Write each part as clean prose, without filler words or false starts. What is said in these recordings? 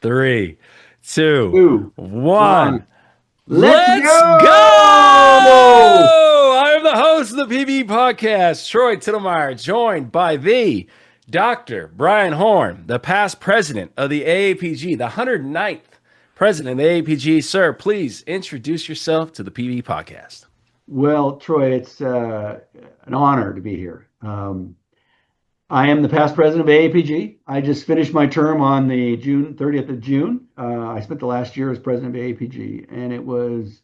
Three, two, Two, one. one. Let's Let's go! go! I am the host of the PB podcast, Troy Tittlemier, joined by the Dr. Brian Horn, the past president of the AAPG, the 109th president of the AAPG. Sir, please introduce yourself to the PB podcast. Well, Troy, it's an honor to be here. I am the past president of AAPG. I just finished my term on the June 30th of June. I spent the last year as president of AAPG, and it was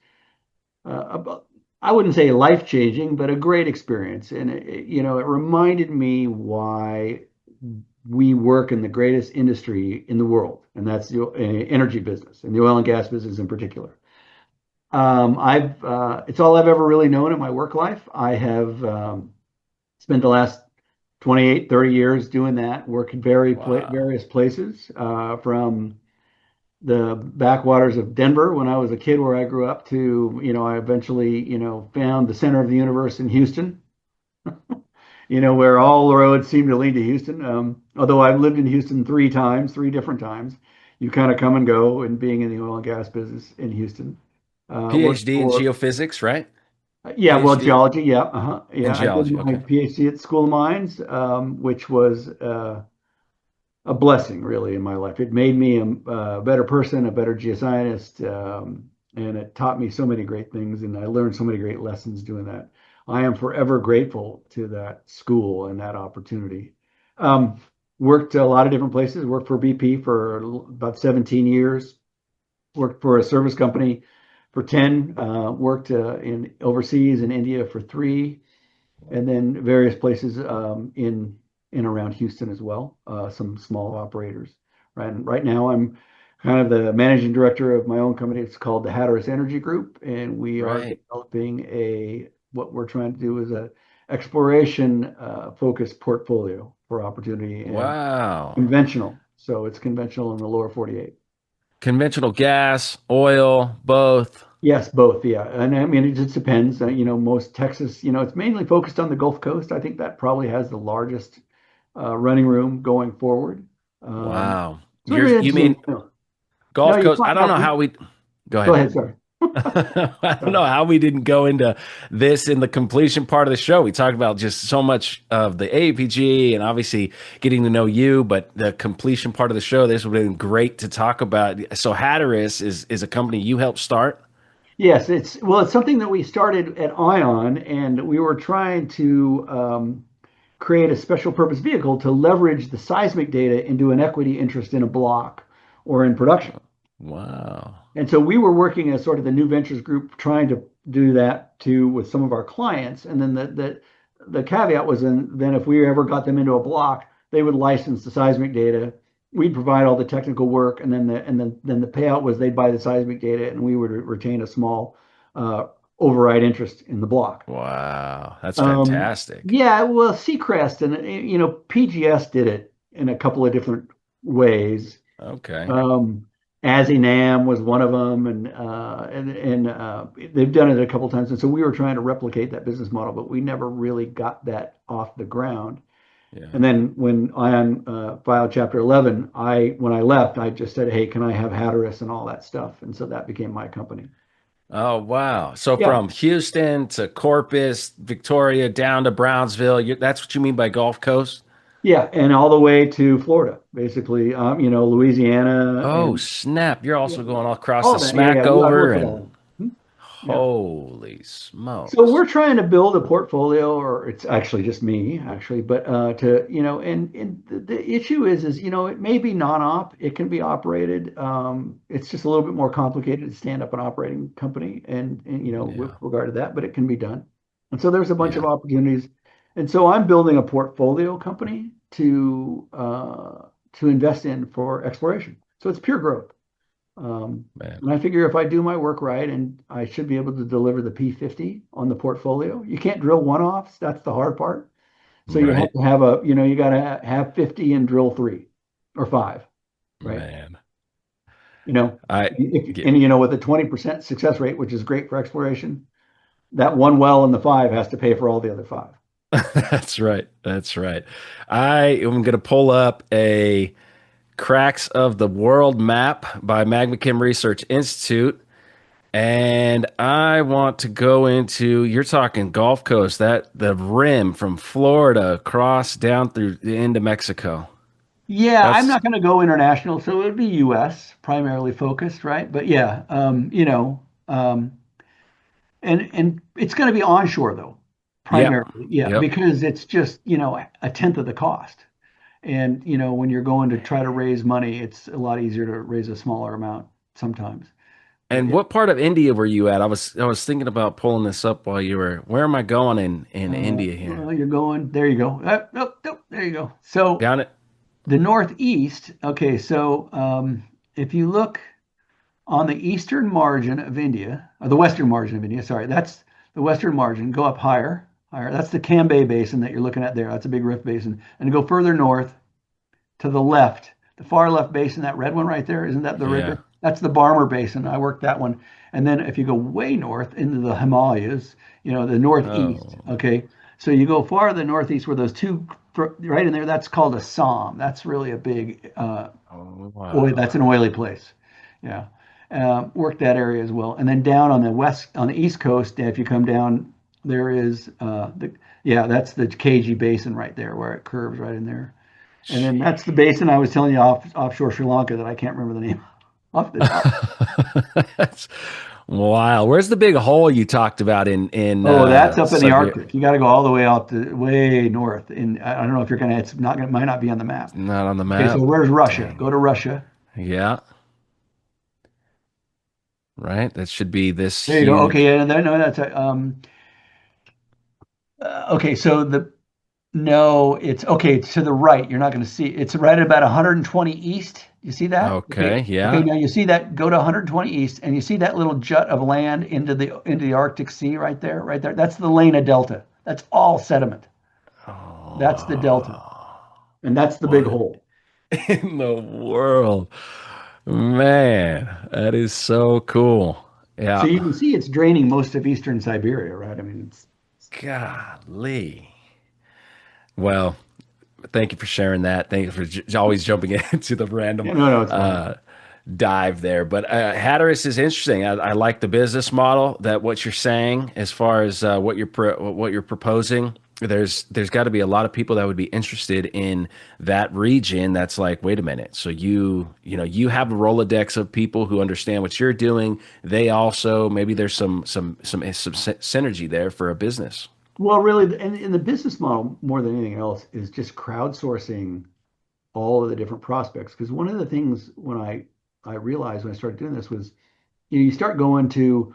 I wouldn't say life-changing, but a great experience. And it reminded me why we work in the greatest industry in the world, and that's the energy business and the oil and gas business in particular. I've It's all I've ever really known in my work life. I have spent the last 28, 30 years doing that, working Wow. various places, from the backwaters of Denver when I was a kid, where I grew up, to, I eventually, found the center of the universe in Houston, where all the roads seem to lead to Houston. Although I've lived in Houston three times, three different times, you kind of come and go in being in the oil and gas business in Houston. Worked PhD in for geophysics, right? Yeah, well, PhD geology, yeah, in yeah. I did geology. my Okay. PhD at School of Mines, which was a blessing, really, in my life. It made me a better person, a better geoscientist, and it taught me so many great things, and I learned so many great lessons doing that. I am forever grateful to that school and that opportunity. Um, Worked a lot of different places. Worked for BP for about 17 years. Worked for a service company for 10. Worked in overseas in India for 3, and then various places in around Houston as well, some small operators. Right, and right now I'm kind of the managing director of my own company. It's called the Hatteris Energy Group, and we are Right. developing what we're trying to do is a exploration focused portfolio for opportunity and Wow. conventional. So it's conventional in the lower 48. Conventional gas, oil, both. Yes, both. Yeah. And I mean, it just depends. Most Texas, it's mainly focused on the Gulf Coast. I think that probably has the largest running room going forward. Um, Wow. it's really You mean interesting. No, Gulf you Coast? I find don't out. know how we go Go ahead. ahead. Sorry. I don't Sorry. know how we didn't go into this in the completion part of the show. We talked about just so much of the APG and obviously getting to know you, but the completion part of the show, this would have been great to talk about. So Hatteris is a company you helped start. Yes, it's something that we started at ION, and we were trying to create a special purpose vehicle to leverage the seismic data into an equity interest in a block or in production. Wow. And so we were working as sort of the new ventures group, trying to do that too with some of our clients. And then the caveat was, then if we ever got them into a block, they would license the seismic data. We'd provide all the technical work, and then the payout was they'd buy the seismic data, and we would retain a small uh, override interest in the block. Wow. That's fantastic. Yeah, well, Seacrest and PGS did it in a couple of different ways. Okay. Um, Azinam was one of them, and they've done it a couple times. And so we were trying to replicate that business model, but we never really got that off the ground. Yeah. And then when ION filed Chapter 11, when I left, I just said, "Hey, can I have Hatteras and all that stuff?" And so that became my company. Oh, wow. So Yeah, from Houston to Corpus, Victoria, down to Brownsville, that's what you mean by Gulf Coast? yeah, and all the way to Florida, basically. Louisiana, Oh, and snap. You're yeah, also going all across the all that. Yeah, yeah, smack I've over worked it and all. Hmm. Yeah. holy So smokes. we're trying to build a portfolio, or it's actually just me, actually, but and the issue is, it may be non-op, it can be operated. It's just a little bit more complicated to stand up an operating company, and with Yeah. regard to that, but it can be done. And so there's a bunch of Yeah. opportunities, and so I'm building a portfolio company to invest in for exploration. So it's pure growth. Man. And I figure if I do my work right, and I should be able to deliver the P50 on the portfolio. You can't drill one-offs. That's the hard part. So you have Right. to have you got to have 50 and drill 3 or 5, right? Man. You know, I if, get and with a 20% success rate, which is great for exploration, that one well in the 5 has to pay for all the other 5. that's right. That's right. I am going to pull up a Cracks of the World Map by Magma-Chem Research Institute. And I want to go into, you're talking Gulf Coast, that the rim from Florida across down through the end of Mexico. Yeah, I'm That's, not going to go international, so it would be U.S. primarily focused, right? But yeah, and it's going to be onshore though, yep, primarily. Yeah, yep. because it's just, a tenth of the cost. And, when you're going to try to raise money, it's a lot easier to raise a smaller amount sometimes. But And yeah, what part of India were you at? I was thinking about pulling this up while you were, where am I going in India here? well, you're going, there you go. Nope, nope, there you go. So Down it? the Northeast, okay, so if you look on the eastern margin of India, or the western margin of India, sorry, that's the western margin, go up higher, higher. That's the Cambay Basin that you're looking at there. That's a big rift basin. And go further north, to the left, the far left basin, that red one right there, isn't that the right Yeah. there? That's the Barmer Basin. I worked that one. And then if you go way north into the Himalayas, the northeast, Oh, okay? So you go far to the northeast where those two, right in there, that's called a SOM. That's really a big oh, oil, wow. that's an oily place. Yeah. Worked that area as well. And then down on the on the east coast, if you come down, there is yeah, that's the KG Basin right there where it curves right in there. And then that's the basin I was telling you offshore Sri Lanka that I can't remember the name off the top. That's wow. Where's the big hole you talked about in Oh, that's up in the Siberia? Arctic. You got to go all the way out to way north. And I don't know if you're gonna. It's not gonna. Might not be on the map. Not on the Okay, so map. where's Russia? Dang Go it. to Russia. Yeah, right. That should be this There you go. Okay, huge. yeah, no, that's okay. So the no, it's okay. It's to the right. You're not going to see it. It's right at about 120 east. You see that? Okay, Okay. Okay. yeah. Now you see that. Go to 120 east, and you see that little jut of land into the Arctic Sea right there. Right there. That's the Lena Delta. That's all sediment. That's the delta, Oh, and that's the big what hole. in the world? Man, that is so cool. So Yeah. you can see it's draining most of eastern Siberia, right? I mean, it's Golly. Well, thank you for sharing that. Thank you for always jumping into the random yeah, no, it's fine. uh, dive there. But Hatteris is interesting. I like the business model that what you're saying as far as what you're proposing. There's got to be a lot of people that would be interested in that region. That's like, wait a minute. So you have a Rolodex of people who understand what you're doing. They also maybe there's some synergy there for a business. Well, really, and the business model more than anything else is just crowdsourcing all of the different prospects. Because one of the things when I realized when I started doing this was, you start going to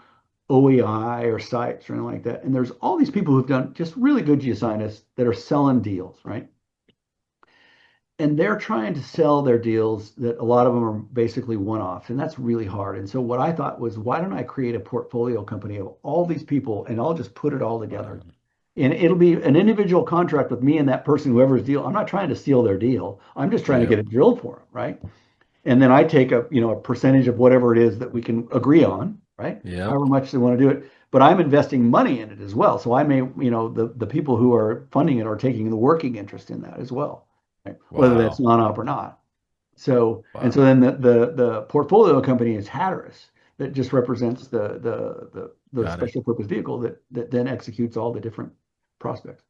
OEI or sites or anything like that, and there's all these people who've done just really good geoscientists that are selling deals, right? And they're trying to sell their deals that a lot of them are basically one-offs, and that's really hard. And so what I thought was, why don't I create a portfolio company of all these people, and I'll just put it all together, and it'll be an individual contract with me and that person, whoever's deal. I'm not trying to steal their deal. I'm just trying to get Yep. it drilled for them, right? And then I take a percentage of whatever it is that we can agree on, right? Yep. However much they want to do it. But I'm investing money in it as well. So I may, the people who are funding it are taking the working interest in that as well, right? Whether that's Wow. non-op or not. So and so Wow. then the portfolio company is Hatteris that just represents the Got it. special purpose vehicle that then executes all the different prospects.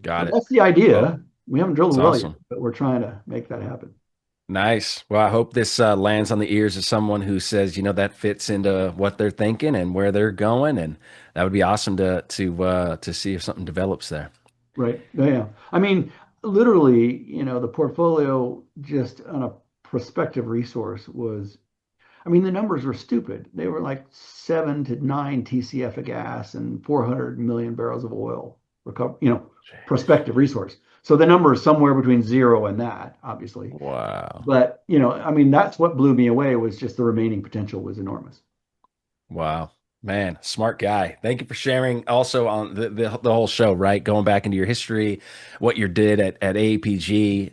So Got it. that's the Well, idea. We haven't drilled it's a well yet, awesome. but we're trying to make that happen. Nice. Well, I hope this lands on the ears of someone who says, that fits into what they're thinking and where they're going, and that would be awesome to see if something develops there. Right. Yeah. Yeah. I mean, literally, the portfolio just on a prospective resource was, I mean, the numbers were stupid. They were like 7 to 9 TCF of gas and 400 million barrels of oil recover, prospective resource. So the number is somewhere between zero and that, obviously. Wow. But, I mean, that's what blew me away was just the remaining potential was enormous. Wow. Man, smart guy. Thank you for sharing also on the whole show, right? Going back into your history, what you did at AAPG.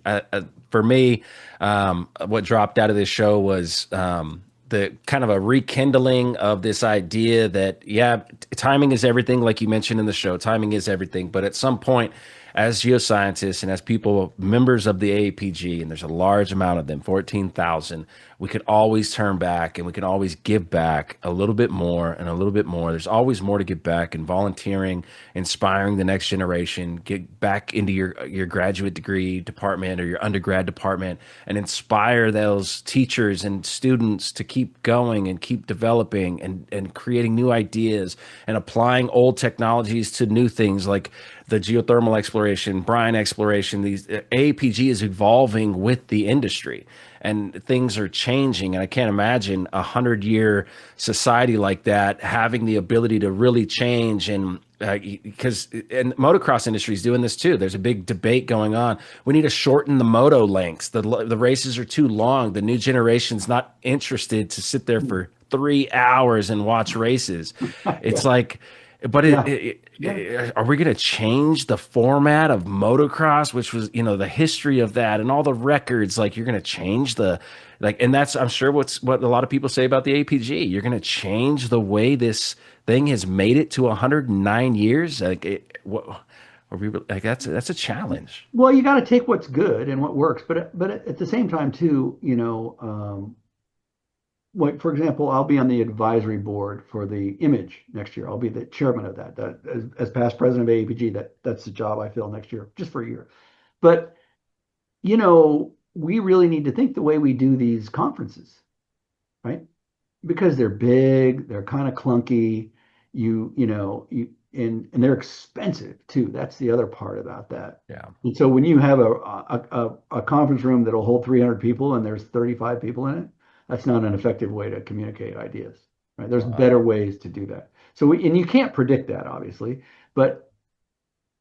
For me, what dropped out of this show was the kind of a rekindling of this idea that, yeah, timing is everything, like you mentioned in the show. Timing is everything. But at some point, as geoscientists and as people, members of the AAPG, and there's a large amount of them, 14,000, we could always turn back and we can always give back a little bit more and a little bit more. There's always more to give back, and volunteering, inspiring the next generation, get back into your graduate degree department or your undergrad department and inspire those teachers and students to keep going and keep developing and creating new ideas and applying old technologies to new things like the geothermal exploration, brine exploration. These AAPG is evolving with the industry and things are changing. And I can't imagine 100-year society like that having the ability to really change. And because and motocross industry is doing this too. There's a big debate going on. We need to shorten the moto lengths. The races are too long. The new generation's not interested to sit there for 3 hours and watch races. It's Yeah. like, but Yeah. Yeah. are we going to change the format of motocross, which was, the history of that and all the records? Like, you're going to change and that's, I'm sure, what a lot of people say about the APG. You're going to change the way this thing has made it to 109 years. What are we like? That's a challenge. Well, you got to take what's good and what works, but at the same time too, like for example, I'll be on the advisory board for the image next year. I'll be the chairman of that. That as past president of AAPG, that's the job I fill next year, just for a year. But we really need to think the way we do these conferences, right? Because they're big, they're kind of clunky. And they're expensive too. That's the other part about that. Yeah. And so when you have a conference room that'll hold 300 people and there's 35 people in it, that's not an effective way to communicate ideas, right? There's Wow. better ways to do that. And you can't predict that obviously, but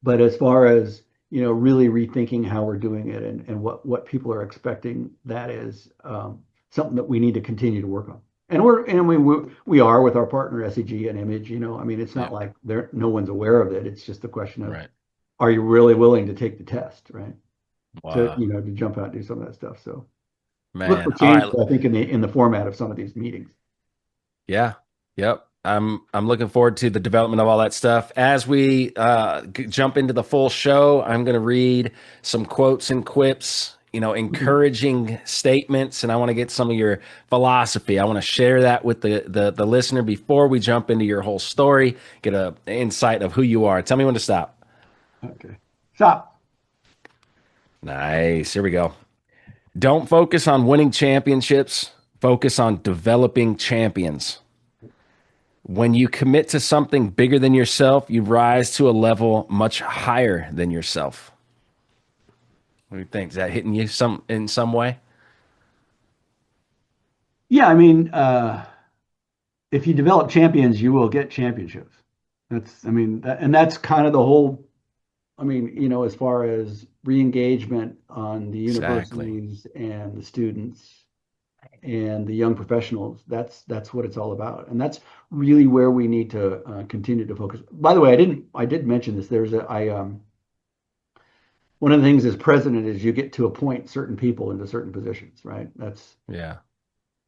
as far as really rethinking how we're doing it and what people are expecting, that is something that we need to continue to work on. We are with our partner SEG and Image. I mean, it's Yeah. not like no one's aware of it. It's just a question of, Right. are you really willing to take the test, right? To Wow. to jump out and do some of that stuff. So look for Man. All changes, right. I think, in the format of some of these meetings. Yeah. Yep. I'm looking forward to the development of all that stuff. As we jump into the full show, I'm going to read some quotes and quips, encouraging statements, and I want to get some of your philosophy. I want to share that with the listener before we jump into your whole story, get a insight of who you are. Tell me when to stop. Okay. Stop. Nice. Here we go. Don't focus on winning championships. Focus on developing champions. When you commit to something bigger than yourself, you rise to a level much higher than yourself. What do you think? Is that hitting you in some way? Yeah, I mean, if you develop champions, you will get championships. I mean, and that's kind of the whole. I mean, as far as re-engagement on the Exactly. universities and the students and the young professionals, that's what it's all about, and that's really where we need to continue to focus. By the way, I did mention this. One of the things as president is you get to appoint certain people into certain positions, right? Yeah.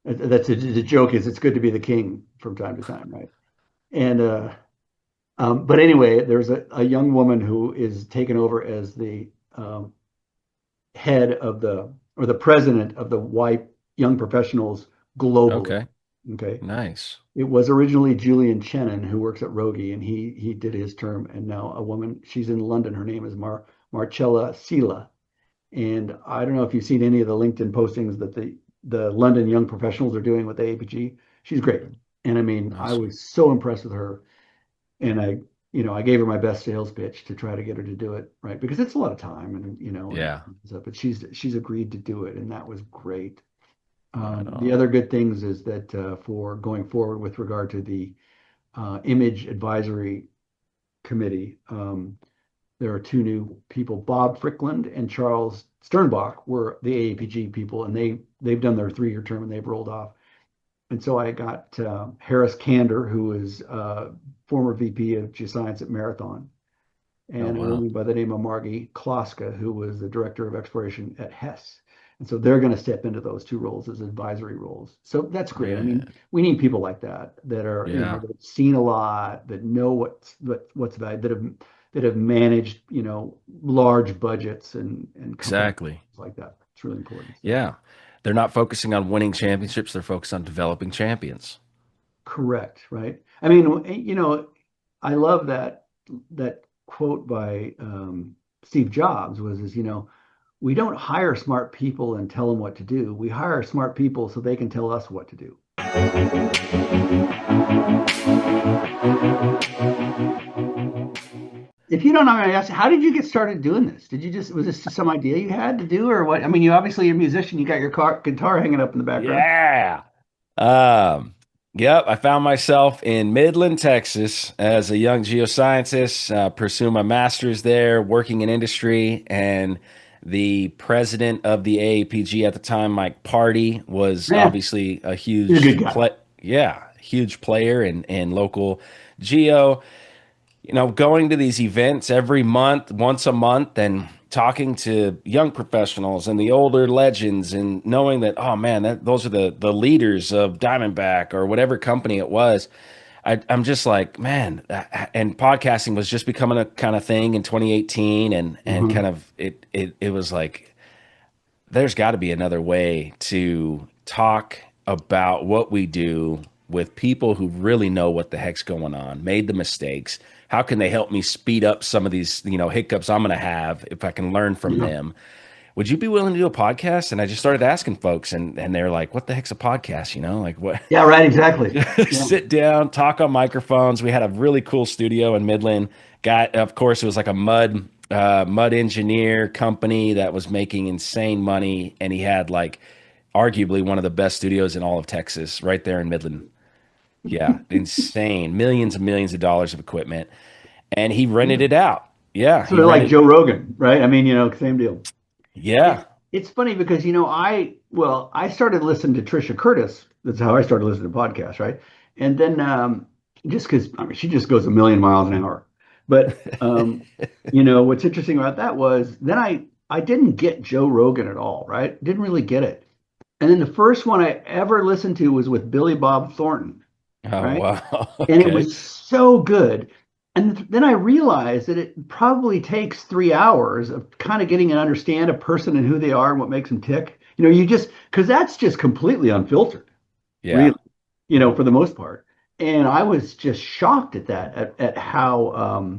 The joke is it's good to be the king from time to time, right? And but anyway, there's a young woman who is taken over as the head of the president of the white young professionals globally. Okay. Okay. Nice. It was originally Julian Chenin who works at Rogie, and he did his term, and now a woman, she's in London. Her name is Marcella Sila. And I don't know if you've seen any of the LinkedIn postings that the London young professionals are doing with the APG. She's great. And I mean, I Awesome. was so impressed with her. And I gave her my best sales pitch to try to get her to do it, right? Because it's a lot of time and Yeah. stuff, but she's agreed to do it, and that was great. Right The on. other good things is that for going forward with regard to the image advisory committee, there are two new people. Bob Frickland and Charles Sternbach were the AAPG people, and they've done their 3-year term and they've rolled off. And so I got Harris Kander, who is former VP of Geoscience at Marathon, Oh, and a wow. woman by the name of Margie Kloska, who was the director of exploration at Hess. And so they're going to step into those two roles as advisory roles. So that's great. I mean, Man. we need people like that that are, Yeah. that have seen a lot, that know what's valued, that have that have managed, large budgets and companies Exactly. like that. It's really important. So, Yeah. They're not focusing on winning championships, they're focused on developing champions. correct, right? I mean, I love that quote by Steve Jobs was, we don't hire smart people and tell them what to do. We hire smart people so they can tell us what to do. If you don't know, I ask, how did you get started doing this? Was this just some idea you had to do, or what? I mean, you obviously are a musician. You got your guitar hanging up in the background. Yeah. Um, yep, I found myself in Midland, Texas as a young geoscientist, pursuing my master's there, working in industry, and the president of the AAPG at the time, Mike Party, was Man, obviously a he's a huge good guy. huge player in local geo. Going to these events every month, once a month, and talking to young professionals and the older legends, and knowing that, oh man, those are the leaders of Diamondback or whatever company it was. I'm just like, man, and podcasting was just becoming a kind of thing in 2018, and kind Mhm. of it was like there's got to be another way to talk about what we do with people who really know what the heck's going on, made the mistakes. How can they help me speed up some of these, hiccups I'm going to have if I can learn from Yeah. them? Would you be willing to do a podcast? And I just started asking folks, and they're like, what the heck's a podcast? Like what? Yeah, right, exactly. Yeah. Sit down, talk on microphones. We had a really cool studio in Midland. Of course, it was like a mud engineer company that was making insane money, and he had like arguably one of the best studios in all of Texas, right there in Midland. Yeah, insane, millions and millions of dollars of equipment, and he rented Yeah. it out. Yeah, Sort he of like rented. Joe Rogan, right? I mean, same deal. Yeah. It's funny because I started listening to Trisha Curtis. That's how I started listening to podcasts, right? And then just because I mean she just goes a million miles an hour. But what's interesting about that was then I didn't get Joe Rogan at all, right? Didn't really get it. And then the first one I ever listened to was with Billy Bob Thornton, Oh right? wow. And it Okay. was so good. And then I realized that it probably takes 3 hours of kind of getting and understand a person and who they are and what makes them tick. You just because that's just completely unfiltered, Yeah, really, for the most part. And I was just shocked at that, at how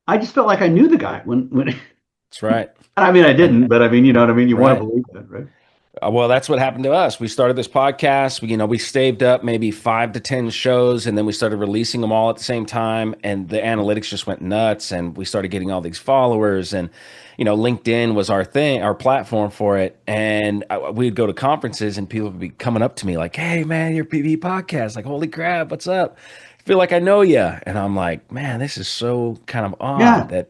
I just felt like I knew the guy when that's right. I mean I And didn't, but I mean, you know what I mean? You want to right. believe that, right? Well, that's what happened to us. We started this podcast. We saved up maybe 5 to 10 shows, and then we started releasing them all at the same time. And the analytics just went nuts, and we started getting all these followers. And LinkedIn was our thing, our platform for it. And we'd go to conferences, and people would be coming up to me like, "Hey, man, your PV podcast! Like, holy crap, what's up? I feel like I know you." And I'm like, "Man, this is so kind of odd Yeah. that."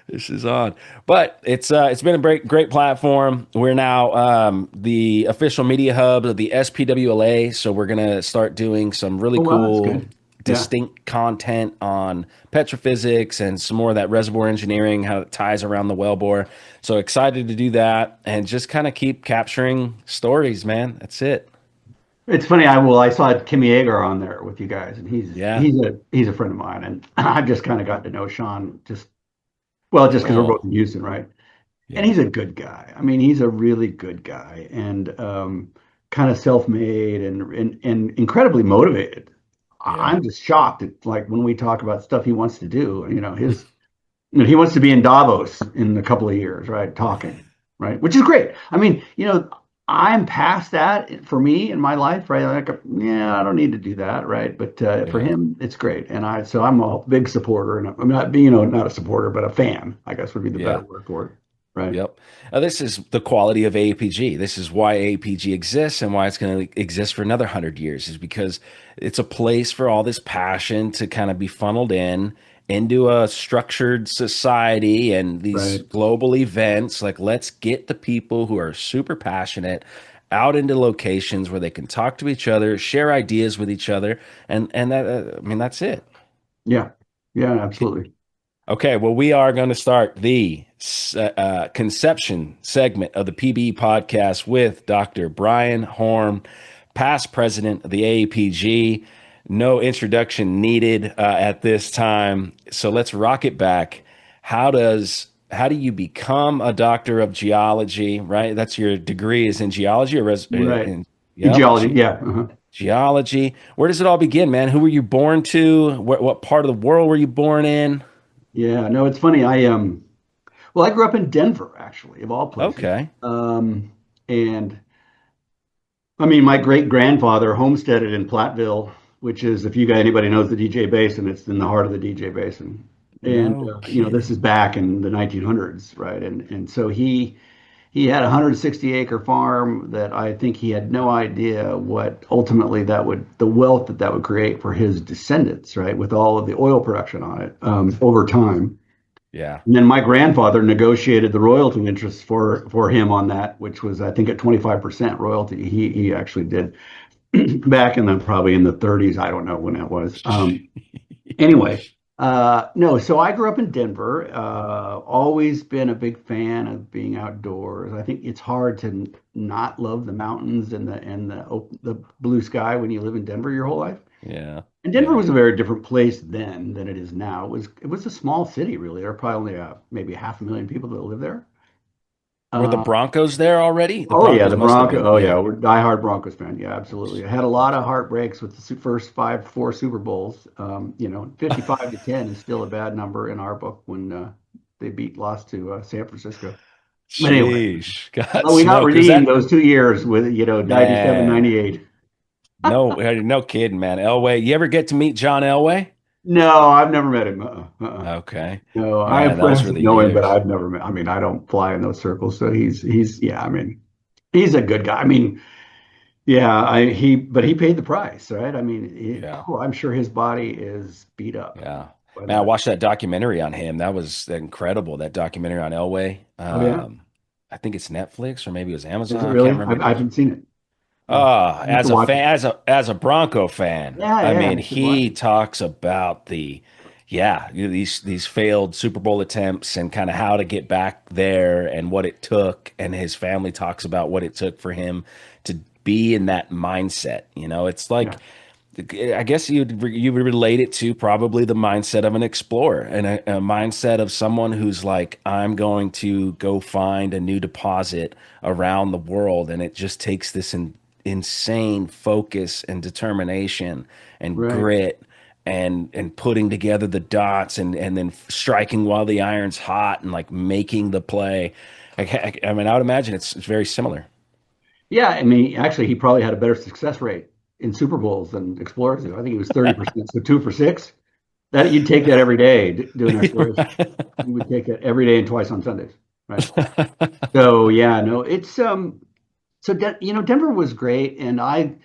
This is odd, but it's been a great platform. We're now the official media hub of the SPWLA, so we're gonna start doing some really Oh wow, that's cool, good. Yeah. distinct content on petrophysics and some more of that reservoir engineering, how it ties around the wellbore. So excited to do that and just kind of keep capturing stories, man. That's it. It's funny. I saw Kimmy Agar on there with you guys, and he's Yeah, he's a friend of mine, and I've just kind of got to know Sean just because we're both cool. in Houston, right? And Yeah, he's a good guy. I mean, he's a really good guy, and kind of self-made and incredibly motivated. yeah, I'm just shocked at like when we talk about stuff he wants to do. He wants to be in Davos in a couple of years, right? Talking, right? Which is great. I mean, I'm past that for me in my life, right? Like, yeah, I don't need to do that, right? But for yeah. him, it's great. So I'm a big supporter, and I'm not being, not a supporter, but a fan, I guess would be the better Yeah. word for it, right? Yep. This is the quality of AAPG. This is why AAPG exists and why it's going to exist for another 100 years, is because it's a place for all this passion to kind of be funneled into a structured society and these Right. global events. Like, let's get the people who are super passionate out into locations where they can talk to each other, share ideas with each other, and that I mean that's it. Yeah. Yeah, absolutely. Okay, well, we are going to start the conception segment of the PBE podcast with Dr. Brian Horn, past president of the AAPG. no introduction needed at this time. So let's rock it back. How do you become a doctor of geology? Right, that's your degree is in geology or Right. in In yep geology, yeah. Uh-huh. geology. Where does it all begin, man? Who were you born to? What part of the world were you born in? Yeah, no, it's funny. Well, I grew up in Denver, actually, of all places. Okay, And I mean, my great grandfather homesteaded in Platteville, which is, if you got anybody knows the DJ Basin, it's in the heart of the DJ Basin. And no this is kidding. back in the 1900s, right? And so he had a 160-acre farm that I think he had no idea what ultimately the wealth that would create for his descendants, right? With all of the oil production on it over time. Yeah. And then my grandfather negotiated the royalty interest for him on that, which was I think at 25% royalty. He actually did back in the probably in the 30s. I don't know when that was. Anyway, no. So I grew up in Denver. Always been a big fan of being outdoors. I think it's hard to not love the mountains and the blue sky when you live in Denver your whole life. Yeah. And Denver Yeah. was a very different place then than it is now. It was a small city, really. There are probably only maybe 500,000 people that live there. Were the Uh, Broncos there already? The oh yeah, Broncos the must have Bronco. been. Oh yeah, Yeah. we're diehard Broncos fan. Yeah, absolutely. I had a lot of heartbreaks with the first four Super Bowls. 55-10 is still a bad number in our book when they lost to San Francisco. But anyway, Sheesh. God well, we got smoke. Was redeemed that those 2 years with 97, man? 98. No kidding, man. Elway. You ever get to meet John Elway? No, I've never met him. Okay. No, I have Man, those friends were that the know him, but years. I've never met. I mean, I don't fly in those circles, so he's yeah. I mean, he's a good guy. I mean, yeah. But he paid the price, right? I mean, Yeah. I'm sure his body is beat up Yeah. by Man, I that. watched that documentary on him. That was incredible. That documentary on Elway. Oh yeah, I think it's Netflix or maybe it was is it Amazon. I can't really? remember. I haven't seen it. Yeah, I have to As a watch it. fan, as a Bronco fan, Yeah, I yeah, mean, I should watch he it. talks about these failed Super Bowl attempts and kind of how to get back there and what it took, and his family talks about what it took for him to be in that mindset. It's Yeah, like I guess you would relate it to probably the mindset of an explorer and a mindset of someone who's like, I'm going to go find a new deposit around the world, and it just takes this insane focus and determination and right. grit and putting together the dots and then striking while the iron's hot and like making the play. I mean, I would imagine it's very similar. Yeah, I mean, actually, he probably had a better success rate in Super Bowls than explorers do. I think he was 30%, so 2 for 6. That you'd take that every day doing exploration. You would take it every day and twice on Sundays, right? So yeah, no, it's Denver was great, and I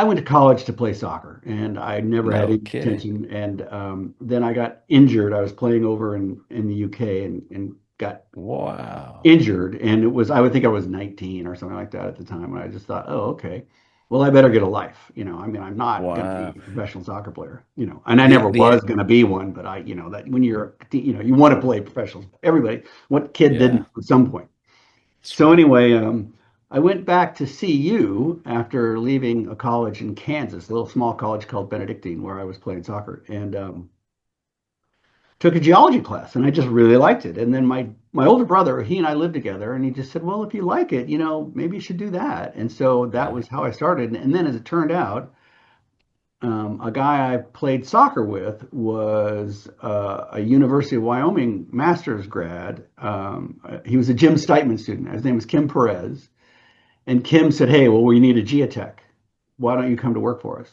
went to college to play soccer, and I never had No any kidding. intention. And then I got injured. I was playing over in the UK and got Wow. injured, and I would think I was 19 or something like that at the time. And I just thought, oh, okay, well, I better get a life. I mean, I'm not going to be Wow. a professional soccer player, and I The never the was going to be one. But that when you want to play professional. Everybody, what kid yeah, didn't at some point? that's So right. anyway, I went back to see you after leaving a college in Kansas, a little small college called Benedictine, where I was playing soccer, and took a geology class, and I just really liked it. And then my older brother, he and I lived together, and he just said, "Well, if you like it, maybe you should do that." And so that Yeah. was how I started. And then, as it turned out, a guy I played soccer with was a University of Wyoming master's grad. He was a Jim Steitman student. His name was Kim Perez. And Kim said, "Hey, well, we need a geotech. Why don't you come to work for us?"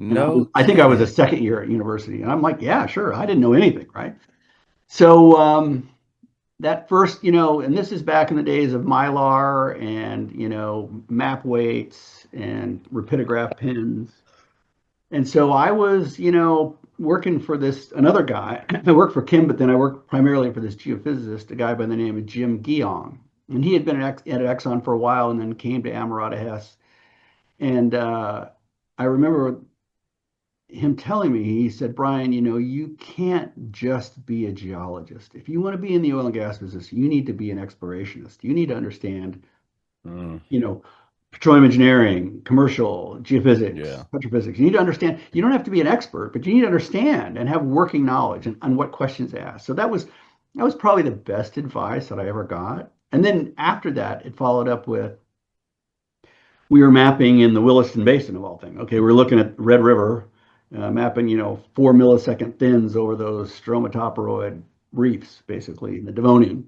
And No I think I was a kidding. second year at university. And I'm like, "Yeah, sure." I didn't know anything, right? So that first, and this is back in the days of Mylar and, map weights and rapidograph pins. And so I was, working for another guy. I worked for Kim, but then I worked primarily for this geophysicist, a guy by the name of Jim Guion. And he had been at Exxon for a while and then came to Amerada Hess. And I remember him telling me, he said, "Brian, you can't just be a geologist. If you want to be in the oil and gas business, you need to be an explorationist. You need to understand, Mm, you know, petroleum engineering, commercial, geophysics, Yeah. petrophysics. You need to understand, you don't have to be an expert, but you need to understand and have working knowledge and on what questions to ask. So that was probably the best advice that I ever got. And then after that, it followed up with we were mapping in the Williston Basin of all things. Okay, we're looking at Red River, mapping, 4 millisecond thins over those stromatoporoid reefs, basically in the Devonian.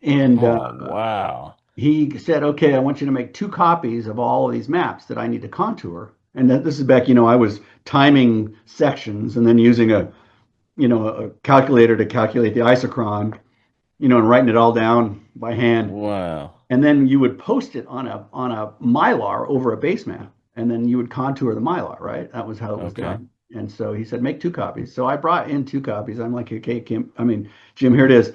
And Oh, wow. he said, "Okay, I want you to make 2 copies of all of these maps that I need to contour." And this is back, I was timing sections and then using a calculator to calculate the isochron, and writing it all down by hand. Wow. And then you would post it on a mylar over a base map, and then you would contour the mylar, right? That was how it was Okay. done. And so he said, make 2 copies. So I brought in 2 copies. I'm like, okay, Jim, here it is.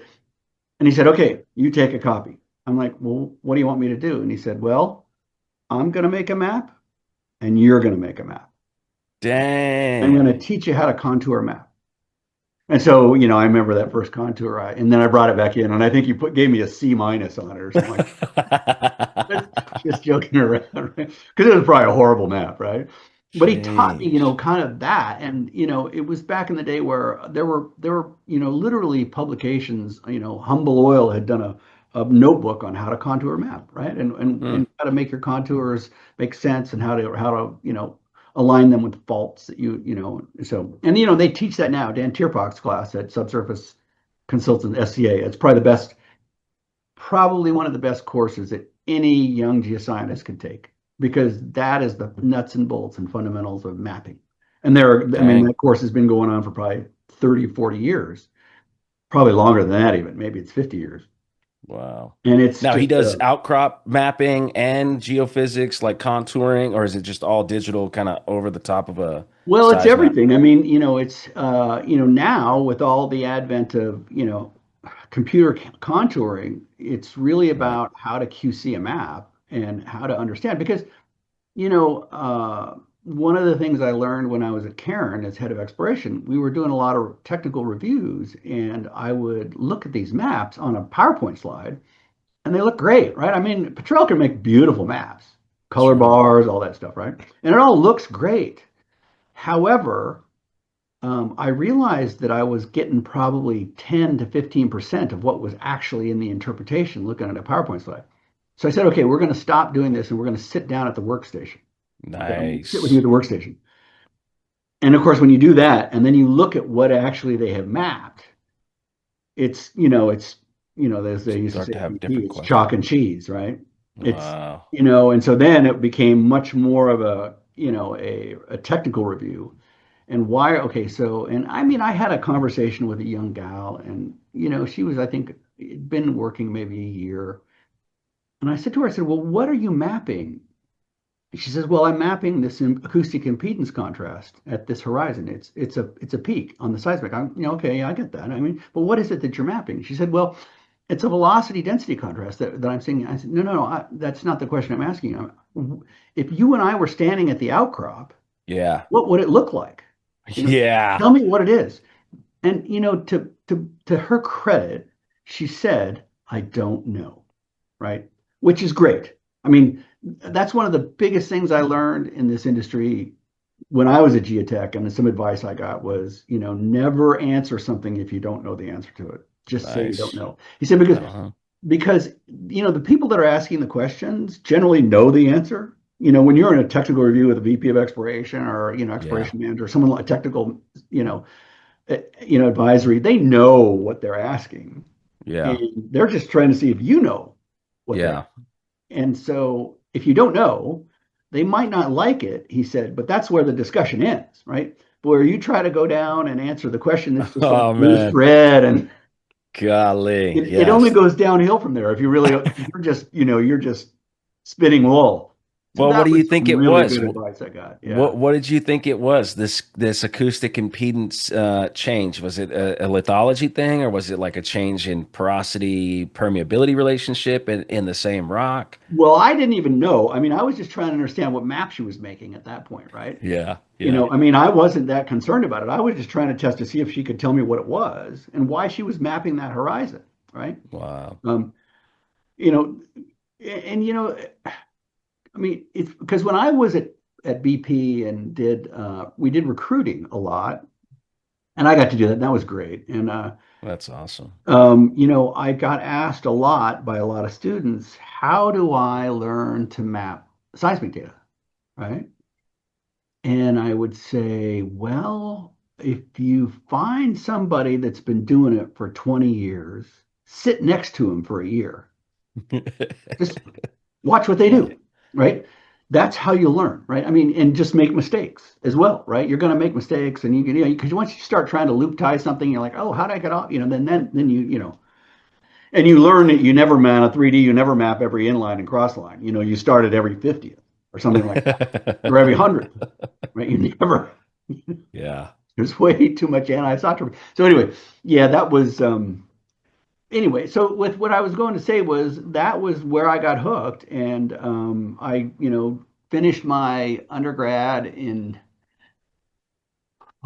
And he said, okay, you take a copy. I'm like, well, what do you want me to do? And he said, well, I'm going to make a map, and you're going to make a map. I'm going Dang. to teach you how to contour a map. And so, I remember that first contour, and then I brought it back in, and I think you gave me a C- on it or something like just joking around, right? Because it was probably a horrible map, right? But he taught me, Jeez. kind of that, and it was back in the day where there were literally publications. Humble Oil had done a notebook on how to contour a map, right? And and Hmm. and how to make your contours make sense, and how to align them with faults that so and they teach that now. Dan Tierpach's class at Subsurface Consultant SCA. It's probably one of the best courses that any young geoscientist can take because that is the nuts and bolts and fundamentals of mapping. And Dang. that course has been going on for probably 30, 40 years, probably longer than that even. Maybe it's 50 years. Wow. And it's Now he just, does outcrop mapping and geophysics, like contouring, or is it just all digital, kind of over the top of a well, it's size map? everything. It's, now with all the advent of, computer contouring, it's really Right. about how to QC a map and how to understand because You know, one of the things I learned when I was at Cairn as head of exploration, we were doing a lot of technical reviews, and I would look at these maps on a PowerPoint slide, and they look great, right? Petrel can make beautiful maps, color Sure. bars, all that stuff, right? And it all looks great. However, I realized that I was getting probably 10 to 15% of what was actually in the interpretation looking at a PowerPoint slide. So I said, okay, we're going to stop doing this and we're going to sit down at the workstation. Okay, I'm going to sit with you Nice. at the workstation. And of course, when you do that, and then you look at what actually they have mapped, as they used to Start say to at have BP, different it's chalk and questions. cheese, right? It's, Wow. and so then it became much more of a technical review. And why, okay, so, and I had a conversation with a young gal, and, she was, I think, been working maybe a year. And I said to her, I said, well, what are you mapping? She says, "Well, I'm mapping this acoustic impedance contrast at this horizon. It's a peak on the seismic." Okay, yeah, I get that. But what is it that you're mapping? She said, "Well, it's a velocity density contrast that I'm seeing." I said, "No, no, no. That's not the question I'm asking. If you and I were standing at the outcrop, Yeah. what would it look like? Yeah. Tell me what it is." And to her credit, she said, "I don't know." Right? Which is great. That's one of the biggest things I learned in this industry when I was a geotech, and some advice I got was, never answer something if you don't know the answer to it. Just say you don't Nice. know. He said because Uh-huh. because the people that are asking the questions generally know the answer. When you're in a technical review with a VP of exploration or Yeah. exploration manager, someone like technical, advisory, they know what they're asking, and Yeah. they're just trying to see if you know what they're Yeah. and so if you don't know, they might not like it, he said, but that's where the discussion ends, right? But where you try to go down and answer the question that's just like Oh blue man. thread, and Golly. it only Yes. goes downhill from there if you're just spinning wool. So Well, that what do you was think some it really was? good advice I got. Yeah. What did you think it was? This acoustic impedance change? Was it a lithology thing, or was it like a change in porosity permeability relationship in the same rock? Well, I didn't even know. I was just trying to understand what map she was making at that point, right? Yeah, yeah. I wasn't that concerned about it. I was just trying to test to see if she could tell me what it was and why she was mapping that horizon, right? Wow. Um, you know, and I mean, it's because when I was at BP and we did recruiting a lot, and I got to do that. And that was great. And That's awesome. I got asked a lot by a lot of students, how do I learn to map seismic data, right? And I would say, well, if you find somebody that's been doing it for 20 years, sit next to them for a year. Just watch what they Yeah. do, right? That's how you learn, right? I mean, and just make mistakes as well, right? You're going to make mistakes, and you can, because once you start trying to loop tie something, you're like, oh, how did I get off? Then and you learn that you never map a 3D, you never map every inline and cross line. You start at every 50th or something like that, or every 100th, right? You never, Yeah. there's way too much anisotropy. So anyway, yeah, that was, anyway, so with what I was going to say was that was where I got hooked, and I finished my undergrad in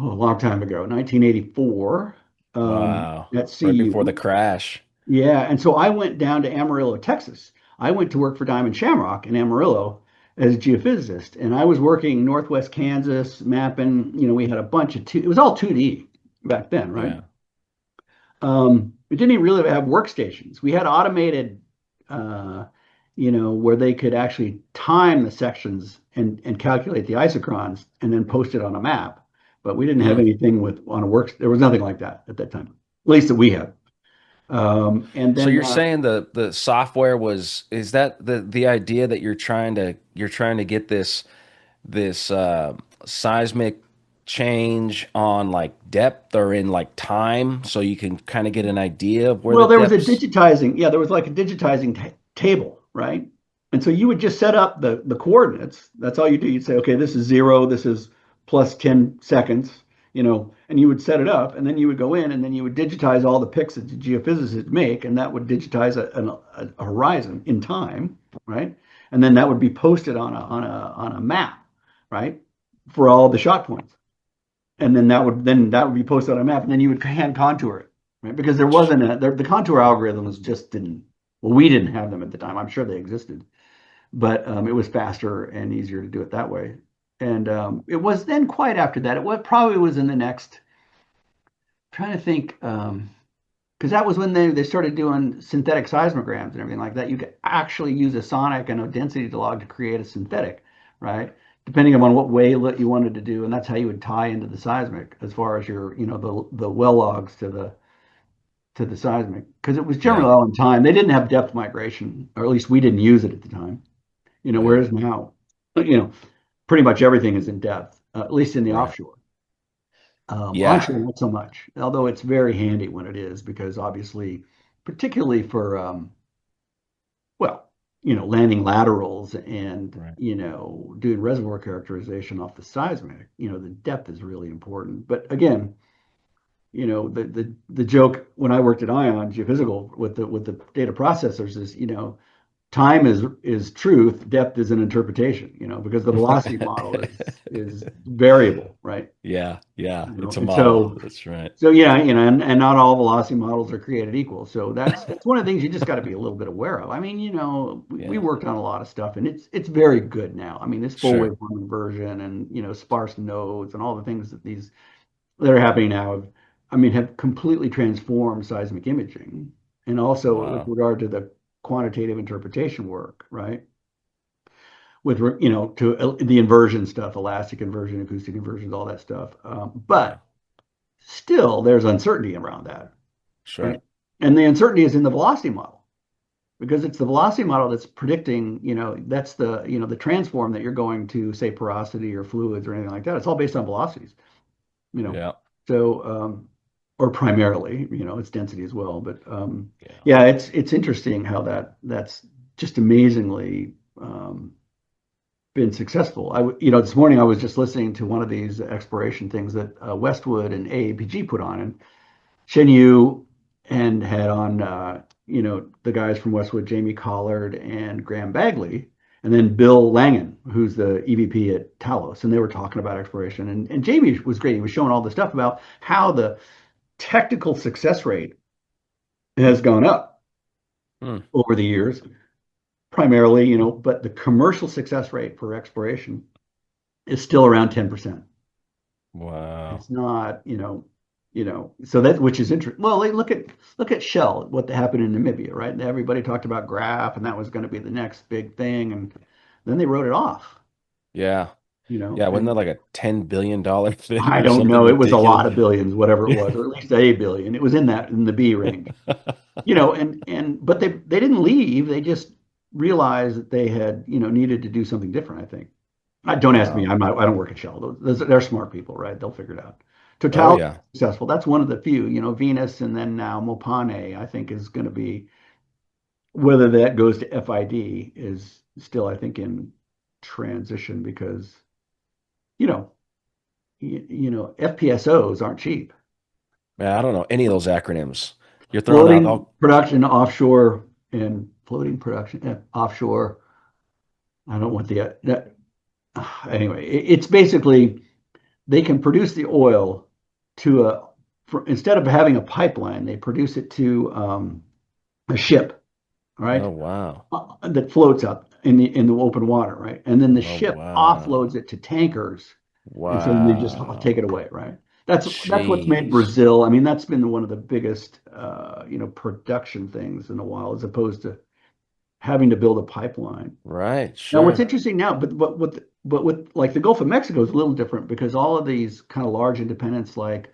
a long time ago, 1984, Wow. at Right before the CU. crash. Yeah, and so I went down to Amarillo, Texas. I went to work for Diamond Shamrock in Amarillo as a geophysicist, and I was working Northwest Kansas, mapping. We had a bunch of it was all 2D back then, right? Yeah. We didn't even really have workstations. We had automated, where they could actually time the sections and calculate the isochrons and then post it on a map. But we didn't have Hmm. anything on a work. There was nothing like that at that time, at least that we had. And So then you're saying the software is that the idea that you're trying to get this seismic change on like depth or in like time so you can kind of get an idea of where the Well, there was a depths. digitizing, yeah, there was like a digitizing table, right? And so you would just set up the coordinates. That's all you do. You'd say, okay, this is 0, this is plus 10 seconds, and you would set it up, and then you would go in, and then you would digitize all the pics that the geophysicists make, and that would digitize a horizon in time, right? And then that would be posted on a map, right, for all the shot points, and then that would be posted on a map, and then you would hand contour it, right? Because there wasn't the contour algorithms just didn't. Well, we didn't have them at the time. I'm sure they existed, but it was faster and easier to do it that way. And it was then quite after that. It probably was in the next. Trying to think, because that was when they started doing synthetic seismograms and everything like that. You could actually use a sonic and a density log to create a synthetic, right? Depending upon what waylet you wanted to do, and that's how you would tie into the seismic as far as your, the well logs to the seismic, because it was Yeah. generally all in time. They didn't have depth migration, or at least we didn't use it at the time. Yeah. Whereas now, you know, pretty much everything is in depth, at least in the Right. offshore. Yeah. Onshore, not so much, although it's very handy when it is, because obviously, particularly for, well, landing laterals and, Right. doing reservoir characterization off the seismic, the depth is really important. But again, the joke when I worked at ION Geophysical with the data processors is, time is truth, depth is an interpretation, because the velocity model is variable, right? Yeah. Yeah. It's a And model. so That's right. so yeah, and not all velocity models are created equal. So that's one of the things you just got to be a little bit aware of. I mean, we Yeah. worked on a lot of stuff, and it's very good now. I mean, this full Sure. waveform inversion and sparse nodes and all the things that are happening now have completely transformed seismic imaging, and also with Wow. regard to the quantitative interpretation work, right? With to the inversion stuff, elastic inversion, acoustic inversions, all that stuff. Yeah. But still, there's uncertainty around that, Sure. right? And the uncertainty is in the velocity model, because it's the velocity model that's predicting, that's the transform that you're going to, say, porosity or fluids or anything like that. It's all based on velocities, you know. Yeah. So, or primarily, it's density as well. But Yeah. yeah, it's interesting how that's just amazingly been successful. This morning I was just listening to one of these exploration things that Westwood and AAPG put on, and Shen Yu, and had on the guys from Westwood, Jamie Collard and Graham Bagley, and then Bill Langen, who's the EVP at Talos, and they were talking about exploration. And Jamie was great. He was showing all the stuff about how the technical success rate has gone up Hmm. over the years, primarily, but the commercial success rate for exploration is still around 10%. Wow. It's not, so that which is interesting. Well, like, look at Shell, what happened in Namibia, right? And everybody talked about Graph, and that was going to be the next big thing, and then they wrote it off, Yeah. Yeah. Wasn't that and like a $10 billion thing I or don't something know. It was a ridiculous? lot of billions, whatever it was, or at least a billion. It was in the B range, but they didn't leave. They just realized that they had, needed to do something different, I think. Don't ask me. Wow. I don't work at Shell. They're smart people, right? They'll figure it out. Oh, Total yeah. successful. That's one of the few. Venus and then now Mopane, I think is going to be, whether that goes to FID is still, I think, in transition because, you know, FPSOs aren't cheap. Man, I don't know any of those acronyms. You're throwing out Floating all. production offshore and floating production offshore. I don't want anyway, it's basically they can produce the oil to instead of having a pipeline, they produce it to a ship, all Oh, right, wow. that floats out in the open water, right, and then the Oh, ship offloads wow. it to tankers, and so then they just take it Wow. away, right. That's what's made Jeez. Brazil. I mean, that's been one of the biggest production things in a while, as opposed to having to build a pipeline. Right. Now, what's Sure. interesting now, but with like the Gulf of Mexico is a little different because all of these kind of large independents like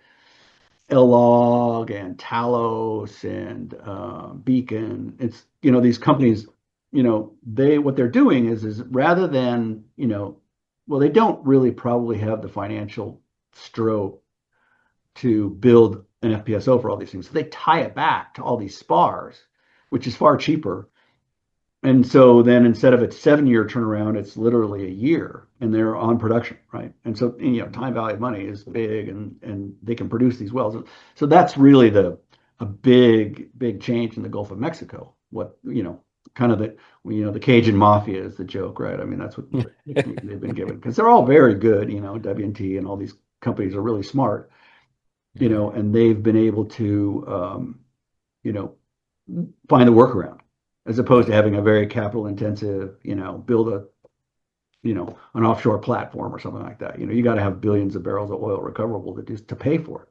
Log and Talos and Beacon, it's these companies, they what they're doing is rather than well, they don't really probably have the financial stroke to build an FPSO for all these things, so they tie it back to all these spars, which is far cheaper, and so then instead of a 7 year turnaround, it's literally a year and they're on production, right? And so, time value of money is big and they can produce these wells. So that's really a big, big change in the Gulf of Mexico. What, kind of the Cajun mafia is the joke, right? I mean, that's what they've been given because they're all very good, W&T and all these companies are really smart, Yeah. and they've been able to, you know, find the workaround as opposed to Yeah. having a very capital intensive, build an offshore platform or something like that. You got to have billions of barrels of oil recoverable to pay for it.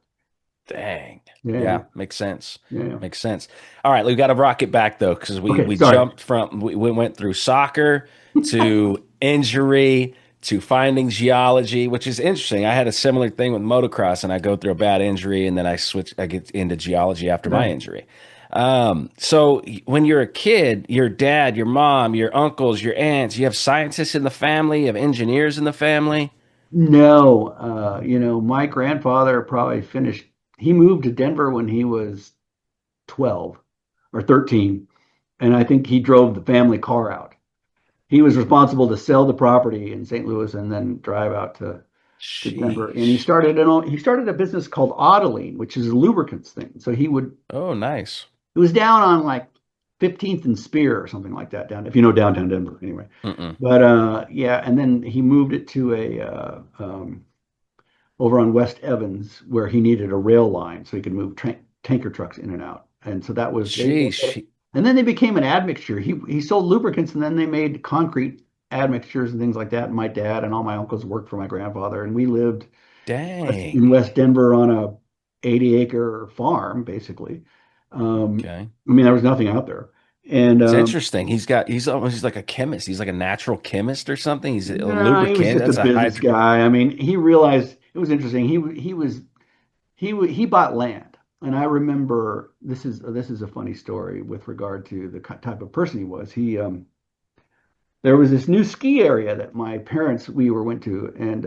Dang. Yeah, Yeah, makes sense. yeah. Makes sense. All right, we've got to rock it back though, because we Okay, we sorry. jumped from we went through soccer to injury to finding geology, which is interesting. I had a similar thing with motocross, and I go through a bad injury, and then I get into geology after my Right. injury. So when you're a kid, your dad, your mom, your uncles, your aunts, you have scientists in the family, you have engineers in the family. No, my grandfather probably finished. He moved to Denver when he was 12 or 13, and I think he drove the family car out. He was responsible to sell the property in St. Louis and then drive out to Denver. And Sheesh. he started a business called Autoline, which is a lubricants thing. So Oh, nice. it was down on like 15th and Spear or something like that down, if you know downtown Denver anyway. Mm-mm. But yeah, and then he moved it to a over on West Evans where he needed a rail line so he could move tanker trucks in and out. And so that was Sheesh. and then they became an admixture. He sold lubricants and then they made concrete admixtures and things like that. And my dad and all my uncles worked for my grandfather, and we lived in Dang. West Denver on a 80-acre farm, basically. Okay. I mean, there was nothing out there. And It's interesting. He's like a chemist. He's like a natural chemist or something. He's a no, he was lubricant. just a That's a business hydro. guy. I mean, he realized it was interesting. He bought land, and I remember this is a funny story with regard to the type of person he was. There was this new ski area that my parents we were went to, and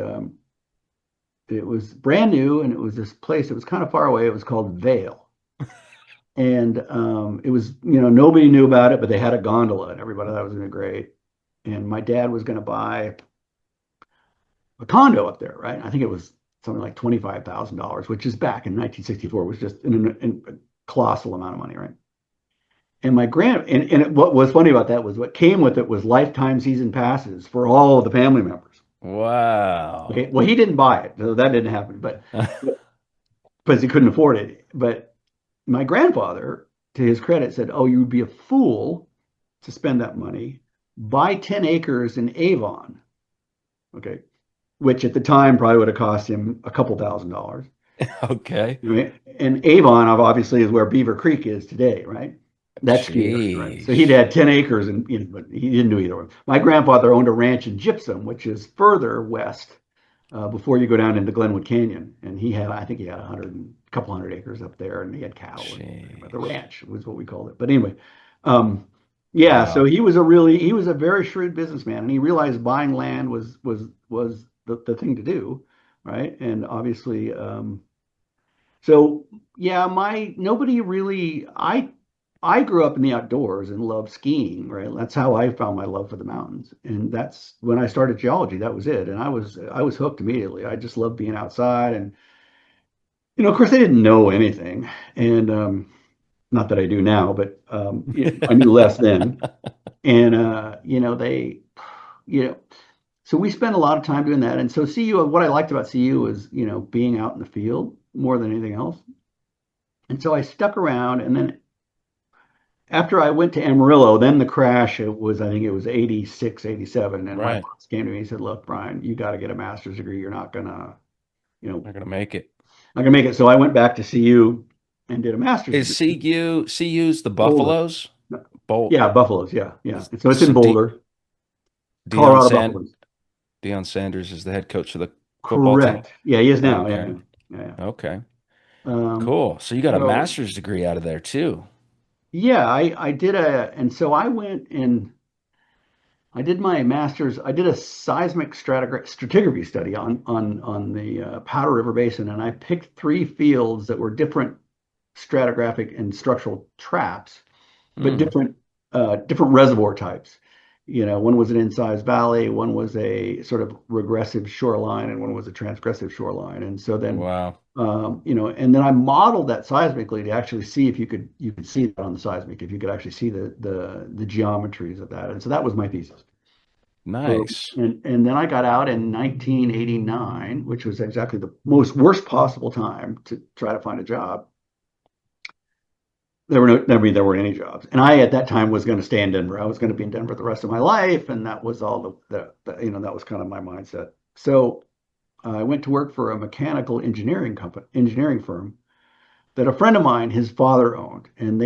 it was brand new, and it was this place. It was kind of far away. It was called Vale, and it was nobody knew about it, but they had a gondola, and everybody thought it was going to be great. And my dad was going to buy a condo up there, right? I think it was something like $25,000, which is back in 1964 was just a colossal amount of money, right? And what was funny about that was what came with it was lifetime season passes for all of the family members. Wow. Okay, well, he didn't buy it, so that didn't happen, but because he couldn't afford it. But my grandfather, to his credit, said, "Oh, you would be a fool to spend that money buy 10 acres in Avon, okay, which at the time probably would have cost him a couple $1,000s. Okay. Right? And Avon obviously is where Beaver Creek is today, right? That's ski area, right? So he'd Jeez. had 10 acres and but he didn't do either one. My grandfather owned a ranch in Gypsum, which is further west before you go down into Glenwood Canyon. And he had, I think he had a couple hundred acres up there, and he had cattle and the Jeez. ranch was what we called it. But anyway, um, yeah, so Wow. he was a very shrewd businessman, and he realized buying land was the thing to do, right? And obviously, so yeah, my nobody really I grew up in the outdoors and loved skiing, right? That's how I found my love for the mountains. And that's when I started geology, that was it. And I was hooked immediately. I just loved being outside, and of course I didn't know anything. And not that I do now, but I knew less then. And you know, so we spent a lot of time doing that. And so CU, what I liked about CU was, being out in the field more than anything else. And so I stuck around, and then after I went to Amarillo, then the crash, I think it was 86, 87. And my Right. boss came to me and said, look, Brian, you got to get a master's degree. You're not gonna, you know, Not gonna make it. not gonna make it. So I went back to CU and did a master's Is degree. CU's the Boulder. Buffaloes? Bolt. Yeah, Buffaloes. Yeah, yeah. And so it's in So Boulder, Deion Colorado Sand Buffaloes. Deion Sanders is the head coach of the football team. Correct. Yeah, he is now. Yeah, Okay. yeah, yeah. Okay. Um, Cool. So you got a so master's degree out of there too. yeah, I did and so I went and I did my master's. I did a seismic stratigraphy study on the Powder River Basin, and I picked three fields that were different stratigraphic and structural traps, but Hmm. different reservoir types. One was an incised valley, one was a sort of regressive shoreline, and one was a transgressive shoreline. And so then, Wow. and then I modeled that seismically to actually see if you could see that on the seismic, if you could actually see the geometries of that. And so that was my thesis. For, Nice. and then I got out in 1989, which was exactly the most worst possible time to try to find a job. There weren't any jobs, and I at that time was going to stay in Denver. I was going to be in Denver the rest of my life, and that was all that was kind of my mindset. So I went to work for a mechanical engineering firm that a friend of mine, his father owned, and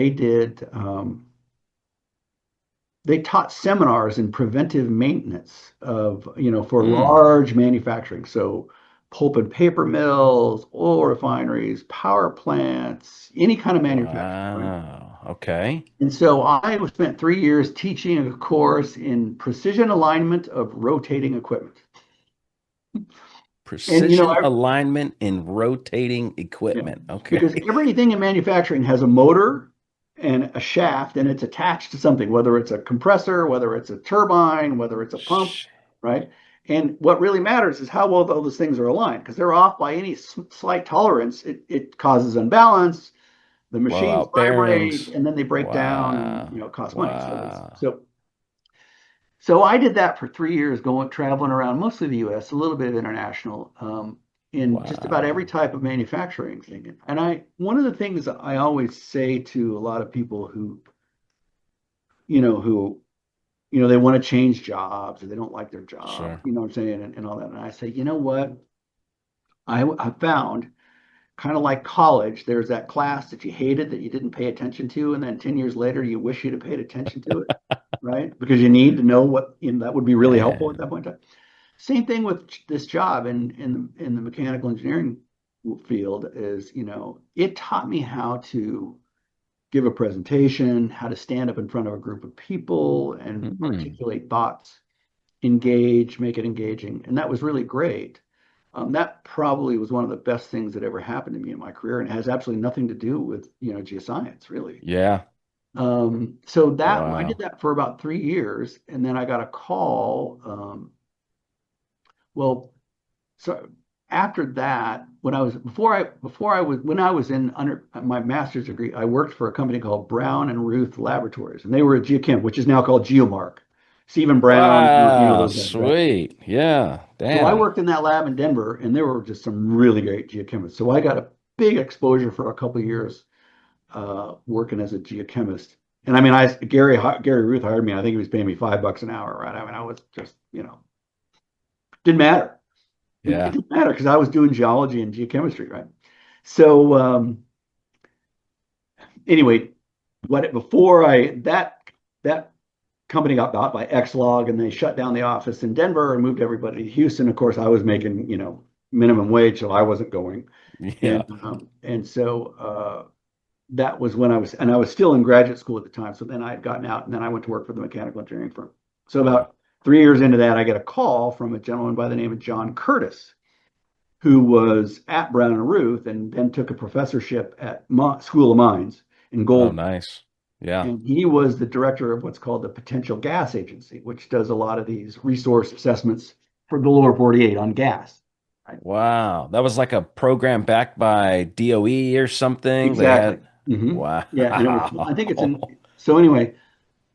they taught seminars in preventive maintenance for Hmm. large manufacturing. So pulp and paper mills, oil refineries, power plants, any kind of manufacturing, right? Wow. Okay. And so I spent 3 years teaching a course in precision alignment of rotating equipment. And Precision alignment in rotating yeah, equipment. because Okay. everything in manufacturing has a motor and a shaft, and it's attached to something, whether it's a compressor, whether it's a turbine, whether it's a pump, Sh- right? And what really matters is how well those things are aligned, because they're off by any slight tolerance, it causes unbalance. The machines Blowout vibrate, bearings. and then they break down, and Wow. it costs money. So it's Wow. so so I did that for 3 years, going traveling around mostly the U.S., a little bit of international, in just about every Wow. type of manufacturing thing. And one of the things I always say to a lot of people who they want to change jobs or they don't like their job, Sure. you know what I'm saying, and all that. And I say, you know what? I found kind of like college, there's that class that you hated that you didn't pay attention to, and then 10 years later you wish you'd have paid attention to it, right? Because you need to know what, that would be really helpful at Man. that point in time. Same thing with this job in the mechanical engineering field is, it taught me how to give a presentation, how to stand up in front of a group of people and Hmm. articulate thoughts, engage, make it engaging. And that was really great. That probably was one of the best things that ever happened to me in my career, and it has absolutely nothing to do with, geoscience, really. Yeah. So that I did Wow. that for about 3 years, and then I got a call. Well, so after that, before I was when I was in under my master's degree, I worked for a company called Brown and Ruth Laboratories, and they were a geochem, which is now called Geomark. Stephen Brown, Wow. those guys, right? Sweet. Yeah. So I Damn. worked in that lab in Denver, and there were just some really great geochemists. So I got a big exposure for a couple of years working as a geochemist. And I mean, Gary Ruth hired me. I think he was paying me $5 an hour, right? I mean, I was just, didn't matter. It Yeah. didn't matter because I was doing geology and geochemistry, right? So anyway, before that company got bought by Xlog and they shut down the office in Denver and moved everybody to Houston. Of course, I was making, minimum wage, so I wasn't going. Yeah. And so that was when I was still in graduate school at the time. So then I had gotten out and then I went to work for the mechanical engineering firm. So about 3 years into that, I get a call from a gentleman by the name of John Curtis, who was at Brown and Ruth and then took a professorship at School of Mines in Oh, Gold. nice. Yeah. And he was the director of what's called the Potential Gas Agency, which does a lot of these resource assessments for the lower 48 on gas. Right? Wow. That was like a program backed by DOE or something. They Exactly. had, Hmm. wow. Yeah, and it was. I think it's in. So anyway,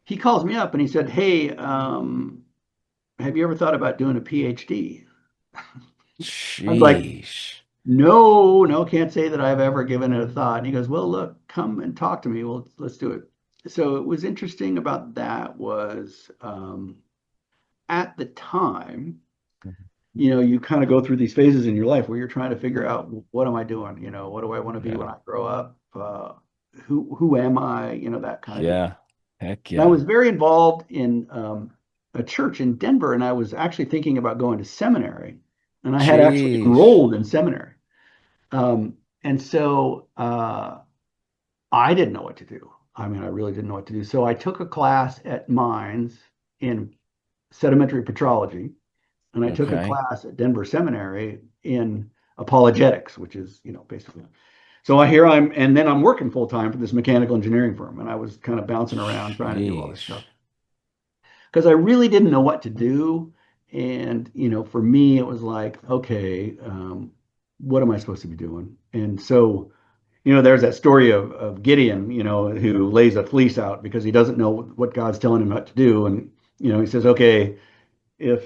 he calls me up and he said, "Hey, have you ever thought about doing a PhD?" I was like, Sheesh. "No, no, can't say that I've ever given it a thought." And he goes, "Well, look, come and talk to me. Well, let's do it." So it was interesting about that was at the time, you kind of go through these phases in your life where you're trying to figure out what am I doing? What do I want to be when Yeah. I grow up? Who am I? That kind of deal. Yeah. Heck And I yeah. was very involved in a church in Denver, and I was actually thinking about going to seminary, and I had actually Sheesh. enrolled in seminary. And so I didn't know what to do. I mean, I really didn't know what to do. So I took a class at Mines in sedimentary petrology, and I took a Okay. class at Denver Seminary in apologetics, which is, basically. So here and then I'm working full time for this mechanical engineering firm, and I was kind of bouncing around trying to do all this stuff Sheesh. because I really didn't know what to do. And, for me, it was like, okay, what am I supposed to be doing? And so, there's that story of Gideon, who lays a fleece out because he doesn't know what God's telling him what to do. And, he says, okay, if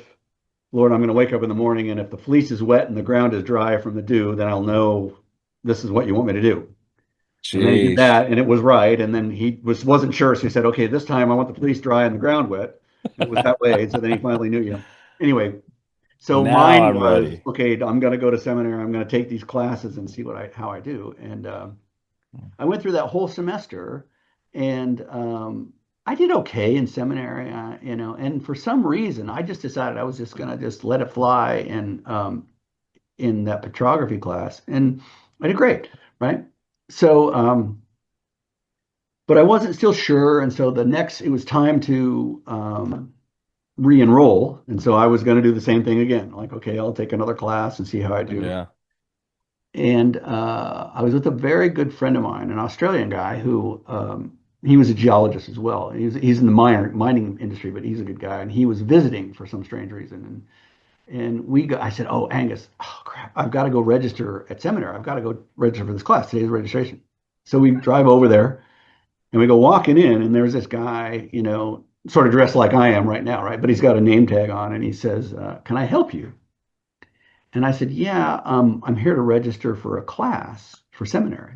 Lord, I'm going to wake up in the morning, and if the fleece is wet and the ground is dry from the dew, then I'll know this is what you want me to do. And then he did Sheesh. that, and it was right. And then he wasn't sure, so he said, "Okay, this time I want the fleece dry and the ground wet." And it was that way. And so then he finally knew. Anyway, so Now mine I'm was ready. okay. I'm going to go to seminary. I'm going to take these classes and see how I do. And I went through that whole semester, and I did okay in seminary. And for some reason, I just decided I was just going to just let it fly in that petrography class, and I did great, right? So, but I wasn't still sure, and so it was time to re-enroll, and so I was going to do the same thing again. Like, okay, I'll take another class and see how I do. Yeah. And I was with a very good friend of mine, an Australian guy who he was a geologist as well. He's in the mining industry, but he's a good guy, and he was visiting for some strange reason. And I said, "Oh, Angus, oh crap, I've got to go register at Seminary. I've got to go register for this class. Today's registration." So we drive over there and we go walking in, and there's this guy, sort of dressed like I am right now, right? But he's got a name tag on, and he says, "Can I help you?" And I said, "Yeah, I'm here to register for a class for seminary."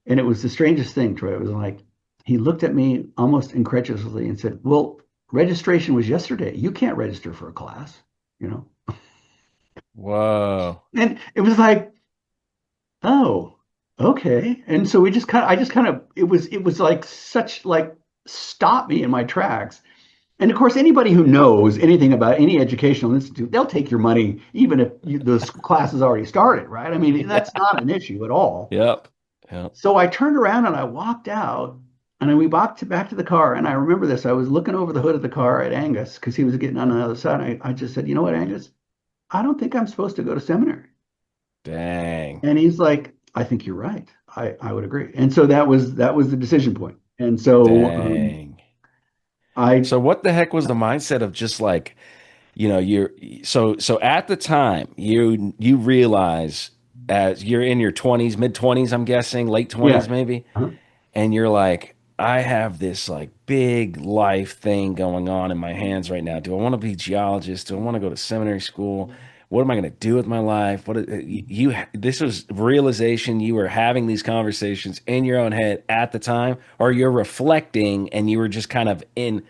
And it was the strangest thing, Troy. It was like he looked at me almost incredulously and said, "Well, registration was yesterday. You can't register for a class, you know." Whoa. And it was like, "Oh, okay." And so I just kind of, it was like such like stop me in my tracks. And of course, anybody who knows anything about any educational institute, they'll take your money even if the class has already started, right? I mean, that's Yeah. not an issue at all. Yep. Yep. So I turned around and I walked out, and then we walked back to the car. And I remember this. I was looking over the hood of the car at Angus because he was getting on the other side. I just said, "You know what, Angus? I don't think I'm supposed to go to seminary." Dang. And he's like, "I think you're right. I would agree." And so that was the decision point. And so Dang. I So what the heck was the mindset of just like, you're so at the time you realize as you're in your 20s, mid 20s, I'm guessing, late yeah. 20s maybe, Uh-huh. and you're like, I have this like big life thing going on in my hands right now. Do I want to be a geologist? Do I want to go to seminary school? what am I going to do with my life? This was realization. You were having these conversations in your own head at the time, or you're reflecting and you were just kind of in.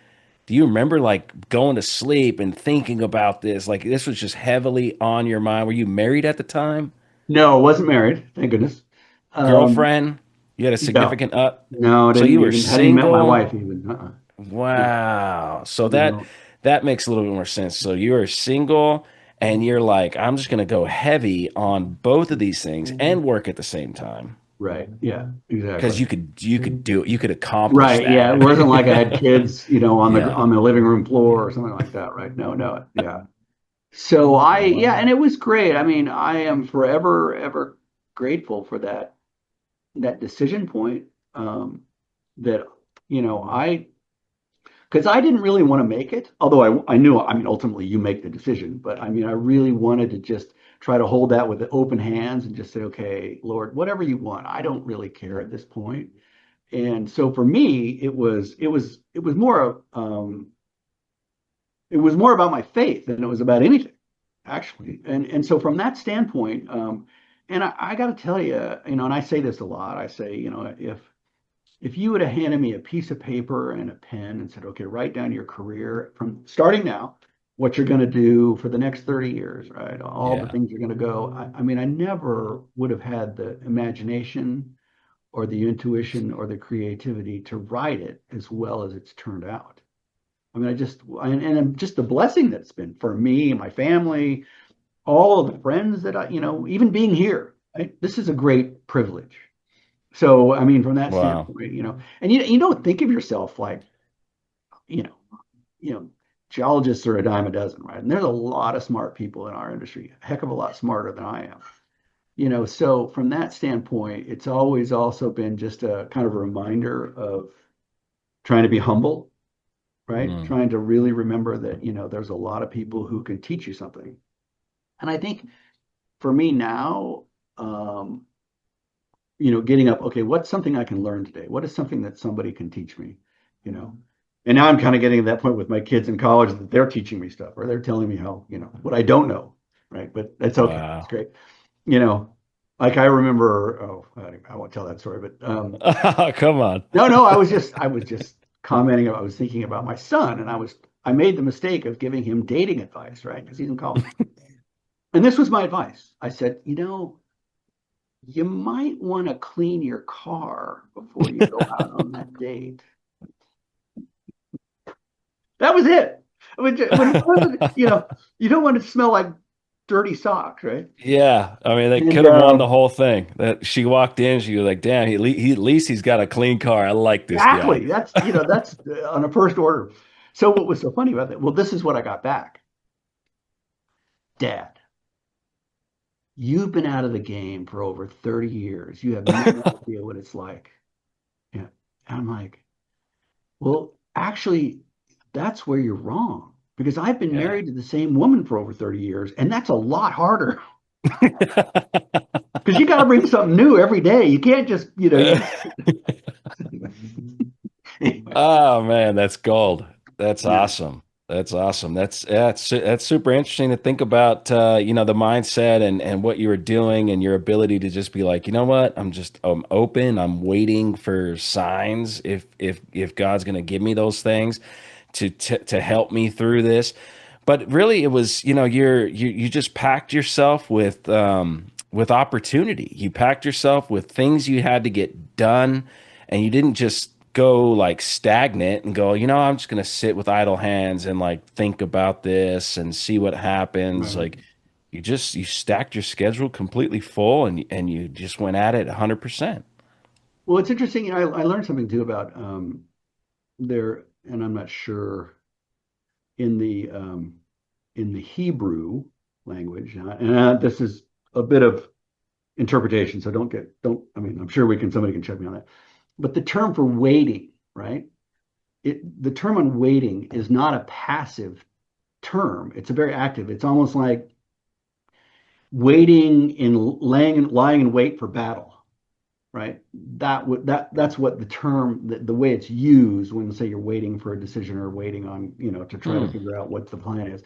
Do you remember like going to sleep and thinking about this? Like this was just heavily on your mind. Were you married at the time? No, I wasn't married, thank goodness. Um, Girlfriend? You had a no, significant up. no, I So you didn't were even hadn't even met my single. wife even. No, Wow. So that no. that makes a little bit more sense. So you're single and you're like, I'm just gonna go heavy on both of these things and work at the same time. Right. Yeah, Because exactly. you could do it, you could accomplish Right. Yeah. It that. wasn't like I had kids, on the Yeah. on the living room floor or something like that, right? No, no. Yeah. So yeah, and it was great. I mean, I am forever, ever grateful for that decision point. That, I because I didn't really want to make it, although I knew, I mean, ultimately you make the decision, but I mean, I really wanted to just try to hold that with open hands and just say, okay, Lord, whatever you want, I don't really care at this point. And so for me, it was more about my faith than it was about anything, actually. And so from that standpoint, and I got to tell you, and I say this a lot, I say, if you would have handed me a piece of paper and a pen and said, okay, write down your career from starting now, what you're going to do for the next 30 years, right? All the Yeah. things you're going to go. I mean, I never would have had the imagination or the intuition or the creativity to write it as well as it's turned out. I mean, and just the blessing that's been for me, my family, all of the friends that even being here, right? This is a great privilege. So, I mean, from that Wow. standpoint, and you don't think of yourself like, you know, you know, geologists are a dime a dozen, right? And there's a lot of smart people in our industry, a heck of a lot smarter than I am. So from that standpoint, it's always also been just a kind of a reminder of trying to be humble, right? Mm. Trying to really remember that, there's a lot of people who can teach you something. And I think for me now, getting up, okay, what's something I can learn today? What is something that somebody can teach me? You know, and now I'm kind of getting to that point with my kids in college that they're teaching me stuff or they're telling me how, what I don't know, right? But that's okay. It's Wow. great. You know, like I remember, oh, I won't tell that story, but Come on. no, no, I was just commenting. I was thinking about my son, and I made the mistake of giving him dating advice, right? Because he's in college. And this was my advice. I said, you might want to clean your car before you go out on that date. That was it. When it wasn't, you don't want to smell like dirty socks, right? Yeah, I mean, they And could have won the whole thing. That she walked in, she was like, "Damn, at least he's got a clean car. I like this guy." exactly, that's on a first order. So what was so funny about that? Well, this is what I got back. Dad, you've been out of the game for over 30 years. You have no idea what it's like. Yeah. And I'm like, well, actually, that's where you're wrong. Because I've been Yeah. married to the same woman for over 30 years, and that's a lot harder. Because you got to bring something new every day. You can't just, anyway. Oh man, that's gold. That's Yeah. awesome. That's awesome. That's super interesting to think about. The mindset and what you were doing and your ability to just be like, you know what? I'm open. I'm waiting for signs if God's going to give me those things to help me through this. But really, it was you just packed yourself with opportunity. You packed yourself with things you had to get done, and you didn't just go like stagnant and go, I'm just gonna sit with idle hands and like think about this and see what happens. Right. Like you stacked your schedule completely full and you just went at it 100%. Well, it's interesting. I learned something too about there, and I'm not sure in the Hebrew language, and this is a bit of interpretation, so don't. I mean, I'm sure somebody can check me on that. But the term for waiting, right? The term on waiting is not a passive term. It's a very active. It's almost like waiting in lying in wait for battle, right? That's what the term, the way it's used when say you're waiting for a decision or waiting on, to try to Hmm. figure out what the plan is.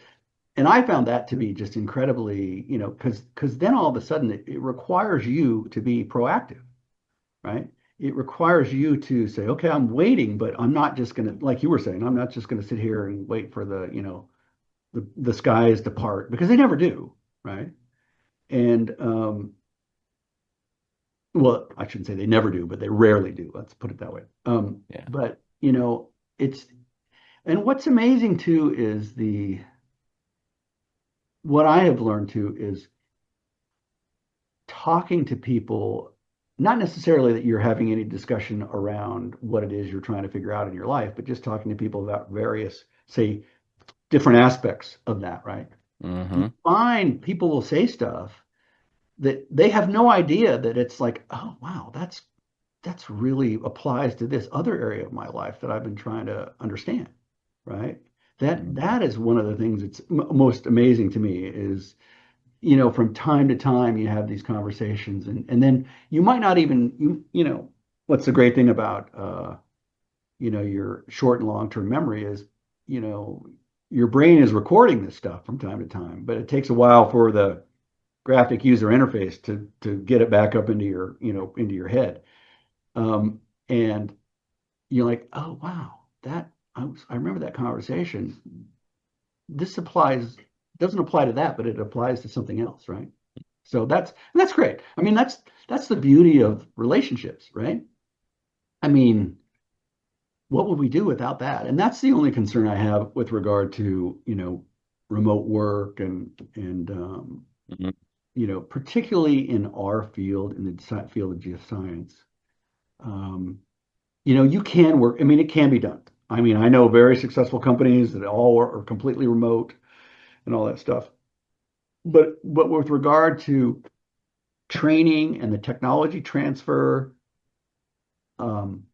and I found that to be just incredibly, because then all of a sudden it requires you to be proactive, right? It requires you to say, okay, I'm waiting, but I'm not just going to, like you were saying, I'm not just going to sit here and wait for the skies to part because they never do, right? And well, I shouldn't say they never do, but they rarely do. Let's put it that way. Yeah. But it's and what's amazing too is the what I have learned too is talking to people, not necessarily that you're having any discussion around what it is you're trying to figure out in your life, but just talking to people about various, say, different aspects of that, right? You Mm-hmm. find people will say stuff that they have no idea that it's like, oh wow, that's really applies to this other area of my life that I've been trying to understand, right? That is one of the things that's most amazing to me is from time to time you have these conversations and then you might not even what's the great thing about your short and long-term memory is you know your brain is recording this stuff from time to time, but it takes a while for the graphic user interface to get it back up into your head. And you're like, oh wow, I remember that conversation. This applies doesn't apply to that, but it applies to something else, right? So that's great. I mean, that's the beauty of relationships, right? I mean, what would we do without that? And that's the only concern I have with regard to, remote work and Mm-hmm. particularly in our field, in the field of geoscience. Um, you can work. I mean, it can be done. I mean, I know very successful companies that all are completely remote and all that stuff. But with regard to training and the technology transfer, um,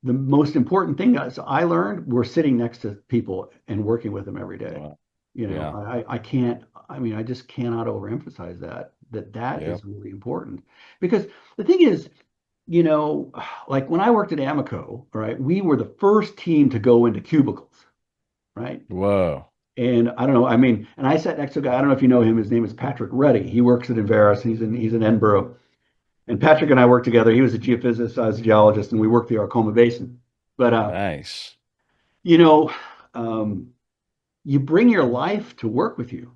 the most important thing is I learned we're sitting next to people and working with them every day. Wow. Yeah. I can't, I mean, I just cannot overemphasize that Yep. is really important because the thing is, you know, like when I worked at Amoco, right, we were the first team to go into cubicles, right? Whoa. And I don't know, I mean, and I sat next to a guy, I don't know if you know him, his name is Patrick Ruddy. He works at Enverus, he's in Edinburgh. And Patrick and I worked together. He was a geophysicist, I was a geologist, and we worked the Arcoma Basin. But Nice. you know, um, you bring your life to work with you,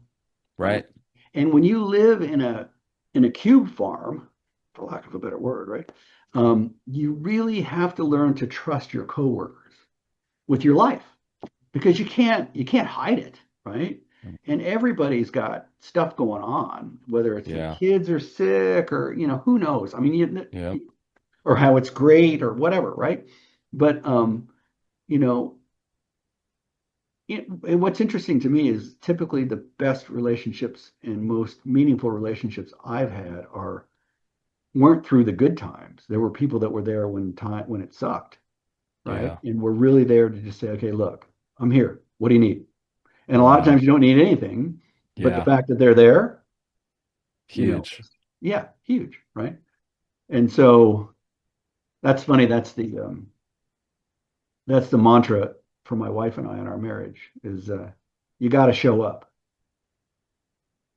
right? Right. And when you live in a cube farm, for lack of a better word, right? You really have to learn to trust your coworkers with your life because you can't hide it, right? And everybody's got stuff going on, whether it's the Yeah. kids are sick or who knows. I mean, Yep. or how it's great or whatever, right? But you know, and what's interesting to me is typically the best relationships and most meaningful relationships I've had are weren't through the good times. There were people that were there when it sucked, right? Yeah. And we're really there to just say, okay, look, I'm here. What do you need? And a lot of times Wow. you don't need anything, but the Yeah. fact that they're there, Huge. yeah, huge, right? And so that's funny. That's the mantra for my wife and I in our marriage is you got to show up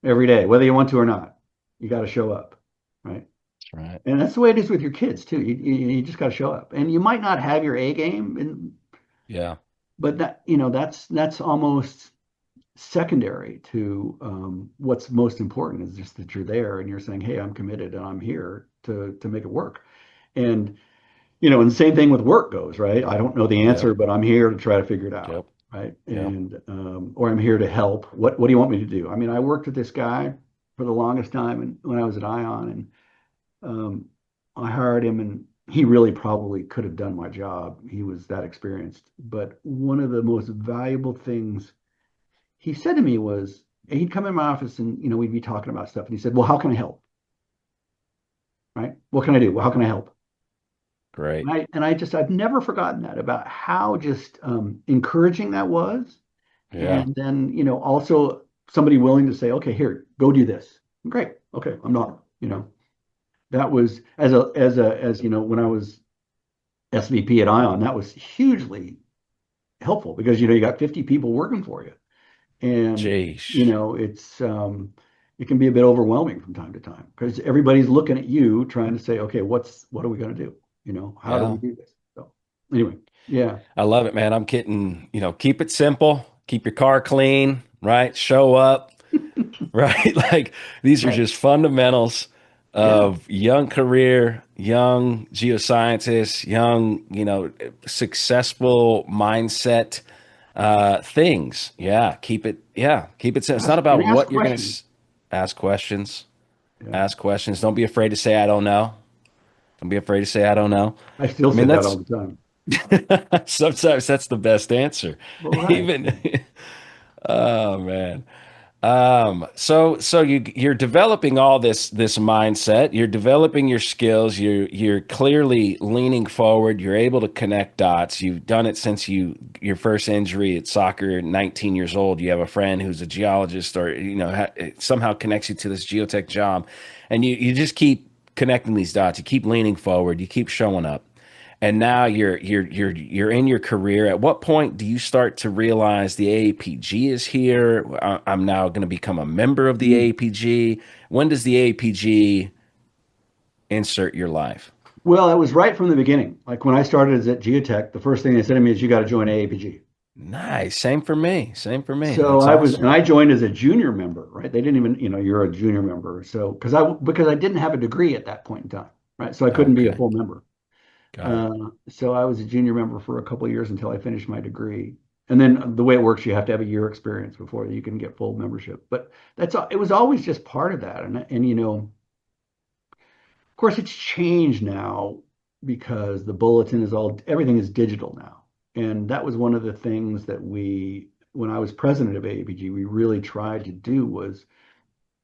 every day, whether you want to or not. You got to show up, right? That's right. And that's the way it is with your kids too. You just got to show up, and you might not have your A game, Yeah. but that's almost secondary to what's most important is just that you're there and you're saying, hey, I'm committed and I'm here to make it work. And and the same thing with work goes, right? I don't know the Yep. answer, but I'm here to try to figure it out, Yep. right? Yep. And or I'm here to help. What do you want me to do? I mean, I worked with this guy for the longest time, and when I was at ION, and I hired him, and he really probably could have done my job. He was that experienced. But one of the most valuable things he said to me was, he'd come in my office, and we'd be talking about stuff, and he said, "Well, how can I help? Right? What can I do? Well, how can I help?" Great. I've never forgotten that about how just encouraging that was. Yeah. And then, also somebody willing to say, okay, here, go do this. Great. Okay, I'm not, that was when I was SVP at ION, that was hugely helpful because, you got 50 people working for you. And, Jeez. it can be a bit overwhelming from time to time because everybody's looking at you trying to say, okay, what are we going to do? How do we Yeah. do this? So anyway, yeah, I love it, man. I'm getting, keep it simple, keep your car clean, right? Show up, right? Like these are right. just fundamentals Yeah. of young career, young geoscientists, young, successful mindset things. Yeah, keep it simple. It's not And about ask what you're going questions. to ask questions. Yeah. Ask questions. Don't be afraid to say I don't know. Don't be afraid to say I don't know. I still I say mean, that all that's the time. sometimes that's the best answer. Well, right. Even oh man. So you're developing all this mindset, you're developing your skills, you're clearly leaning forward, you're able to connect dots. You've done it since your first injury at soccer at 19 years old. You have a friend who's a geologist or somehow connects you to this geotech job. And you just keep connecting these dots. You keep leaning forward, you keep showing up. And now you're in your career. At what point do you start to realize the AAPG is here? I'm now going to become a member of the Mm. AAPG. When does the AAPG insert your life? Well, it was right from the beginning. Like when I started as at Geotech, the first thing they said to me is you got to join AAPG. Nice. Same for me. Same for me. So That's and awesome. I joined as a junior member, right? They didn't even, you're a junior member. So because I didn't have a degree at that point in time, right? So I couldn't be a Okay. full member. Got it. So I was a junior member for a couple of years until I finished my degree. And then the way it works, you have to have a year experience before you can get full membership. But it was always just part of that. And of course, it's changed now because the bulletin is everything is digital now. And that was one of the things that when I was president of AAPG, we really tried to do was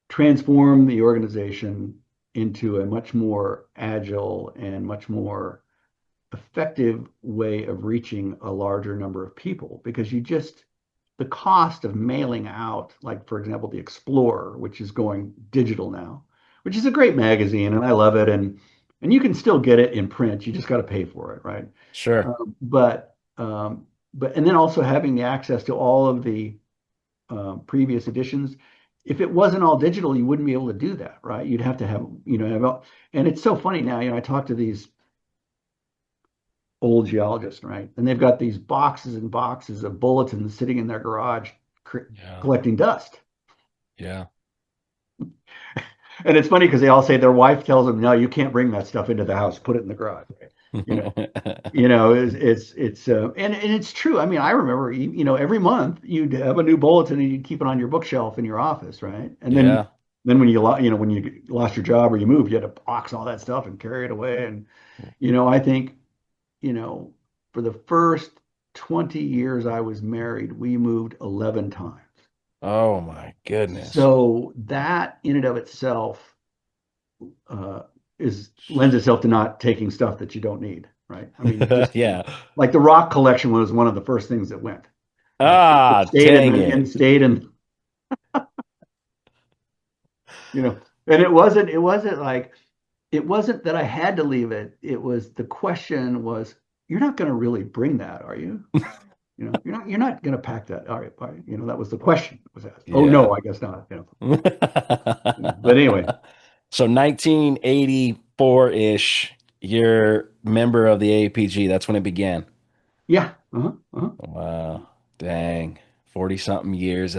transform the organization into a much more agile and much more effective way of reaching a larger number of people because the cost of mailing out, like for example, the Explorer, which is going digital now, which is a great magazine and I love it. And you can still get it in print. You just got to pay for it, right? Sure. And then also having the access to all of the previous editions. If it wasn't all digital, you wouldn't be able to do that, right? You'd have to and it's so funny now, I talk to these old geologists, right? And they've got these boxes and boxes of bulletins sitting in their garage Yeah. collecting dust. Yeah. And it's funny because they all say their wife tells them, "No, you can't bring that stuff into the house. Put it in the garage." Right? You know, and it's true. I mean, I remember, every month you'd have a new bulletin and you'd keep it on your bookshelf in your office, right? And then Yeah. when when you lost your job or you moved, you had to box all that stuff and carry it away. And I think you know, for the first 20 years I was married, we moved 11 times. Oh my goodness. So that in and of itself uh, lends itself to not taking stuff that you don't need, right? I mean, just Yeah. like the rock collection was one of the first things that went, right? It Ah, stayed dang and it. stayed in, and it wasn't that I had to leave it. It was the question was, you're not going to really bring that, are you? You're not going to pack that. All right, all right. That was the question that was asked. Oh Yeah. no, I guess not. But anyway, So 1984-ish, you're member of the APG. That's when it began. yeah, uh-huh, uh-huh. Wow. Dang. 40 something years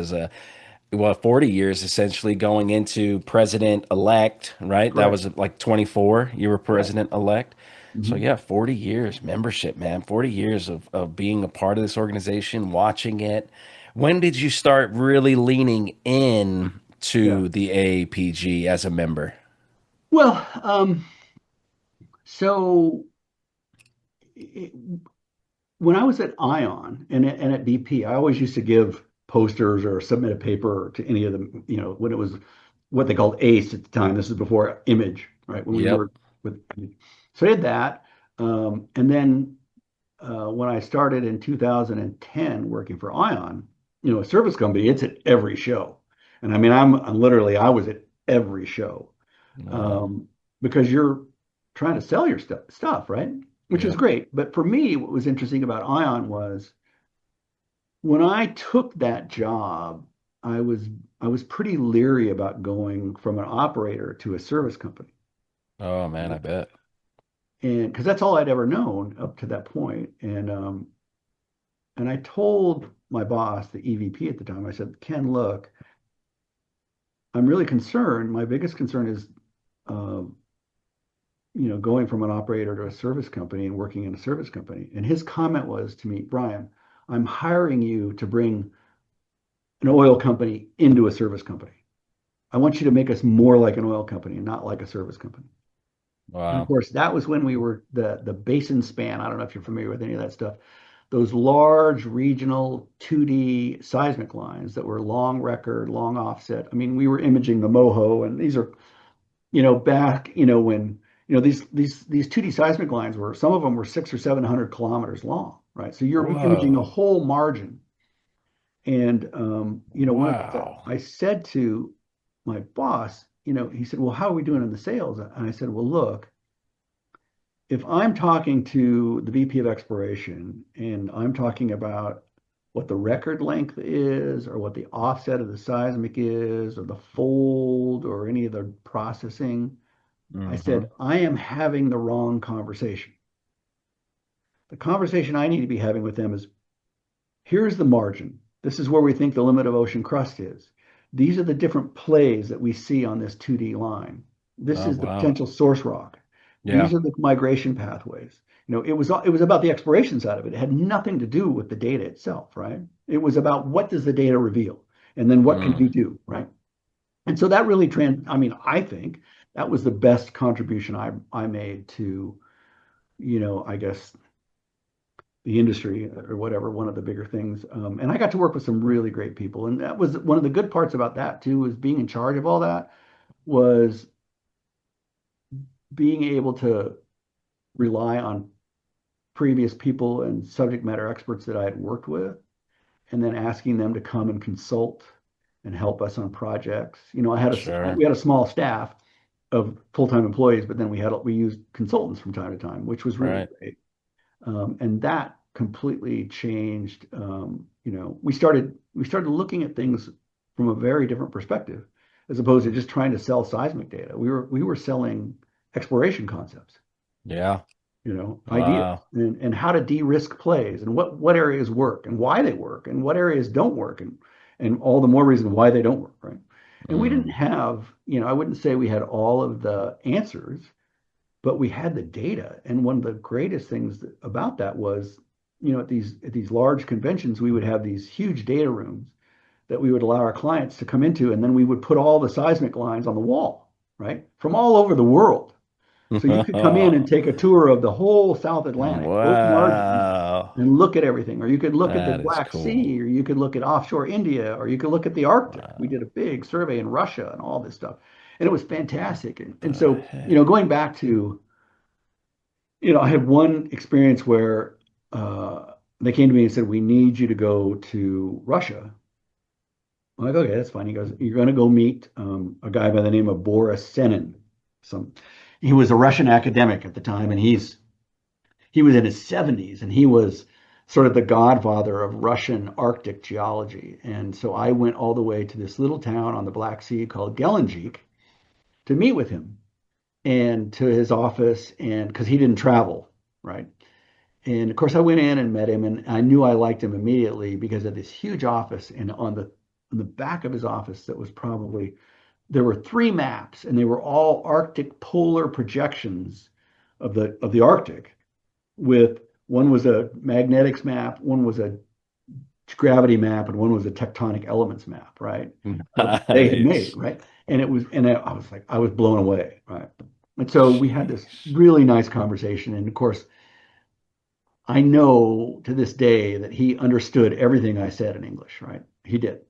40 years essentially going into president elect, right? That Correct, was like 24. You were correct. president elect. So Hmm. yeah, 40 years membership, man. 40 years of being a part of this organization, watching it. When did you start really leaning in Yeah. to the AAPG as a member? Well, so it, when I was at ION and at BP, I always used to give posters or submit a paper to any of them, when it was what they called ACE at the time. This is before Image, right? When we Yep. were with, so I did that. And then when I started in 2010 working for ION, a service company, it's at every show. And I mean, I was at every show Wow. um, because you're trying to sell your stuff, right? Which is Yep. great. But for me, what was interesting about ION was when I took that job, I was I was pretty leery about going from an operator to a service company. Oh man, I bet. And because that's all I'd ever known up to that point. And I told my boss, the EVP at the time, I said, Ken, look, I'm really concerned. My biggest concern is, uh, going from an operator to a service company and working in a service company. And his comment was to me, Brian, I'm hiring you to bring an oil company into a service company. I want you to make us more like an oil company and not like a service company. And of Wow. course, that was when we were the basin span. I don't know if you're familiar with any of that stuff. Those large regional 2D seismic lines that were long record, long offset. I mean, we were imaging the Moho, and these are, back, when, these 2D seismic lines were, some of them were 600 or 700 kilometers long, right? So you're imaging a Whoa. whole margin. And, one of the things Wow. I said to my boss, he said, well, how are we doing in the sales? And I said, well, look, if I'm talking to the VP of exploration and I'm talking about what the record length is or what the offset of the seismic is or the fold or any of the processing, I Mm-hmm. said, I am having the wrong conversation. The conversation I need to be having with them is, here's the margin. This is where we think the limit of ocean crust is. These are the different plays that we see on this 2D line. This Oh is the wow. potential source rock. Yeah. These are the migration pathways. It was about the exploration side of it. It had nothing to do with the data itself, right? It was about what does the data reveal, and then what can Mm. you do, right? And so that really I mean, I think that was the best contribution I made to, I guess the industry or whatever, one of the bigger things. And I got to work with some really great people. And that was one of the good parts about that too, was being in charge of all that, was being able to rely on previous people and subject matter experts that I had worked with, and then asking them to come and consult and help us on projects. Sure. We had a small staff of full-time employees, but then we used consultants from time to time, which was really Right. great. And that completely changed. We started looking at things from a very different perspective, as opposed to just trying to sell seismic data. We were selling exploration concepts, Yeah. ideas, Wow. and how to de-risk plays, and what areas work and why they work and what areas don't work, and all the more reason why they don't work, right? And we didn't Mm. have, I wouldn't say we had all of the answers, but we had the data. And one of the greatest things about that was, at these large conventions, we would have these huge data rooms that we would allow our clients to come into, and then we would put all the seismic lines on the wall, right, from all over the world. So you could come in and take a tour of the whole South Atlantic, both margins, Wow. and look at everything. Or you could look at the That is Black cool. Sea, or you could look at offshore India, or you could look at the Arctic. We Wow. did a big survey in Russia and all this stuff. And it was fantastic. And The so, heck? going back to, I had one experience where they came to me and said, we need you to go to Russia. I'm like, okay, that's fine. He goes, you're going to go meet a guy by the name of Boris Senin. He was a Russian academic at the time, and he was in his 70s, and he was sort of the godfather of Russian Arctic geology. And so I went all the way to this little town on the Black Sea called Gelendzhik to meet with him, and to his office, and because he didn't travel, right? And of course, I went in and met him, and I knew I liked him immediately because of this huge office. And on the back of his office, there were three maps, and they were all Arctic polar projections of the Arctic. With one was a magnetics map, one was a gravity map, and one was a tectonic elements map, right? That they had made, Nice. right? And I was like, I was blown away, right? And so we had this really nice conversation, and of course, I know to this day that he understood everything I said in English, right? He did.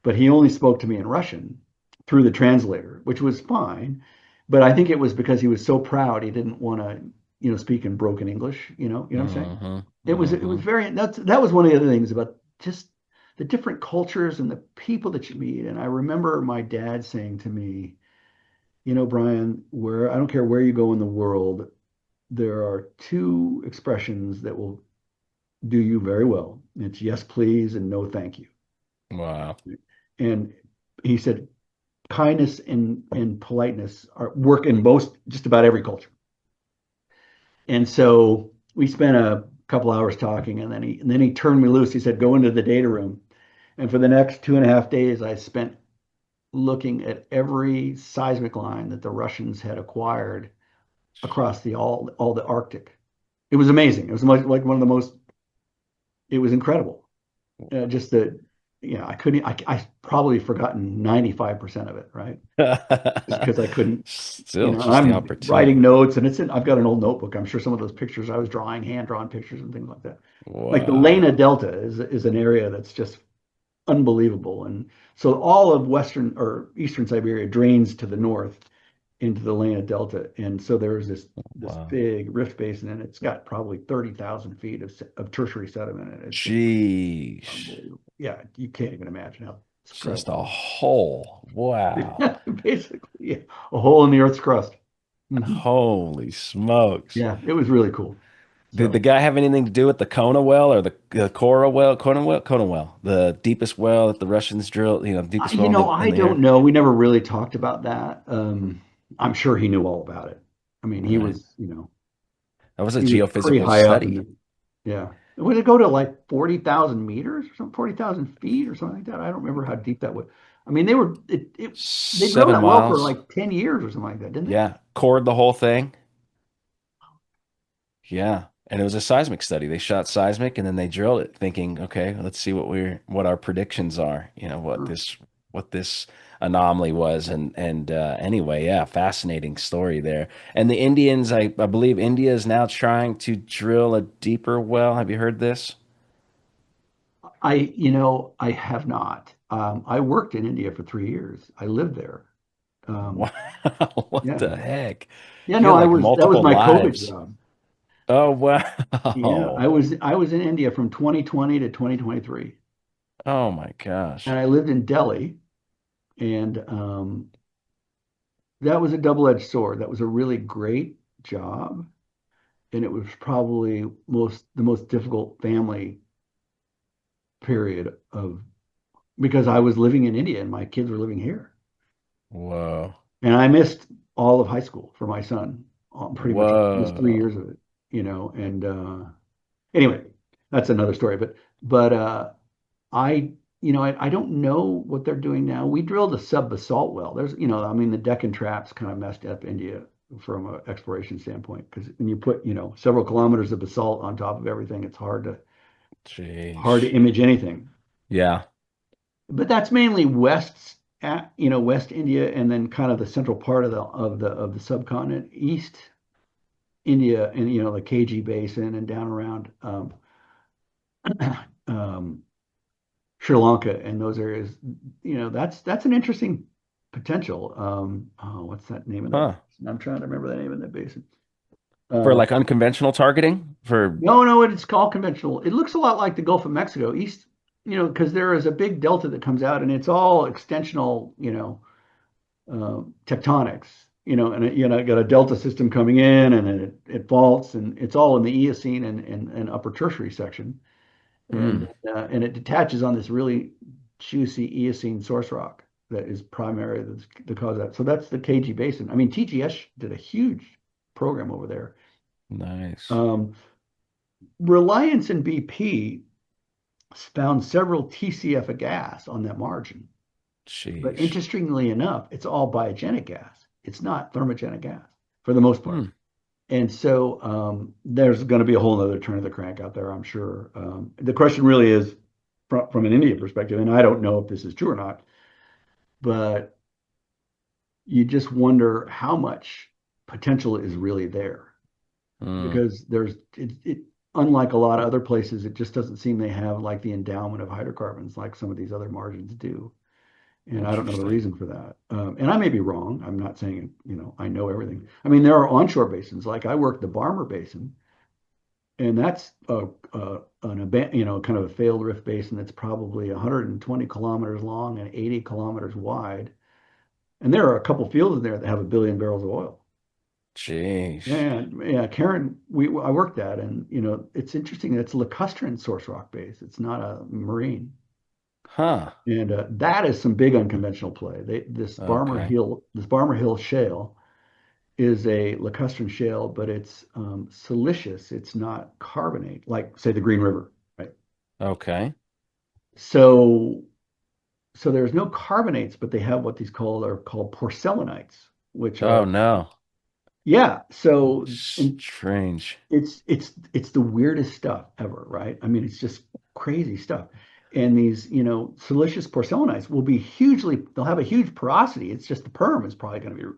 But he only spoke to me in Russian through the translator, which was fine. But I think it was because he was so proud he didn't want to, speak in broken English. You know what I'm saying? Mm-hmm. It was Mm-hmm. very that was one of the other things about just the different cultures and the people that you meet. And I remember my dad saying to me, Brian, where I don't care where you go in the world, there are two expressions that will do you very well. It's yes, please, and no, thank you. Wow. And he said kindness and politeness work in most just about every culture. And so we spent a couple hours talking, and then he turned me loose. He said, "Go into the data room." And for the next 2.5 days, I spent looking at every seismic line that the Russians had acquired across the all the Arctic. It was amazing. It was like one of the most. It was incredible. Just the, I couldn't. I probably forgotten 95% of it, right? Just because I couldn't. Still, And just the I'm writing opportunity. notes, and I've got an old notebook. I'm sure some of those pictures I was drawing, hand drawn pictures and things like that. Like the Lena Wow. Delta is an area that's just unbelievable, and so all of western or eastern Siberia drains to the north into the Lena Delta, and so there's this Wow. big rift basin, and it's got probably 30,000 feet of tertiary sediment in it. It's just Jeez. unbelievable. Yeah, you can't even imagine how Just incredible a it is. hole. Wow. Basically, yeah, a hole in the Earth's crust. Mhm. Holy smokes. Yeah, it was really cool. Did the So guy have anything to do with the Kona well or the Kora well? Kona well, the deepest well that the Russians drilled, deepest well in I the air? don't know. We never really talked about that. I'm sure he knew all about it. I mean, he Right. was, That was a he was pretty geophysical high up in study. the, yeah. Would it go to like 40,000 meters or something, 40,000 feet or something like that? I don't remember how deep that was. I mean, they drilled Seven that well for miles. like 10 years or something like that, didn't they? Yeah. Cored the whole thing. Yeah. And it was a seismic study. They shot seismic and then they drilled it thinking, okay, let's see what our predictions are, Huh. what this anomaly was. And anyway, yeah, fascinating story there. And the Indians, I believe India is now trying to drill a deeper well. Have you heard this? I have not. I worked in India for 3 years. I lived there. Wow. Um, What yeah. the heck? Yeah, You no, had like that was multiple my COVID lives. job. Oh, Yeah, I wow. was I was in India from 2020 to 2023, Oh my and gosh. I lived in Delhi, and that was a double-edged sword. That was a really great job, and it was probably the most difficult family period of because I was living in India and my kids were living here, Whoa. and I missed all of high school for my son, pretty much missed 3 years Whoa. of it, and anyway, that's another story. But I don't know what they're doing now. We drilled a sub-basalt well. I mean, the Deccan traps kind of messed up India from an exploration standpoint because when you put, several kilometers of basalt on top of everything, it's hard to Jeez. image anything. Yeah. But that's mainly West India, and then kind of the central part of the subcontinent, East India, and the KG Basin and down around um, Sri Lanka and those areas, that's an interesting potential. Oh, what's that name of that Huh. basin? I'm trying to remember the name of that basin. For Uh, like unconventional targeting? For no, it's called conventional. It looks a lot like the Gulf of Mexico, east, because there is a big delta that comes out, and it's all extensional, tectonics, and got a delta system coming in, and then it faults, and it's all in the Eocene and upper tertiary section. and mm, and it detaches on this really juicy Eocene source rock that is primary the cause of that. So that's the KG Basin. I mean, TGS did a huge program over there. nice. Um, Reliance and BP found several TCF of gas on that margin, but Jeez. interestingly enough, it's all biogenic gas. It's not thermogenic gas for the most part. Hmm. And so there's going to be a whole other turn of the crank out there, I'm sure. The question really is from an India perspective, and I don't know if this is true or not, but you just wonder how much potential is really there Mm. because unlike a lot of other places, it just doesn't seem they have like the endowment of hydrocarbons like some of these other margins do. And I don't know the Interesting. reason for that. And I may be wrong. I'm not saying, I know everything. I mean, there are onshore basins. Like I worked the Barmer Basin, and that's kind of a failed rift basin that's probably 120 kilometers long and 80 kilometers wide. And there are a couple fields in there that have 1 billion barrels of oil. Jeez. Yeah, yeah, Karen, I worked that, and it's interesting. It's lacustrine source rock base. It's not a marine. Huh. And that is some big unconventional play. Okay. This Barmer Hill shale is a lacustrine shale, but it's silicious. It's not carbonate, like say the Green River, right? Okay. So so there's no carbonates, but they have what these are called porcellanites, which Oh are no. yeah. So and Strange. it's the weirdest stuff ever, right? I mean, it's just crazy stuff. And these, silicious porcellanites will be they'll have a huge porosity. It's just the perm is probably going to be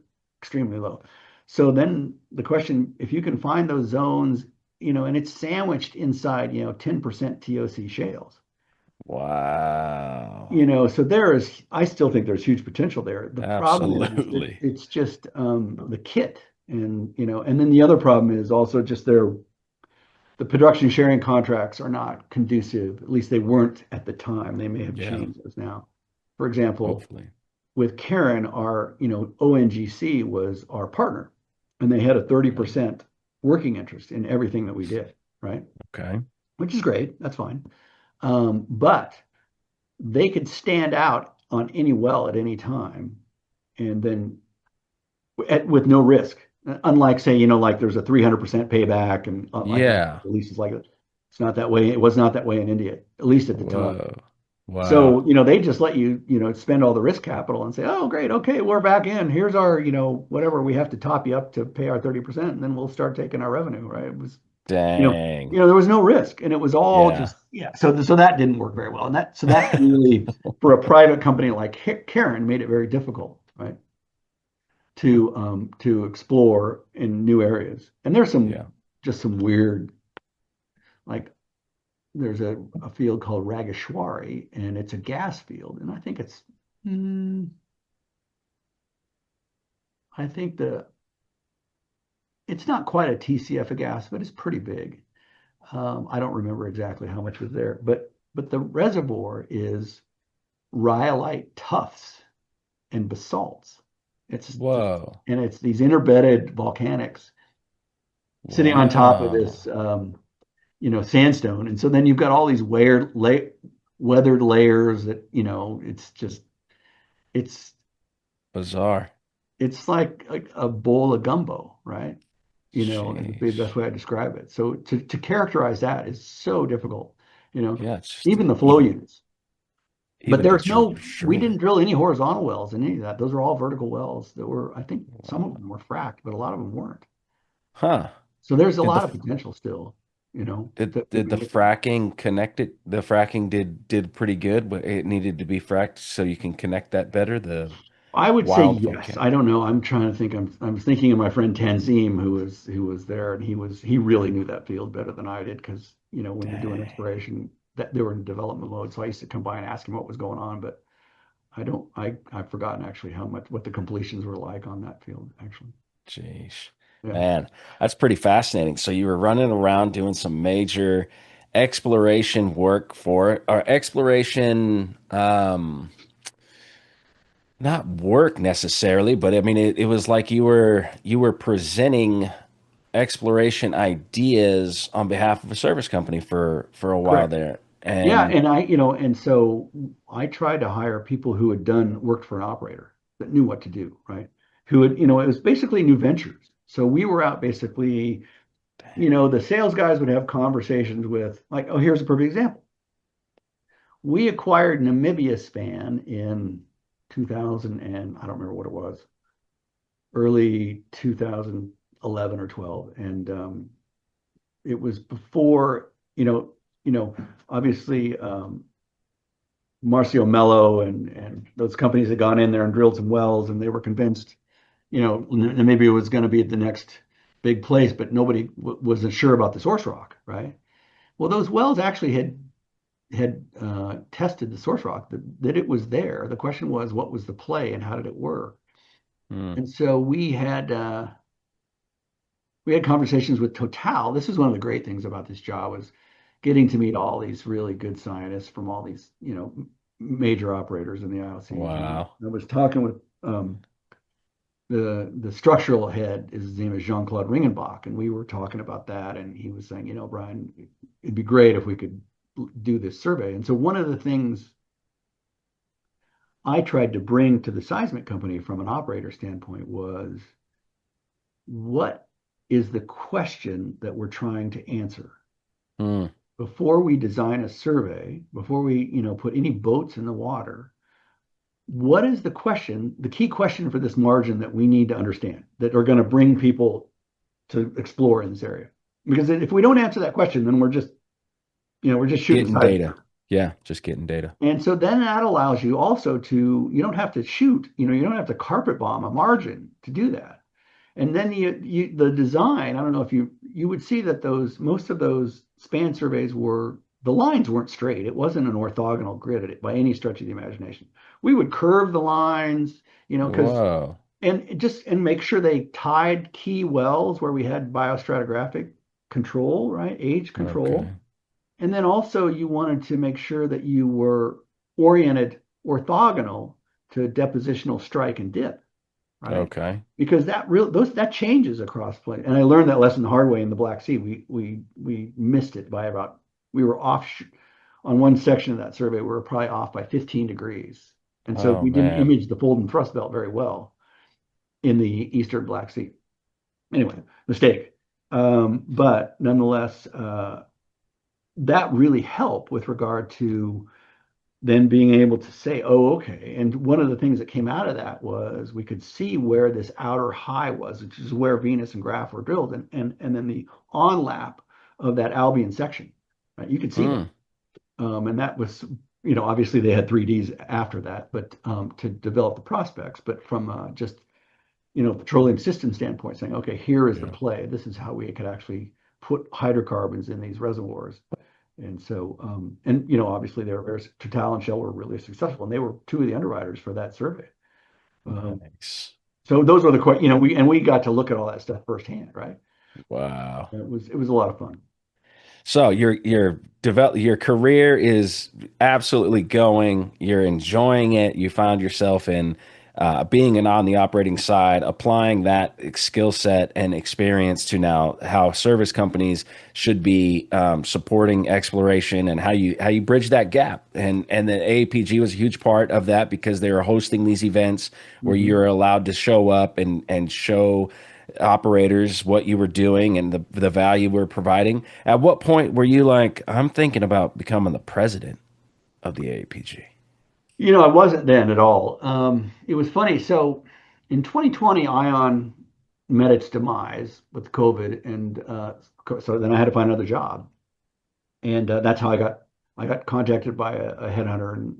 extremely low. So then the question, if you can find those zones, and it's sandwiched inside, 10% TOC shales. Wow. So I still think there's huge potential there. The problem is that Absolutely. it's just the kit. And then the other problem is also just the production sharing contracts are not conducive. At least they weren't at the time. They may have Yeah. changed those now. For example, Hopefully. with Karen, our, ONGC was our partner, and they had a Okay. 30% working interest in everything that we did, right? Okay. Which is great. That's fine. But they could stand out on any well at any time and then with no risk. Unlike, say, like there's a 300% payback and like that Yeah. leases like that. It's not that way. It was not that way in India, at least at the time. Whoa. Wow. So, they just let you, spend all the risk capital and say, oh, great. Okay, we're back in. Here's our, whatever we have to top you up to pay our 30%, and then we'll start taking our revenue, right? It was, Dang. there was no risk and it was all Yeah. just, yeah. So that didn't work very well. So that really, for a private company like Karen, made it very difficult, right? To explore in new areas. And there's Yeah. some weird, like there's a field called Rageshwari, and it's a gas field, and hmm, I think it's not quite a TCF of gas, but it's pretty big. I don't remember exactly how much was there, but the reservoir is rhyolite tuffs and basalts. Whoa. And it's these interbedded volcanics sitting on top of Wow. this sandstone. And so then you've got all these weathered layers that, it's Bizarre. it's like a bowl of gumbo, right? Is the best Sheesh. way I describe it. So to characterize that is so difficult, Yeah, it's just even the flow even units. But even the we stream. didn't drill any horizontal wells in any of that. Those are all vertical wells that were, I think some of Wow. them were fracked, but a lot of them weren't. Huh. So there's a Did the lot of potential still, did that we did can the look at. fracking connect it? The fracking did pretty good, but it needed to be fracked so you can connect that better, the I would say wild yes. volcano. I don't know. I'm trying to think. I'm thinking of my friend Tanzim, who was there, and he really knew that field better than I did because when you're doing Dang. exploration, that they were in development mode. So I used to come by and ask him what was going on, but I don't. I've forgotten actually what the completions were like on that field. Actually, Jeez. yeah, Man, that's pretty fascinating. So you were running around doing some major exploration work for it, or exploration, not work necessarily, but I mean it was like you were presenting exploration ideas on behalf of a service company for a while correct. there. Yeah, And and so I tried to hire people who had worked for an operator that knew what to do, right? Who had, it was basically new ventures. So we were out basically, the sales guys would have conversations with, like, oh, here's a perfect example. We acquired Namibia span in 2000, and I don't remember what it was, early 2011 or 12. And it was before, obviously Marcio Mello and those companies had gone in there and drilled some wells, and they were convinced, Namibia was going to be the next big place, but nobody wasn't sure about the source rock, right? Well, those wells actually had tested the source rock that it was there. The question was, what was the play and how did it work? hmm, And so we had conversations with Total. This is one of the great things about this job was getting to meet all these really good scientists from all these, major operators in the IOCs. wow. I was talking with the structural head. His name is Jean-Claude Ringenbach, and we were talking about that. And he was saying, Brian, it'd be great if we could do this survey. And so one of the things I tried to bring to the seismic company from an operator standpoint was, what is the question that we're trying to answer? Mm, Before we design a survey, before we, put any boats in the water, what is the question, the key question for this margin that we need to understand that are going to bring people to explore in this area? Because if we don't answer that question, then we're just shooting getting sideways. data. Yeah, just getting data. And so then that allows you also to, you don't have to shoot, you don't have to carpet bomb a margin to do that. And then the design, I don't know if you would see that most of those span surveys the lines weren't straight. It wasn't an orthogonal grid by any stretch of the imagination. We would curve the lines, because Whoa. and make sure they tied key wells where we had biostratigraphic control, right? Age Okay. control. And then also you wanted to make sure that you were oriented orthogonal to depositional strike and dip, right? Okay. Because that changes across plane. And I learned that lesson the hard way in the Black Sea. We missed it by we were off on one section of that survey. We were probably off by 15 degrees. And so Oh we didn't man. image the fold and thrust belt very well in the Eastern Black Sea. Anyway, mistake. But nonetheless, that really helped with regard to then being able to say, oh, okay. And one of the things that came out of that was we could see where this outer high was, which is where Venus and Graph were drilled, and then the onlap of that Albion section. Right? You could see that. Mm, And that was, obviously they had 3Ds after that, but to develop the prospects. But from just, petroleum system standpoint, saying, okay, here is the yeah. play. This is how we could actually put hydrocarbons in these reservoirs. And so, obviously there's Total and Shell were really successful, and they were two of the underwriters for that survey. Nice. So those were we got to look at all that stuff firsthand, right? Wow. It was a lot of fun. So your career is absolutely going. You're enjoying it. You found yourself in being on the operating side, applying that skill set and experience to now how service companies should be supporting exploration and how you bridge that gap. And the AAPG was a huge part of that because they were hosting these events where Mm-hmm. you're allowed to show up and show operators what you were doing and the value we're providing. At what point were you like, I'm thinking about becoming the president of the AAPG? I wasn't then at all. It was funny. So in 2020, ION met its demise with COVID, and so then I had to find another job, and that's how I got contacted by a headhunter, and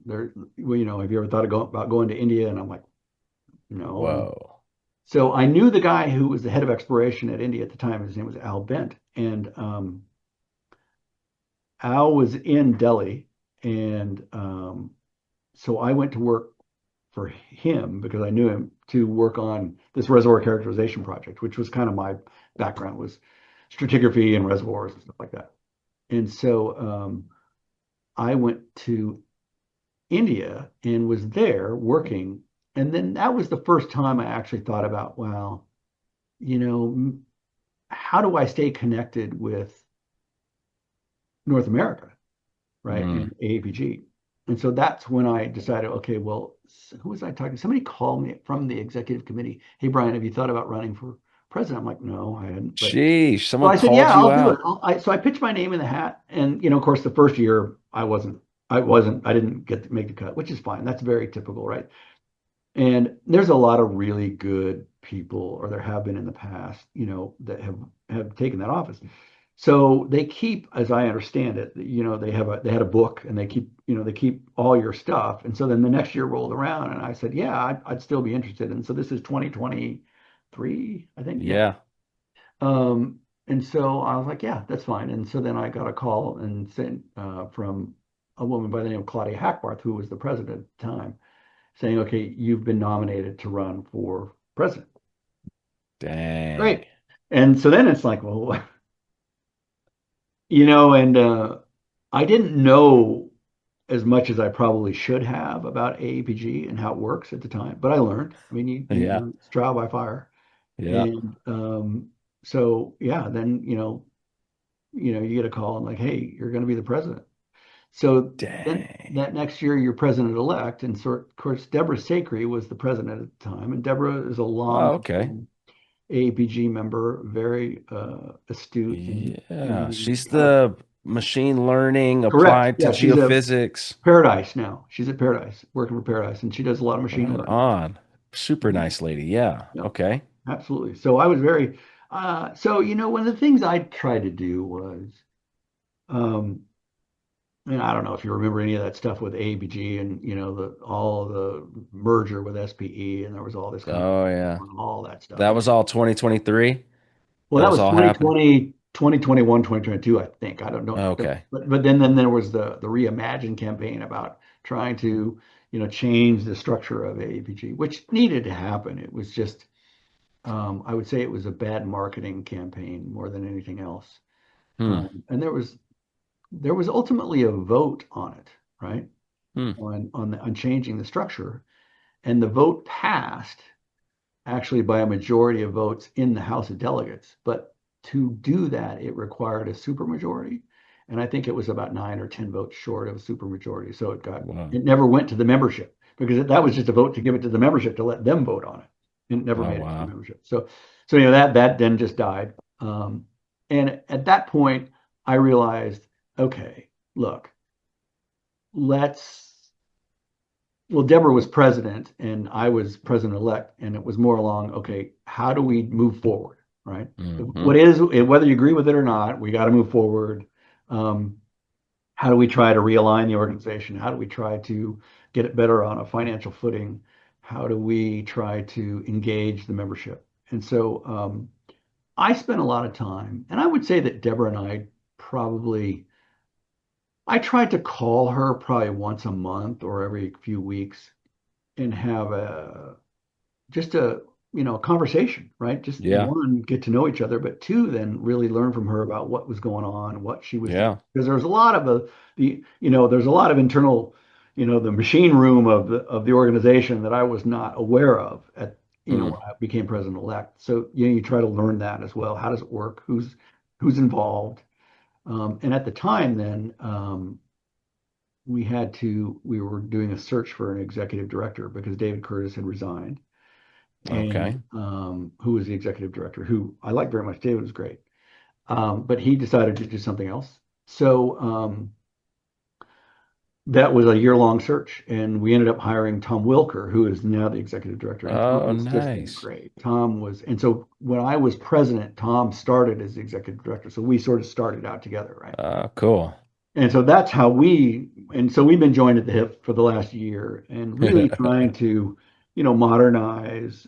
well, have you ever thought about going to India? And I'm like, no. And Whoa. so I knew the guy who was the head of exploration at India at the time. His name was Al Bent, and Al was in Delhi, and so I went to work for him because I knew him to work on this reservoir characterization project, which was kind of my background, was stratigraphy and reservoirs and stuff like that. And so I went to India and was there working. And then that was the first time I actually thought about, well, how do I stay connected with North America, right? Mm, And AAPG. And so that's when I decided, okay, well, who was I talking to? Somebody called me from the executive committee. Hey, Brian, have you thought about running for president? I'm like, no, I hadn't. But sheesh, well, someone I said, called yeah, you I'll do it. out. So I pitched my name in the hat. And, of course, the first year I didn't get to make the cut, which is fine. That's very typical, right? And there's a lot of really good people, or there have been in the past, that have taken that office. So they keep, as I understand it, they had a book, and they keep all your stuff. And so then the next year rolled around, and I said, yeah, I'd still be interested. And so this is 2023, I think. Yeah. Yeah. And so I was like, yeah, that's fine. And so then I got a call and sent from a woman by the name of Claudia Hackbarth, who was the president at the time, saying, okay, you've been nominated to run for president. Dang. Great. And so then it's like, well, and I didn't know as much as I probably should have about AAPG and how it works at the time, but I learned. I mean, Yeah. it's trial by fire. Yeah. And so, yeah, then, you get a call and like, hey, you're going to be the president. So then Dang. that next year, you're president-elect, and so of course Deborah Sacre was the president at the time, and Deborah is a Oh, okay. long-time AAPG member, very astute in Yeah. the She's the machine learning correct. applied to Yeah, she's a geophysics. Paradise now. She's at Paradise, working for Paradise, and she does a lot of machine Right learning. on. Super Mhm. nice lady. Yeah. Yep, Okay. absolutely. So I was very, one of the things I tried to do was, um, and I don't know if you remember any of that stuff with ABG and, all the merger with SPE, and there was all this kind of, Oh, yeah. all that stuff. That was all 2023. Well, That that was was all happening. 2020, 2021, 2022, I think. I don't know. Okay. But then there was the Reimagine campaign about trying to, change the structure of AAPG, which needed to happen. It was just, I would say it was a bad marketing campaign more than anything else. Hmm. And there was ultimately a vote on it, right? Hmm. On changing the structure, and the vote passed actually by a majority of votes in the House of Delegates. But to do that, it required a supermajority. And I think it was about 9 or 10 votes short of a supermajority. So Wow. it never went to the membership because that was just a vote to give it to the membership to let them vote on it. It never Oh, made it to the wow. membership. So that then just died. And at that point, I realized, okay, look, let's well, Deborah was president and I was president-elect, and it was more along, okay, how do we move forward, right? Hmm. Whether you agree with it or not, we got to move forward. Um, how do we try to realign the organization? How do we try to get it better on a financial footing? How do we try to engage the membership? And so I spent a lot of time, and I would say that Deborah and I probably, I tried to call her probably once a month or every few weeks and have just a conversation, right? Just Yeah. one, get to know each other, but two, then really learn from her about what was going on, what she was doing. Yeah. Because there was a lot of there's a lot of internal, the machine room of the organization that I was not aware of Hmm. when I became president-elect. So you try to learn that as well. How does it work? Who's involved? And at the time, then we were doing a search for an executive director because David Curtis had resigned, and Okay. who was the executive director, who I like very much. David was great, but he decided to do something else. So that was a year-long search, and we ended up hiring Tom Wilker, who is now the executive director. And Tom Oh, has just been nice. great. And so when I was president, Tom started as the executive director. So we sort of started out together, right? Cool. And so and so we've been joined at the hip for the last year and really trying to, modernize,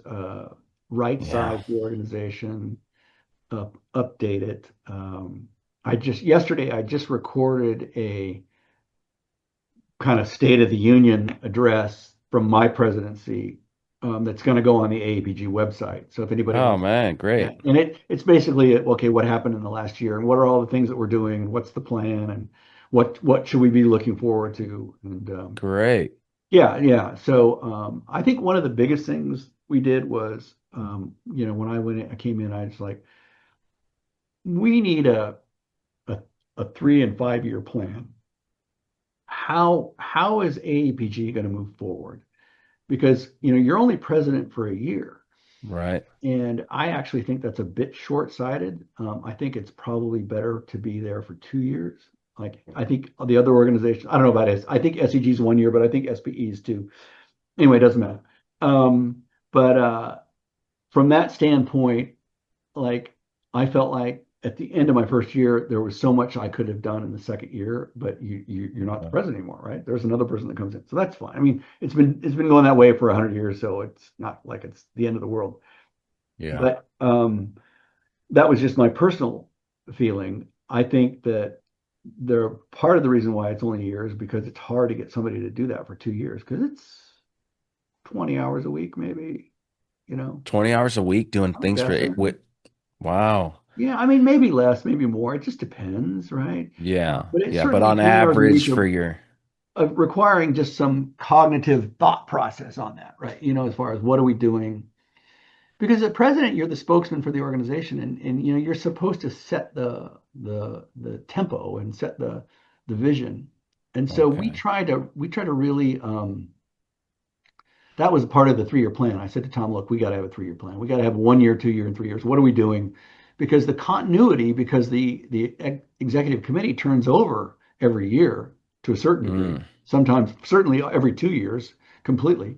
right Yeah. size the organization, update it. Yesterday, I just recorded a kind of State of the Union address from my presidency, that's going to go on the AAPG website. So if anybody Oh, wants, man. yeah, Great. and it's basically okay, what happened in the last year and what are all the things that we're doing, what's the plan, and what should we be looking forward to, and Great. yeah, yeah. So I think one of the biggest things we did was, when I came in, I was like, we need a, a 3 and 5 year plan. How is AAPG going to move forward? Because you're only president for a year, Right. and I actually think that's a bit short-sighted. I think it's probably better to be there for 2 years. Like I think the other organizations, I don't know about I think SEG is 1 year, but I think SPE is two. Anyway, it doesn't matter. But from that standpoint, like I felt like at the end of my first year, there was so much I could have done in the second year, but you're not the president anymore, right? There's another person that comes in, so that's fine. I mean, it's been going that way for 100 years, so it's not like it's the end of the world. Yeah. But that was just my personal feeling. I think that part of the reason why it's only a year is because it's hard to get somebody to do that for 2 years because it's 20 hours a week, maybe, you know, 20 hours a week doing I would things for guess. it. Wow. Yeah, I mean, maybe less, maybe more. It just depends, right? Yeah. But it Yeah. But certainly on 20 hours a week average for your, of requiring just some cognitive thought process on that, right? As far as what are we doing? Because as president, you're the spokesman for the organization, and you're supposed to set the tempo and set the vision. And so Okay. we try to really that was part of the 3-year plan. I said to Tom, look, we got to have a 3-year plan. We got to have 1 year, 2 year, and 3 years. What are we doing? Because the continuity, because the executive committee turns over every year to a certain degree, Mm, sometimes certainly every 2 years completely.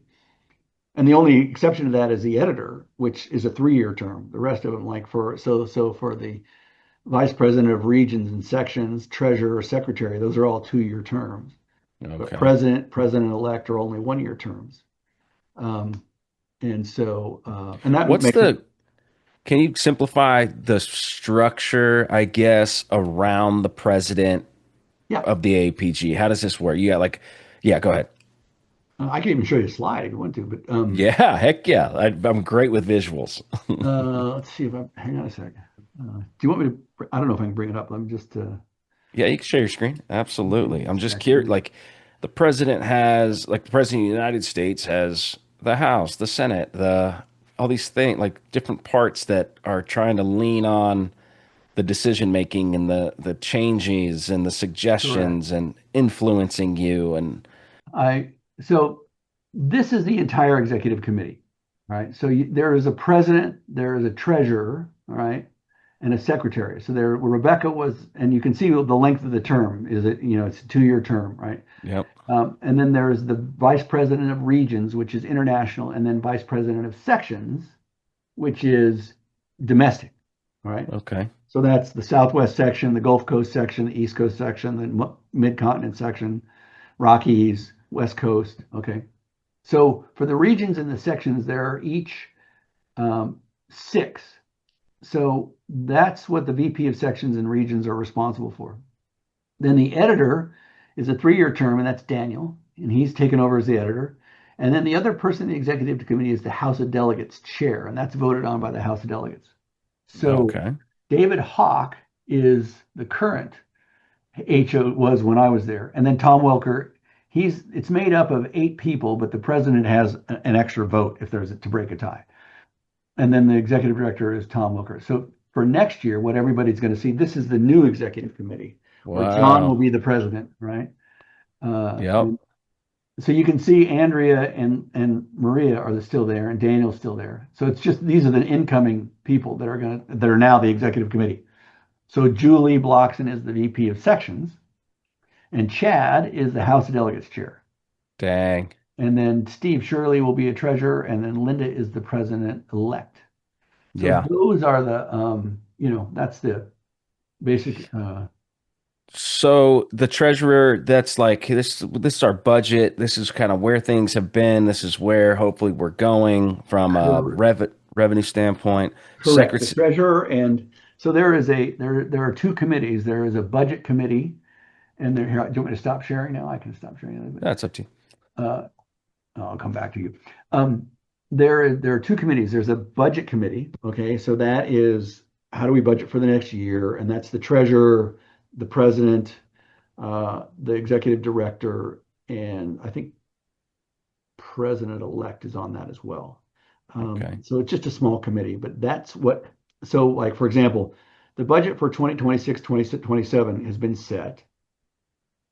And the only exception to that is the editor, which is a 3-year term. The rest of them, like for the vice president of regions and sections, treasurer, secretary, those are all 2-year terms. But okay. president-elect are only 1-year terms. Um, and that What's makes it, the, can you simplify the structure, I guess, around the president yeah. of the APG? How does this work? You got like, yeah, go ahead. I can even show you a slide if you want to, but Yeah, heck yeah. I'm great with visuals. let's see if I hang on a second. Do you want me to? I don't know if I can bring it up. Let me just Yeah, you can share your screen. give me Absolutely. a I'm just curious. second. Like, the president has, like, the president of the United States has the House, the Senate, all these things, like different parts that are trying to lean on the decision making and the changes and the Correct. suggestions and influencing you. And I so this is the entire executive committee, right? So there is a president, there is a treasurer, all right, and a secretary. So there, Rebecca was, and you can see the length of the term is it, it's a 2-year term, right? yep. And then there's the vice president of regions, which is international, and then vice president of sections, which is domestic. All right. Okay. So that's the Southwest section, the Gulf Coast section, the East Coast section, the Mid-Continent section, Rockies, West Coast. Okay. So for the regions and the sections, there are each 6. So that's what the VP of sections and regions are responsible for. Then the editor is a 3-year term, and that's Daniel, and he's taken over as the editor. And then the other person in the executive committee is the House of Delegates chair, and that's voted on by the House of Delegates. So Okay. David Hawk is the current HO, was when I was there. And then Tom Welker, it's made up of 8 people, but the president has an extra vote if there's to break a tie. And then the executive director is Tom Welker. So for next year, what everybody's going to see, this is the new executive committee where John will Wow. be the president, right? Yep. And so you can see Andrea and Maria are still there, and Daniel's still there. So it's just these are the incoming people that are now the executive committee. So Julie Bloxon is the VP of sections, and Chad is the House of Delegates chair. Dang. And then Steve Shirley will be a treasurer, and then Linda is the president elect. So Yeah. those are the that's the basic. So the treasurer, that's like this is our budget. This is kind of where things have been. This is where hopefully we're going from a revenue standpoint. Correct. The Secret, treasurer, and so there are 2 committees. There is a budget committee, and there here. Do you want me to stop sharing now? I can stop sharing. that's up to you. Uh, I'll come back to you. Um, there are 2 committees. There's a budget committee. Okay, so that is how do we budget for the next year, and that's the treasurer, the president, the executive director, and I think president-elect is on that as well. Okay. So it's just a small committee, but that's what, so like, for example, the budget for 2026, 2027 has been set.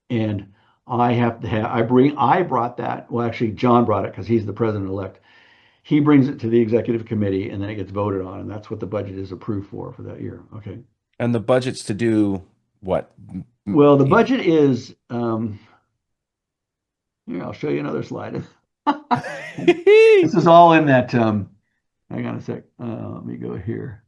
And I brought that, well, actually, John brought it because he's the president-elect. He brings it to the executive committee and then it gets voted on. And that's what the budget is approved for that year. Okay. And the budget's to do what? Well, the budget is, here, I'll show you another slide. This is all in that, hang on a sec. Let me go here.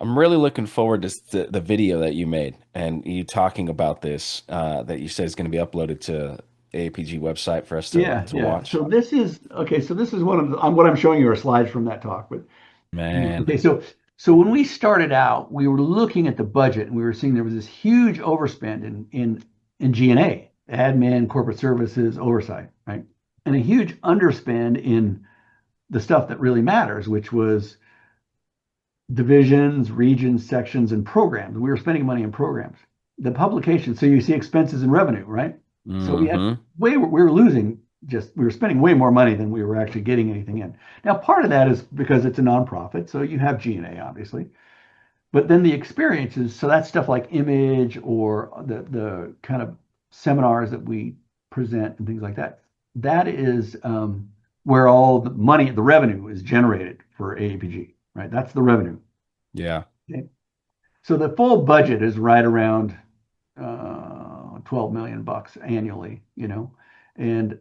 I'm really looking forward to the video that you made and you talking about this that you said is going to be uploaded to AAPG website for us Yeah, to yeah. watch. So this is okay. So this is one of what I'm showing you are slides from that talk. But Man. okay, so when we started out, we were looking at the budget and we were seeing there was this huge overspend in G&A, admin, corporate services, oversight, right? And a huge underspend in the stuff that really matters, which was divisions, regions, sections, and programs. We were spending money on programs. The publication, so you see expenses and revenue, right? So Hmm. we were losing we were spending way more money than we were actually getting anything in. Now, part of that is because it's a nonprofit, so you have G&A obviously, but then the experiences, so that's stuff like image or the kind of seminars that we present and things like that, that is where all the money, the revenue is generated for AAPG, right? That's the revenue. Yeah. Okay. So the full budget is right around 12 million bucks annually, and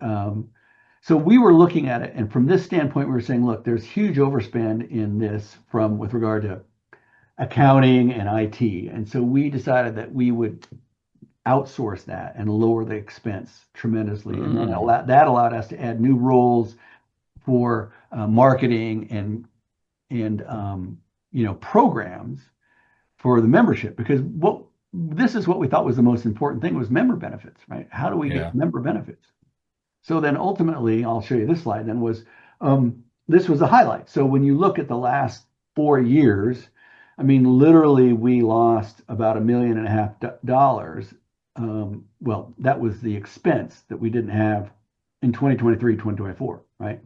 so we were looking at it, and from this standpoint, we were saying, look, there's huge overspend in this from with regard to accounting and IT, and so we decided that we would outsource that and lower the expense tremendously, and then Mm. that allowed us to add new roles for marketing and programs for the membership, because what this is what we thought was the most important thing was member benefits, right? How do we Yeah. get member benefits? So then ultimately, I'll show you this slide then was this was the highlight. So when you look at the last 4 years, I mean, literally we lost about $1.5 million. Well, that was the expense that we didn't have in 2023, 2024, right?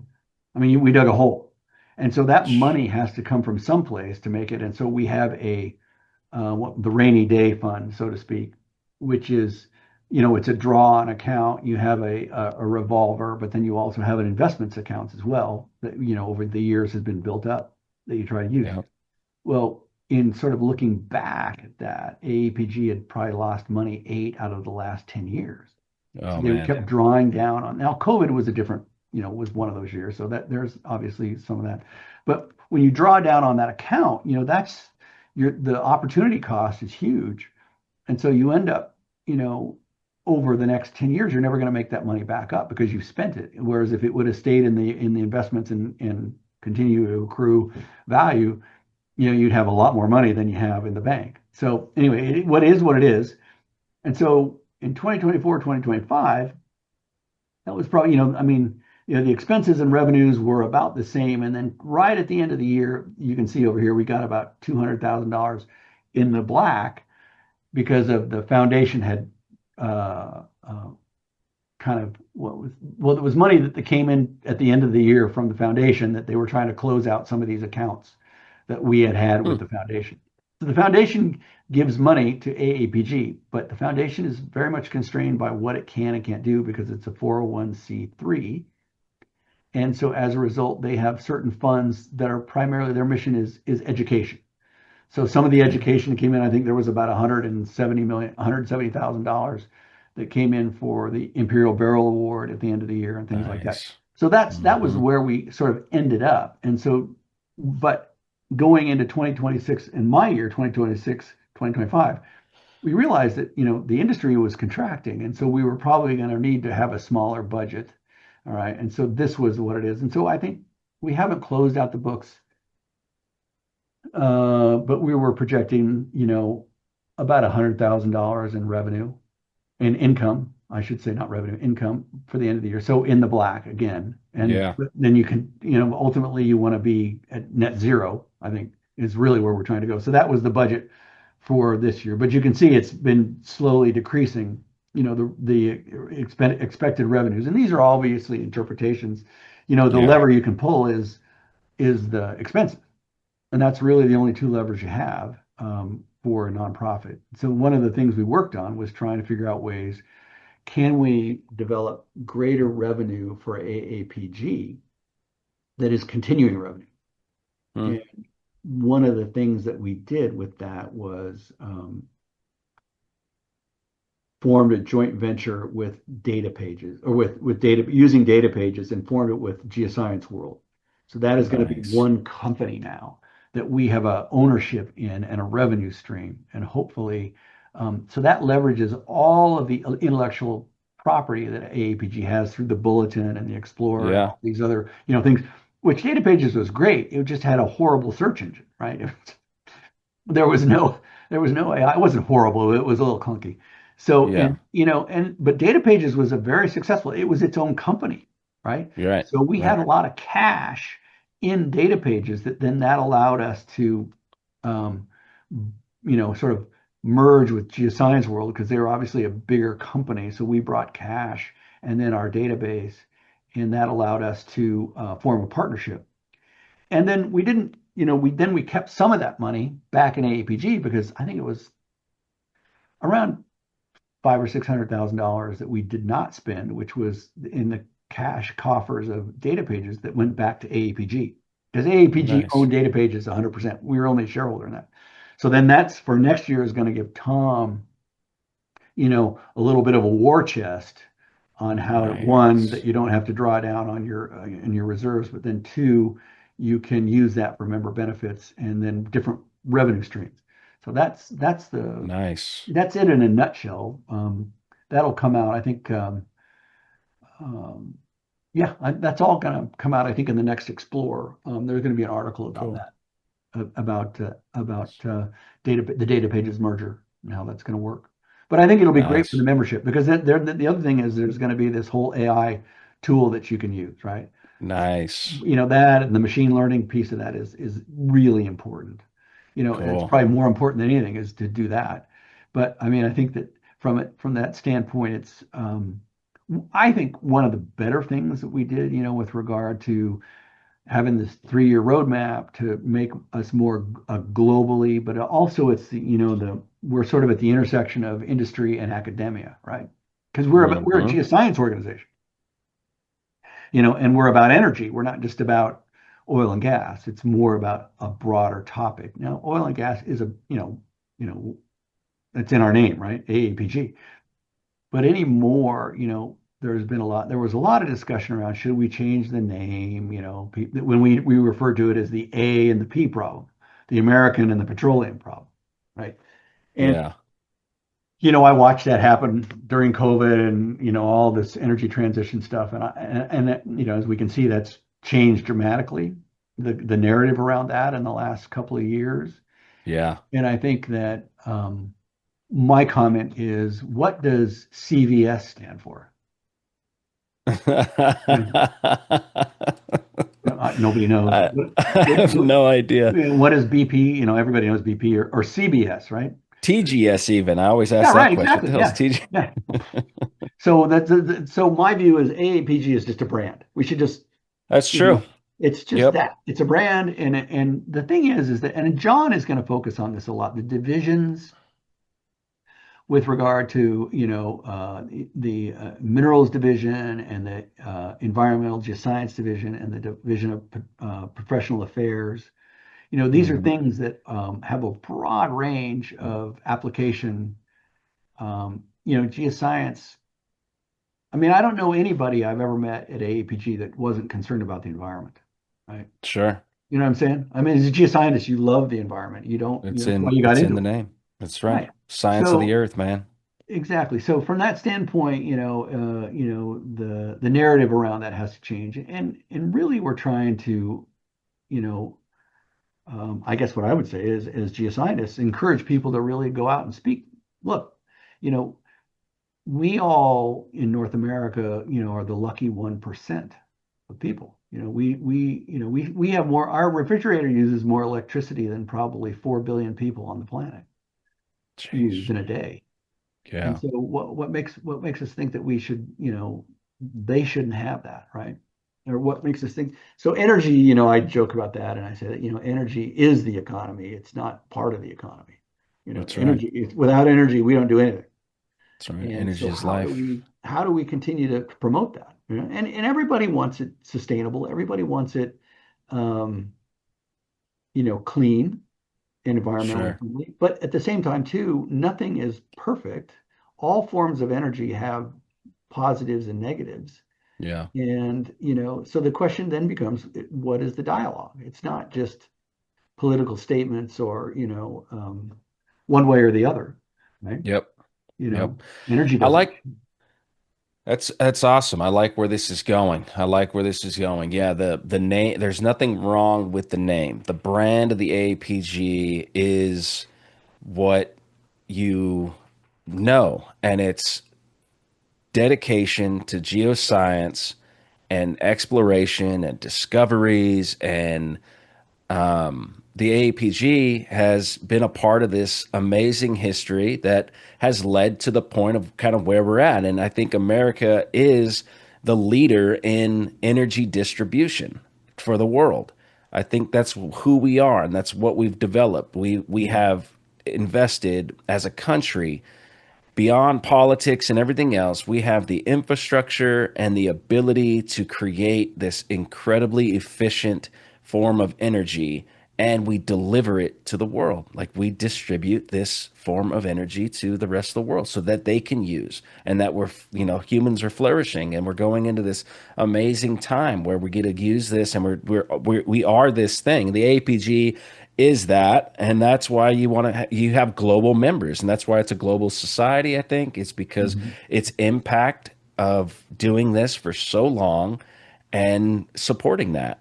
I mean, we dug a hole. And so that money has to come from someplace to make it. And so we have the rainy day fund, so to speak, which is, it's a draw on account. You have a revolver, but then you also have an investments account as well that, over the years has been built up that you try to use. Yeah. Well, in sort of looking back at that, AAPG had probably lost money 8 out of the last 10 years. Oh So they man. kept drawing down on. Now, COVID was a different, was one of those years. So that there's obviously some of that. But when you draw down on that account, that's the opportunity cost is huge. And so you end up, over the next 10 years, you're never going to make that money back up because you've spent it. Whereas if it would have stayed in the investments and continue to accrue value, you'd have a lot more money than you have in the bank. So anyway, what it is. And so in 2024, 2025, that was probably, I mean, the expenses and revenues were about the same. And then right at the end of the year, you can see over here, we got about $200,000 in the black because of the foundation had kind of it was money that came in at the end of the year from the foundation that they were trying to close out some of these accounts that we had with Hmm. the foundation. So the foundation gives money to AAPG, but the foundation is very much constrained by what it can and can't do because it's a 401(c)(3). And so as a result, they have certain funds that are primarily their mission is education. So some of the Hmm. education came in, I think there was about $170,000 that came in for the Imperial Barrel Award at the end of the year and things like that. Nice. So that was Hmm. where we sort of ended up. And so, but going into 2026, in my year, 2026, 2025, we realized that, the industry was contracting. And so we were probably going to need to have a smaller budget. All right. And so this was what it is. And so I think we haven't closed out the books, but we were projecting, about $100,000 in revenue, in income, I should say, not revenue, income for the end of the year. So in the black again. And Yeah. then you can, ultimately you want to be at net zero, I think is really where we're trying to go. So that was the budget for this year. But you can see it's been slowly decreasing, the expected revenues. And these are obviously interpretations. The Yeah. lever you can pull is the expenses. And that's really the only two levers you have for a nonprofit. So one of the things we worked on was trying to figure out ways, can we develop greater revenue for AAPG that is continuing revenue? Hmm. And one of the things that we did with that was formed a joint venture with data pages or with data using data pages and formed it with Geoscience World. So that is going to be Nice. one company now that we have a ownership in and a revenue stream. And hopefully, so that leverages all of the intellectual property that AAPG has through the Bulletin and the Explorer and Yeah. all these other, things, which data pages was great. It just had a horrible search engine, right? there was no AI. It wasn't horrible. It was a little clunky. So Yeah. but Data Pages was a very successful. It was its own company, right? You're right. So we had Right. a lot of cash in Data Pages that allowed us to, um, sort of merge with Geoscience World because they were obviously a bigger company. So we brought cash and then our database, and that allowed us to form a partnership. And then we didn't, we kept some of that money back in AAPG because I think it was around five or $600,000 that we did not spend, which was in the cash coffers of data pages that went back to AAPG. Because AAPG Nice. owned data pages 100%. We were only a shareholder in that. So then that's for next year is going to give Tom, a little bit of a war chest on how to, one, that Nice. you don't have to draw down on your in your reserves, but then two, you can use that for member benefits and then different revenue streams. So Nice. that's it in a nutshell. That'll come out, I think. Um, yeah, that's all going to come out, I think, in the next Explore. There's going to be an article about Cool. that, about the data pages merger and how that's going to work. But I think it'll be great for the Nice. membership because the other thing is there's going to be this whole AI tool that you can use, right? Nice. That and the machine learning piece of that is really important. It's Cool. probably more important than anything is to do that. But I mean, I think that from that standpoint, it's I think one of the better things that we did, with regard to having this 3-year roadmap to make us more globally, but also it's the we're sort of at the intersection of industry and academia, right? Because we're a Hmm. geoscience organization, and we're about energy. We're not just about oil and gas. It's more about a broader topic. Now, oil and gas is it's in our name, right? AAPG. But anymore, there was a lot of discussion around should we change the name, when we refer to it as the A and the P problem, the American and the petroleum problem, right? And Yeah. I watched that happen during COVID and all this energy transition stuff, as we can see, that's changed dramatically the narrative around that in the last couple of years. Yeah. And I think that my comment is, what does CVS stand for? Nobody knows. I have no idea. What is BP? Everybody knows BP or CBS, right? TGS even. I always Yeah, ask that right, question. What the exactly. hell's Yeah, TG? yeah. So so my view is AAPG is just a brand. We should just, That's you know, true. it's just Yep. that. It's a brand, and the thing is that, and John is going to focus on this a lot, the divisions with regard to the minerals division and the environmental geoscience division and the division of professional affairs. These are Hmm. things that have a broad range of application. Geoscience. I mean, I don't know anybody I've ever met at AAPG that wasn't concerned about the environment, right? Sure. You know what I'm saying? I mean, as a geoscientist, you love the environment. You don't, that's why you got It's in into the it, name. That's right. right? Science of the So earth, man. exactly. So from that standpoint, the narrative around that has to change, and really we're trying to, you know, I guess what I would say is, as geoscientists, encourage people to really go out and speak. Look, you know, we all in North America, are the lucky 1% of people. We have more. Our refrigerator uses more electricity than probably 4 billion people on the planet use Jeez. in a day. And Yeah. so what makes us think that we should, they shouldn't have that, right? Or what makes us think? So energy, I joke about that and I say that, energy is the economy. It's not part of the economy. That's right. Energy, without energy, we don't do anything. That's right. And Energy so is how do life. we how do we continue to promote that? And everybody wants it sustainable. Everybody wants it, um, clean and environmentally Sure. friendly. But at the same time, too, nothing is perfect. All forms of energy have positives and negatives. Yeah. And, so the question then becomes, what is the dialogue? It's not just political statements or, one way or the other, right? Yep. Yep. Energy I doesn't. like that's awesome. I like where this is going. I like where this is going. Yeah, the name, there's nothing wrong with the name. The brand of the APG is what you know, and it's dedication to geoscience and exploration and discoveries and the AAPG has been a part of this amazing history that has led to the point of kind of where we're at. And I think America is the leader in energy distribution for the world. I think that's who we are, and that's what we've developed. We have invested as a country beyond politics and everything else, we have the infrastructure and the ability to create this incredibly efficient form of energy, and we deliver it to the world. Like we distribute this form of energy to the rest of the world so that they can use, and that humans are flourishing, and we're going into this amazing time where we get to use this, and we are this thing. The APG is that, and that's why you have global members, and that's why it's a global society. I think it's because Mhm. its impact of doing this for so long and supporting that.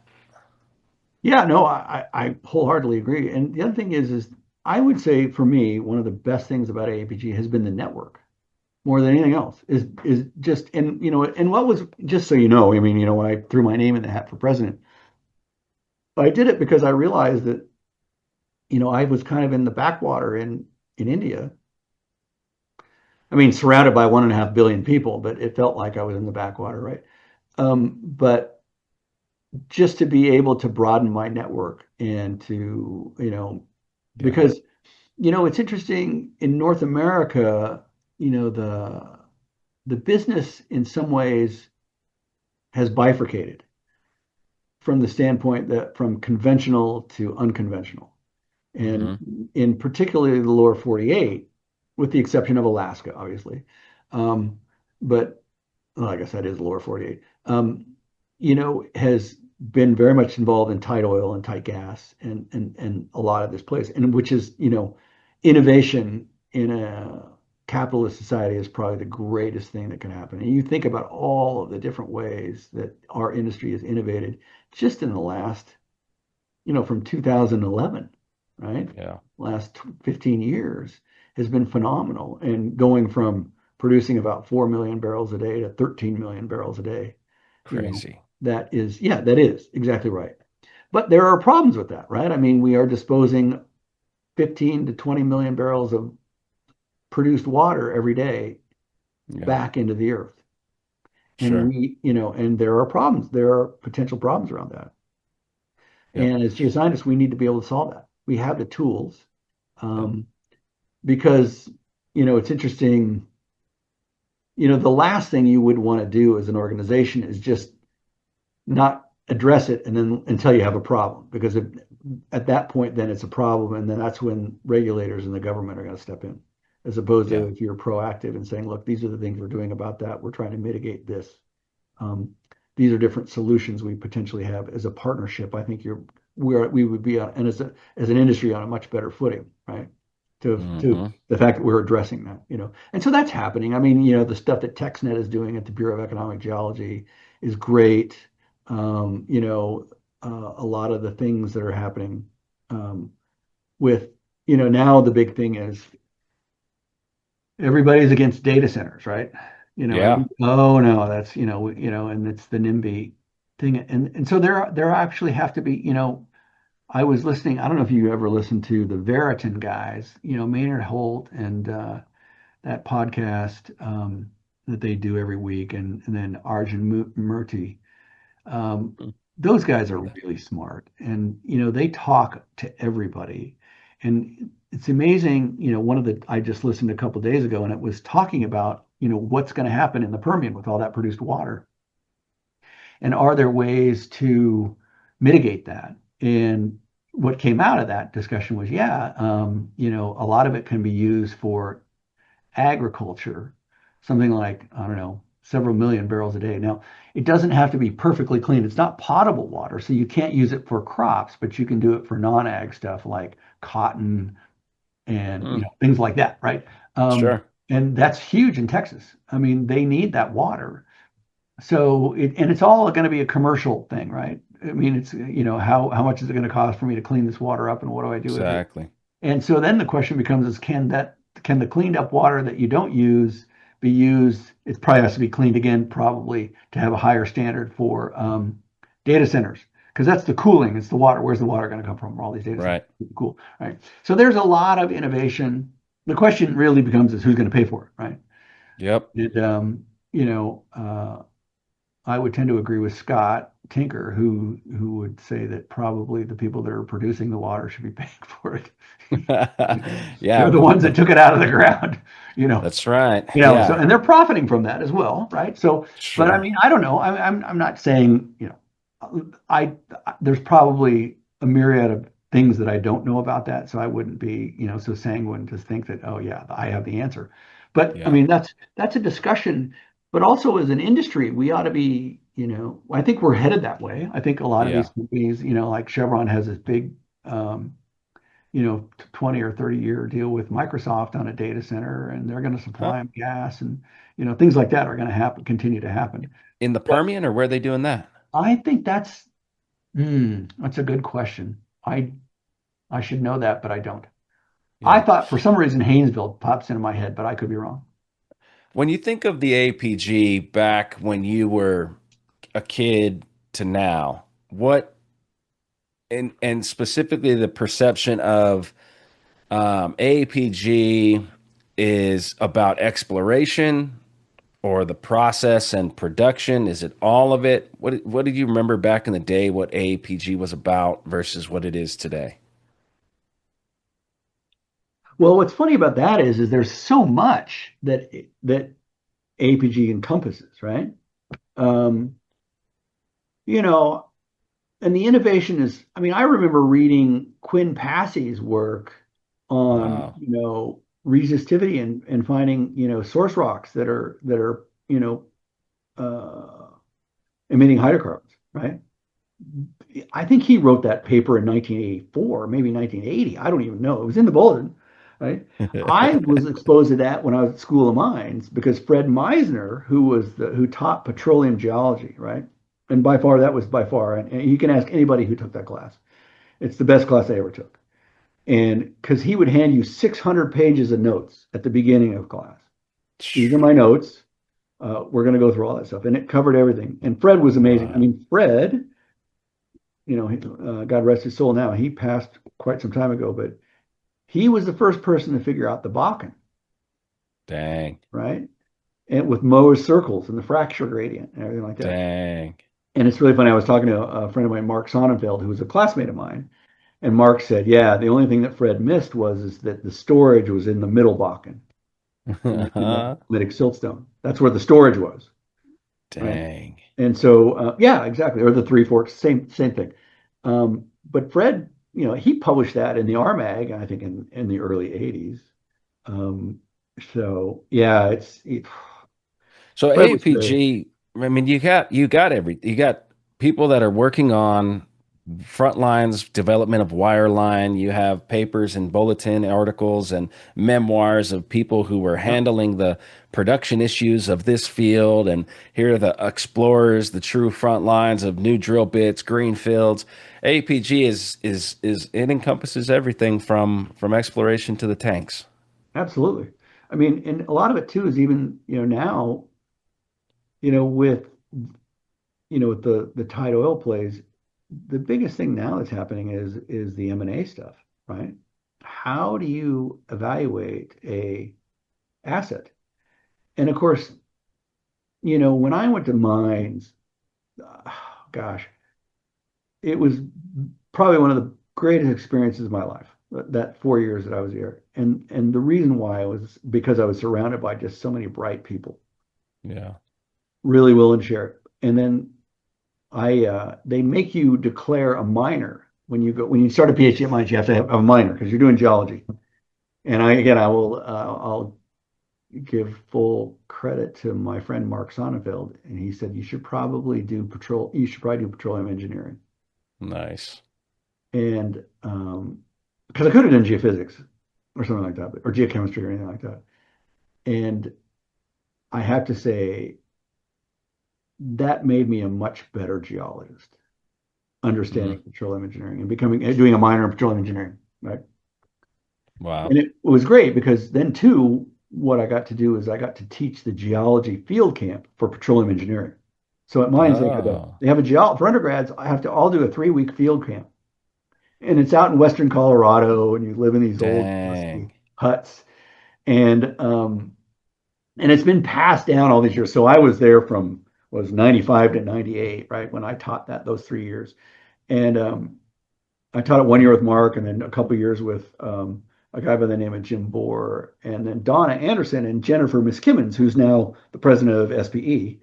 Yeah, no, I wholeheartedly agree. And the other thing is I would say for me, one of the best things about AAPG has been the network more than anything else is just, and and what was, just so you know, I mean, when I threw my name in the hat for president, I did it because I realized that, I was kind of in the backwater in India. I mean, surrounded by 1.5 billion people, but it felt like I was in the backwater, right? But just to be able to broaden my network and to, Yeah. because, it's interesting in North America, the business in some ways has bifurcated from the standpoint that from conventional to unconventional. And Hmm. in particularly the lower 48, with the exception of Alaska, obviously. But well, I guess that is the lower 48, has been very much involved in tight oil and tight gas and a lot of this place, and which is, innovation in a capitalist society is probably the greatest thing that can happen. And you think about all of the different ways that our industry has innovated just in the last, from 2011, right? Yeah. Last 15 years has been phenomenal. And going from producing about 4 million barrels a day to 13 million barrels a day, Crazy. that is, yeah, that is exactly right. But there are problems with that, right? I mean, we are disposing 15 to 20 million barrels of produced water every day Yeah. back into the earth. And Sure. and there are problems. There are potential problems around that. Yep. And as geoscientists, we need to be able to solve that. We have the tools, Yep. um, because, it's interesting. The last thing you would want to do as an organization is just not address it and then until you have a problem, because at that point, then it's a problem, and then that's when regulators and the government are going to step in, as opposed to Yeah. if you're proactive and saying, look, these are the things we're doing about that. We're trying to mitigate this. Um, these are different solutions we potentially have as a partnership. I think we would be on, and as an industry on a much better footing, right? To Hmm. the fact that we're addressing that, and so that's happening. I mean, the stuff that TextNet is doing at the Bureau of Economic Geology is great. A lot of the things that are happening, with, now the big thing is everybody's against data centers, right? Yeah. Oh no, that's, and it's the NIMBY thing. And so there actually have to be, I was listening, I don't know if you ever listened to the Veriton guys, Maynard Holt and that podcast, that they do every week, and then Arjun Murti. Um, Mm. those guys are Yeah. really smart, and they talk to everybody, and it's amazing. One of the I just listened a couple days ago, and it was talking about what's going to happen in the Permian with all that produced water, and are there ways to mitigate that? And what came out of that discussion was, yeah, a lot of it can be used for agriculture, something like, I don't know, several million barrels a day. Now, it doesn't have to be perfectly clean. It's not potable water, so you can't use it for crops, but you can do it for non-ag stuff like cotton and Mm. things like that, right? Sure. And that's huge in Texas. I mean, they need that water. So and it's all going to be a commercial thing, right? I mean, it's how much is it going to cost for me to clean this water up, and what do I do with it? Exactly. And so then the question becomes is can the cleaned up water that you don't use be used? It probably has to be cleaned again, probably to have a higher standard for data centers, because that's the cooling. It's the water. Where's the water going to come from? All these data centers Right. cool, right? So there's a lot of innovation. The question really becomes is who's going to pay for it, right? Yep. And you know, uh, I would tend to agree with Scott Tinker, who would say that probably the people that are producing the water should be paying for it. They're Yeah, the ones that took it out of the ground, you know. that's right. So Yeah, and they're profiting from that as well, right? So, but I sure. mean, I don't know. I'm not saying, I there's probably a myriad of things that I don't know about that, so I wouldn't be, so sanguine to think that, oh yeah, I have the answer. But I Yeah, mean, that's a discussion. But also as an industry, we ought to be, I think we're headed that way. I think a lot of these yeah. companies, like Chevron has this big, 20 or 30-year deal with Microsoft on a data center, and they're going to Huh? supply them gas, and things like that are going to happen, continue to happen. In the But Permian, or where are they doing that? I think that's a good question. I should know that, but I don't. I Yeah. thought for some reason Haynesville pops into my head, but I could be wrong. When you think of the APG back when you were a kid to now, what and specifically the perception of AAPG is about exploration or the process and production? Is it all of it? What did you remember back in the day what AAPG was about versus what it is today? Well, what's funny about that is there's so much that APG encompasses, right? Um, you know, and the innovation is, I mean, I remember reading Quinn Passey's work on, Wow. resistivity and finding, source rocks that are, uh, emitting hydrocarbons, right? I think he wrote that paper in 1984, maybe 1980. I don't even know. It was in the bulletin, right? I was exposed to that when I was at School of Mines because Fred Meisner, who taught petroleum geology, right? And by far, that was by far, and you can ask anybody who took that class. It's the best class I ever took. And because he would hand you 600 pages of notes at the beginning of class. These are my notes. We're going to go through all that stuff. And it covered everything. And Fred was amazing. I Wow. mean, Fred, God rest his soul now, he passed quite some time ago, but he was the first person to figure out the Bakken, Dang. right? And with Mohs circles and the fracture gradient and everything like that. Dang. And it's really funny. I was talking to a friend of mine, Mark Sonnenfeld, who was a classmate of mine. And Mark said, yeah, the only thing that Fred missed is that the storage was in the middle Bakken, in the Lytic siltstone. That's where the storage was, right? Dang. And so, yeah, exactly. Or the Three Forks, same thing. But Fred, he published that in the RMAG, I think in the early 80s. Um, so yeah, So Fred was great. APG, I mean, you got people that are working on front lines development of wireline. You have papers and bulletin articles and memoirs of people who were Yeah, handling the production issues of this field. And here are the explorers, the true front lines of new drill bits, green fields. APG is it encompasses everything from exploration to the tanks. absolutely. I mean, and a lot of it too is even, now, with with the tight oil plays, the biggest thing now that's happening is the M&A stuff, right? How do you evaluate a asset? And of course, when I went to mines, uh, gosh, it was probably one of the greatest experiences of my life. That 4 years that I was here, and the reason why was because I was surrounded by just so many bright people, Yeah. really willing to share it. And then they make you declare a minor when you start a PhD at mines. You have to have a minor because you're doing geology. And I'll give full credit to my friend Mark Sonnenfeld, and he said you should probably do petroleum engineering. Nice. And because I could have done geophysics or something like that, or geochemistry or anything like that. And I have to say that made me a much better geologist, Mhm. understanding petroleum engineering and doing a minor in petroleum engineering, right? Wow. And it was great because then too, what I got to do is I got to teach the geology field camp for petroleum engineering. So at mines Oh, they have a for undergrads. I have to all do a 3 week field camp, and it's out in western Colorado, and you live in these old dang. rusty huts, and it's been passed down all these years. So I was there from was 95 to 98, right? When I taught those 3 years. And I taught it 1 year with Mark and then a couple years with a guy by the name of Jim Bohr, and then Donna Anderson and Jennifer Miskimmons, who's now the president of SPE,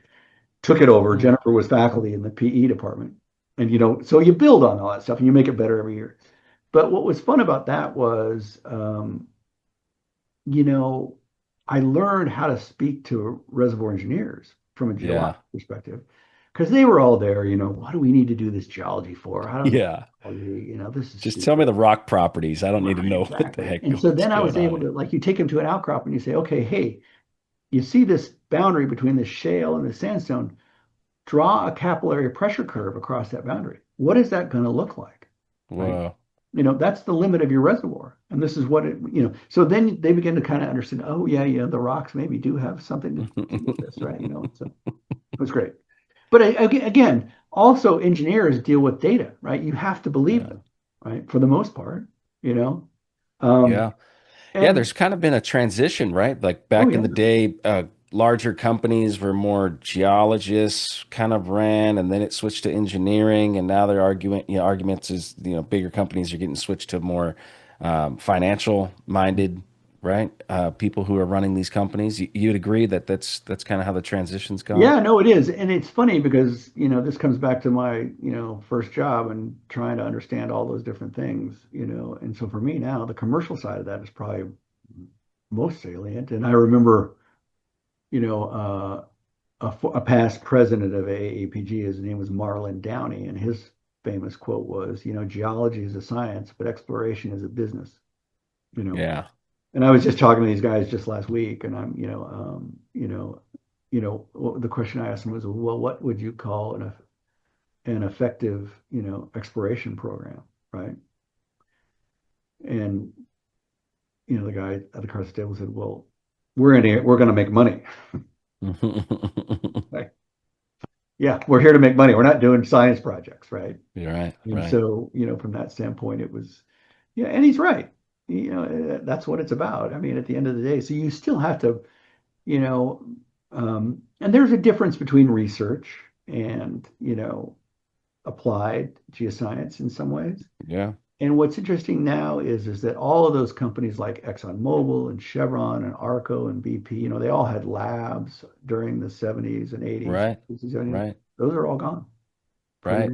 took it over. Mm. Jennifer was faculty in the PE department. And, so you build on all that stuff and you make it better every year. But what was fun about that was, you know, I learned how to speak to reservoir engineers from a Yeah. geological perspective because they were all there, what do we need to do this geology for? I don't know Yeah. geology, this is Just tell me stupid. the rock proproperties. I don't need to Right, know what the exactly. heck And so what's then I going was on able here. to, like, you take them to an outcrop and you say, okay, hey, you see this boundary between the shale and the sandstone, draw a capillary pressure curve across that boundary. What is that going to look like? Right? Whoa. That's the limit of your reservoir. And this is what so then they begin to kind of understand, oh yeah, the rocks maybe do have something to do with this, right? So it was great. But again, also engineers deal with data, right? You have to believe Yeah. them, right? For the most part, you know. Um, Yeah. Yeah, and there's kind of been a transition, right? Like oh back in yeah, the day, larger companies were more geologists kind of ran, and then it switched to engineering, and now they're arguments is, bigger companies are getting switched to more financial minded, right? People who are running these companies. You'd agree that that's kind of how the transition's gone? yeah, no, it is. And it's funny because, this comes back to my, first job and trying to understand all those different things, And so for me now, the commercial side of that is probably most salient. And I remember, you know, a past president of AAPG, his name was Marlon Downey, and his famous quote was, geology is a science, but exploration is a business, you know. Yeah. And I was just talking to these guys just last week, and the question I asked them was, well, what would you call an effective, exploration program, right? And the guy at the card table said, well, we're going to make money. Like, yeah, we're here to make money. We're not doing science projects, right? You're right, And right. so, from that standpoint, it was, yeah, and he's right. That's what it's about. I mean, at the end of the day, so you still have to, you know, and there's a difference between research and, applied geoscience in some ways. Yeah, And what's interesting now is that all of those companies like ExxonMobil and Chevron and Arco and BP, they all had labs during the 70s and 80s, right, 60s, 70s. right, Those are all gone. right.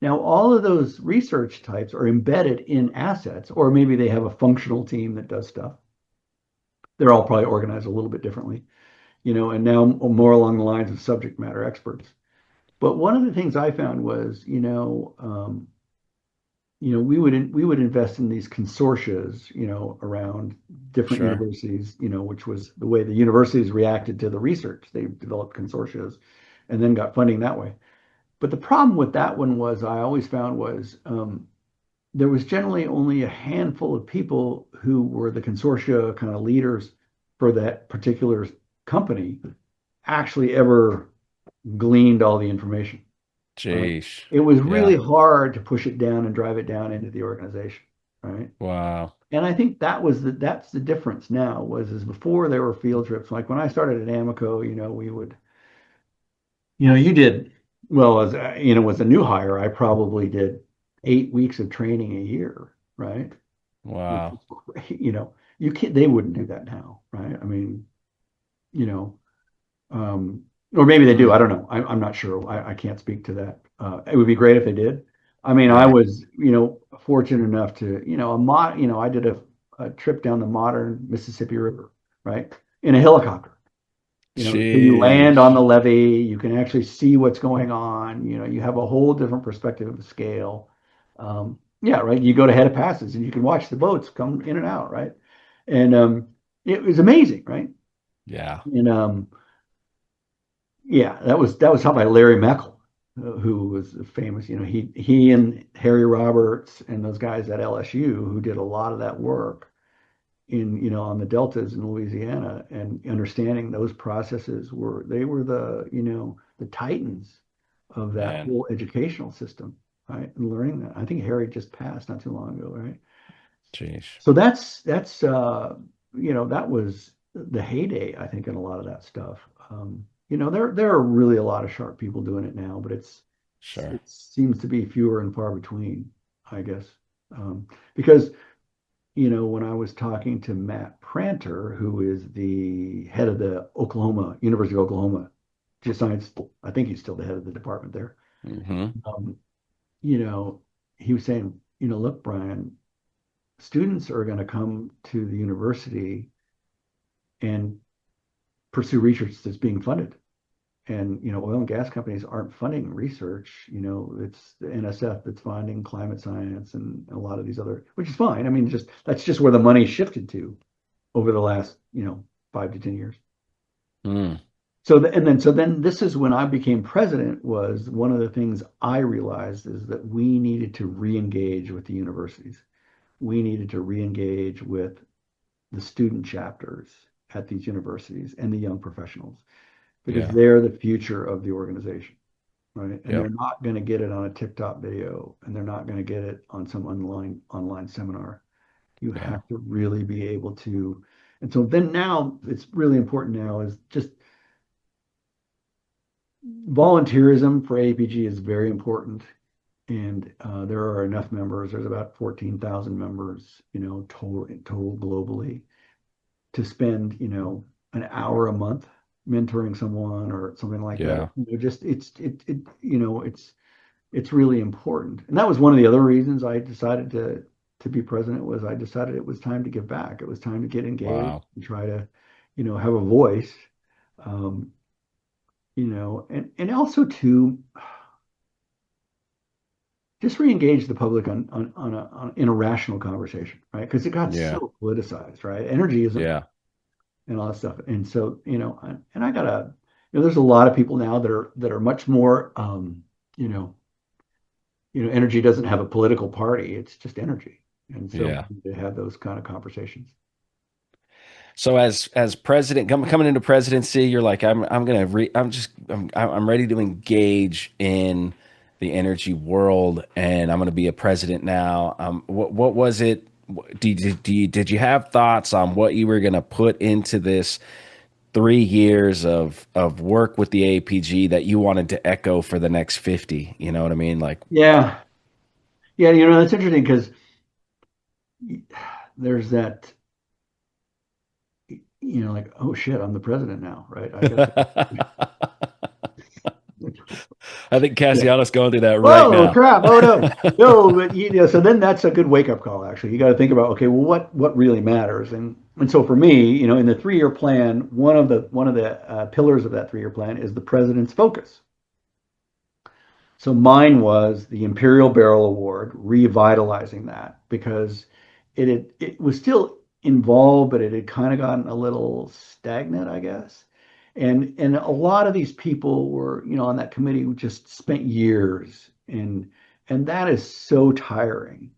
Now, all of those research types are embedded in assets, or maybe they have a functional team that does stuff. They're all probably organized a little bit differently, and now more along the lines of subject matter experts. But one of the things I found was, we would invest in these consortias, around different Sure. universities, which was the way the universities reacted to the research. They developed consortias and then got funding that way. But the problem with that one was I always found was there was generally only a handful of people who were the consortia kind of leaders for that particular company actually ever gleaned all the information. Right? Jeez. It was really Yeah. hard to push it down and drive it down into the organization, right? Wow. And I think that's the difference now was is before there were field trips. Like when I started at Amoco, we would, you did well as as a new hire, I probably did 8 weeks of training a year, right? Which Wow. is great. You can't, they wouldn't do that now, right? I mean, you know, or maybe they do. I Mm, don't know. I'm not sure. I can't speak to that. It would be great if they did. I mean, I right. was, fortunate enough to, I did a trip down the modern Mississippi River, right, in a helicopter. So you land on the Jeez. levee, you can actually see what's going on. You have a whole different perspective of the scale. Yeah, right. You go to head of passes and you can watch the boats come in and out, right? And it was amazing, right? Yeah. And yeah, that was taught by Larry Meckel, who was famous. He and Harry Roberts and those guys at LSU who did a lot of that work in on the deltas in Louisiana and understanding those processes were the titans of that Man. whole educational system, right? And learning that. I think Harry just passed not too long ago, right? Jeez. So that was the heyday, I think, in a lot of that stuff. there are really a lot of sharp people doing it now, but Sure. it seems to be fewer and far between, I guess. Because when I was talking to Matt Pranter, who is the head of the University of Oklahoma Geoscience, I think he's still the head of the department there. Hmm. Um, you know, he was saying, look, Brian, students are going to come to the university and pursue research that's being funded. And, oil and gas companies aren't funding research. It's the NSF that's funding climate science and a lot of these other, which is fine. I mean, that's just where the money shifted to over the last, 5 to 10 years. Mm. So then this is when I became president. Was one of the things I realized is that we needed to re-engage with the universities. We needed to re-engage with the student chapters at these universities and the young professionals, because Yeah. they're the future of the organization, right? And they're Yep. not going to get it on a TikTok video, and they're not going to get it on some online seminar. You Yeah. have to really be able to. And so then now it's really important now is just volunteerism for APG is very important. And there are enough members. There's about 14,000 members, total globally, to spend, an hour a month mentoring someone or something like that. Yeah. Just it's really important. And that was one of the other reasons I decided to be president. Was I decided it was time to give back. It was time to get engaged Wow. and try to, have a voice. Um, and also to just re-engage the public in a rational conversation, right? Because it got Yeah. so politicized, right? Energy isn't, Yeah. and all that stuff. And so, and I gotta, there's a lot of people now that are much more, energy doesn't have a political party. It's just energy. And so we Yeah. need to have those kind of conversations. So as president, coming into presidency, you're like, I'm ready to engage in the energy world, and I'm gonna be a president now. What was it? Did you have thoughts on what you were gonna put into this 3 years of work with the APG that you wanted to echo for the next 50? You know what I mean? Like, Yeah. Yeah. That's interesting because there's that, like, oh shit, I'm the president now, right? I got I think yeah. Cassiano's going through that right Whoa, now. crap. Oh no. No, but so then that's a good wake-up call, actually. You got to think about, okay, well, what really matters? And so for me, in the 3-year plan, one of the pillars of that 3-year plan is the president's focus. So mine was the Imperial Barrel Award, revitalizing that, because it was still involved, but it had kind of gotten a little stagnant, I guess. And a lot of these people were, on that committee who just spent years, and that is so tiring.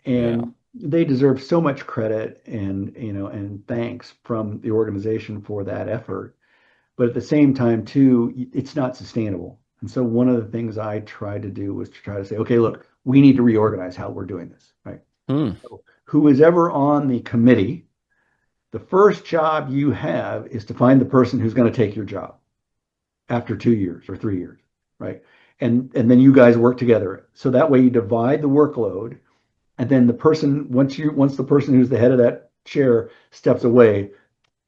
Yeah. And they deserve so much credit and thanks from the organization for that effort. But at the same time, too, it's not sustainable. And so one of the things I tried to do was to try to say, okay, look, we need to reorganize how we're doing this, right? Hmm. So who is ever on the committee, the first job you have is to find the person who's going to take your job after 2 years or 3 years, right? And then you guys work together. So that way you divide the workload, and then once the person who's the head of that chair steps away,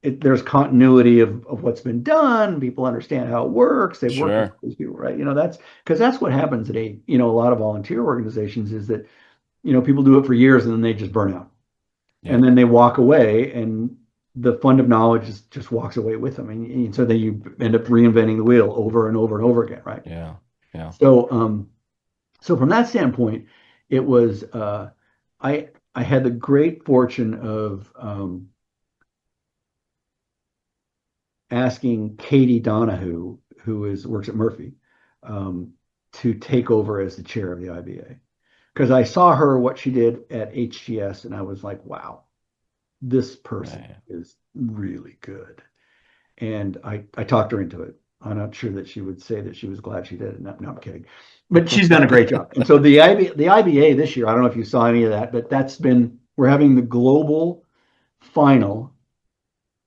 there's continuity of what's been done. People understand how it works. They've worked with Sure. these people, right? That's because that's what happens at a lot of volunteer organizations is that, people do it for years and then they just burn out, and Yep. then they walk away, and the fund of knowledge just walks away with them. And so then you end up reinventing the wheel over and over and over again, right? Yeah. Yeah. So from that standpoint, it was, I had the great fortune of, asking Katie Donahue, who works at Murphy, um, to take over as the chair of the IBA. Because I saw what she did at HGS, and I was like, wow, this person Right. is really good. And I talked her into it. I'm not sure that she would say that she was glad she did it. No, no, I'm kidding. But she's done a great job. And so the IBA this year, I don't know if you saw any of that, but we're having the global final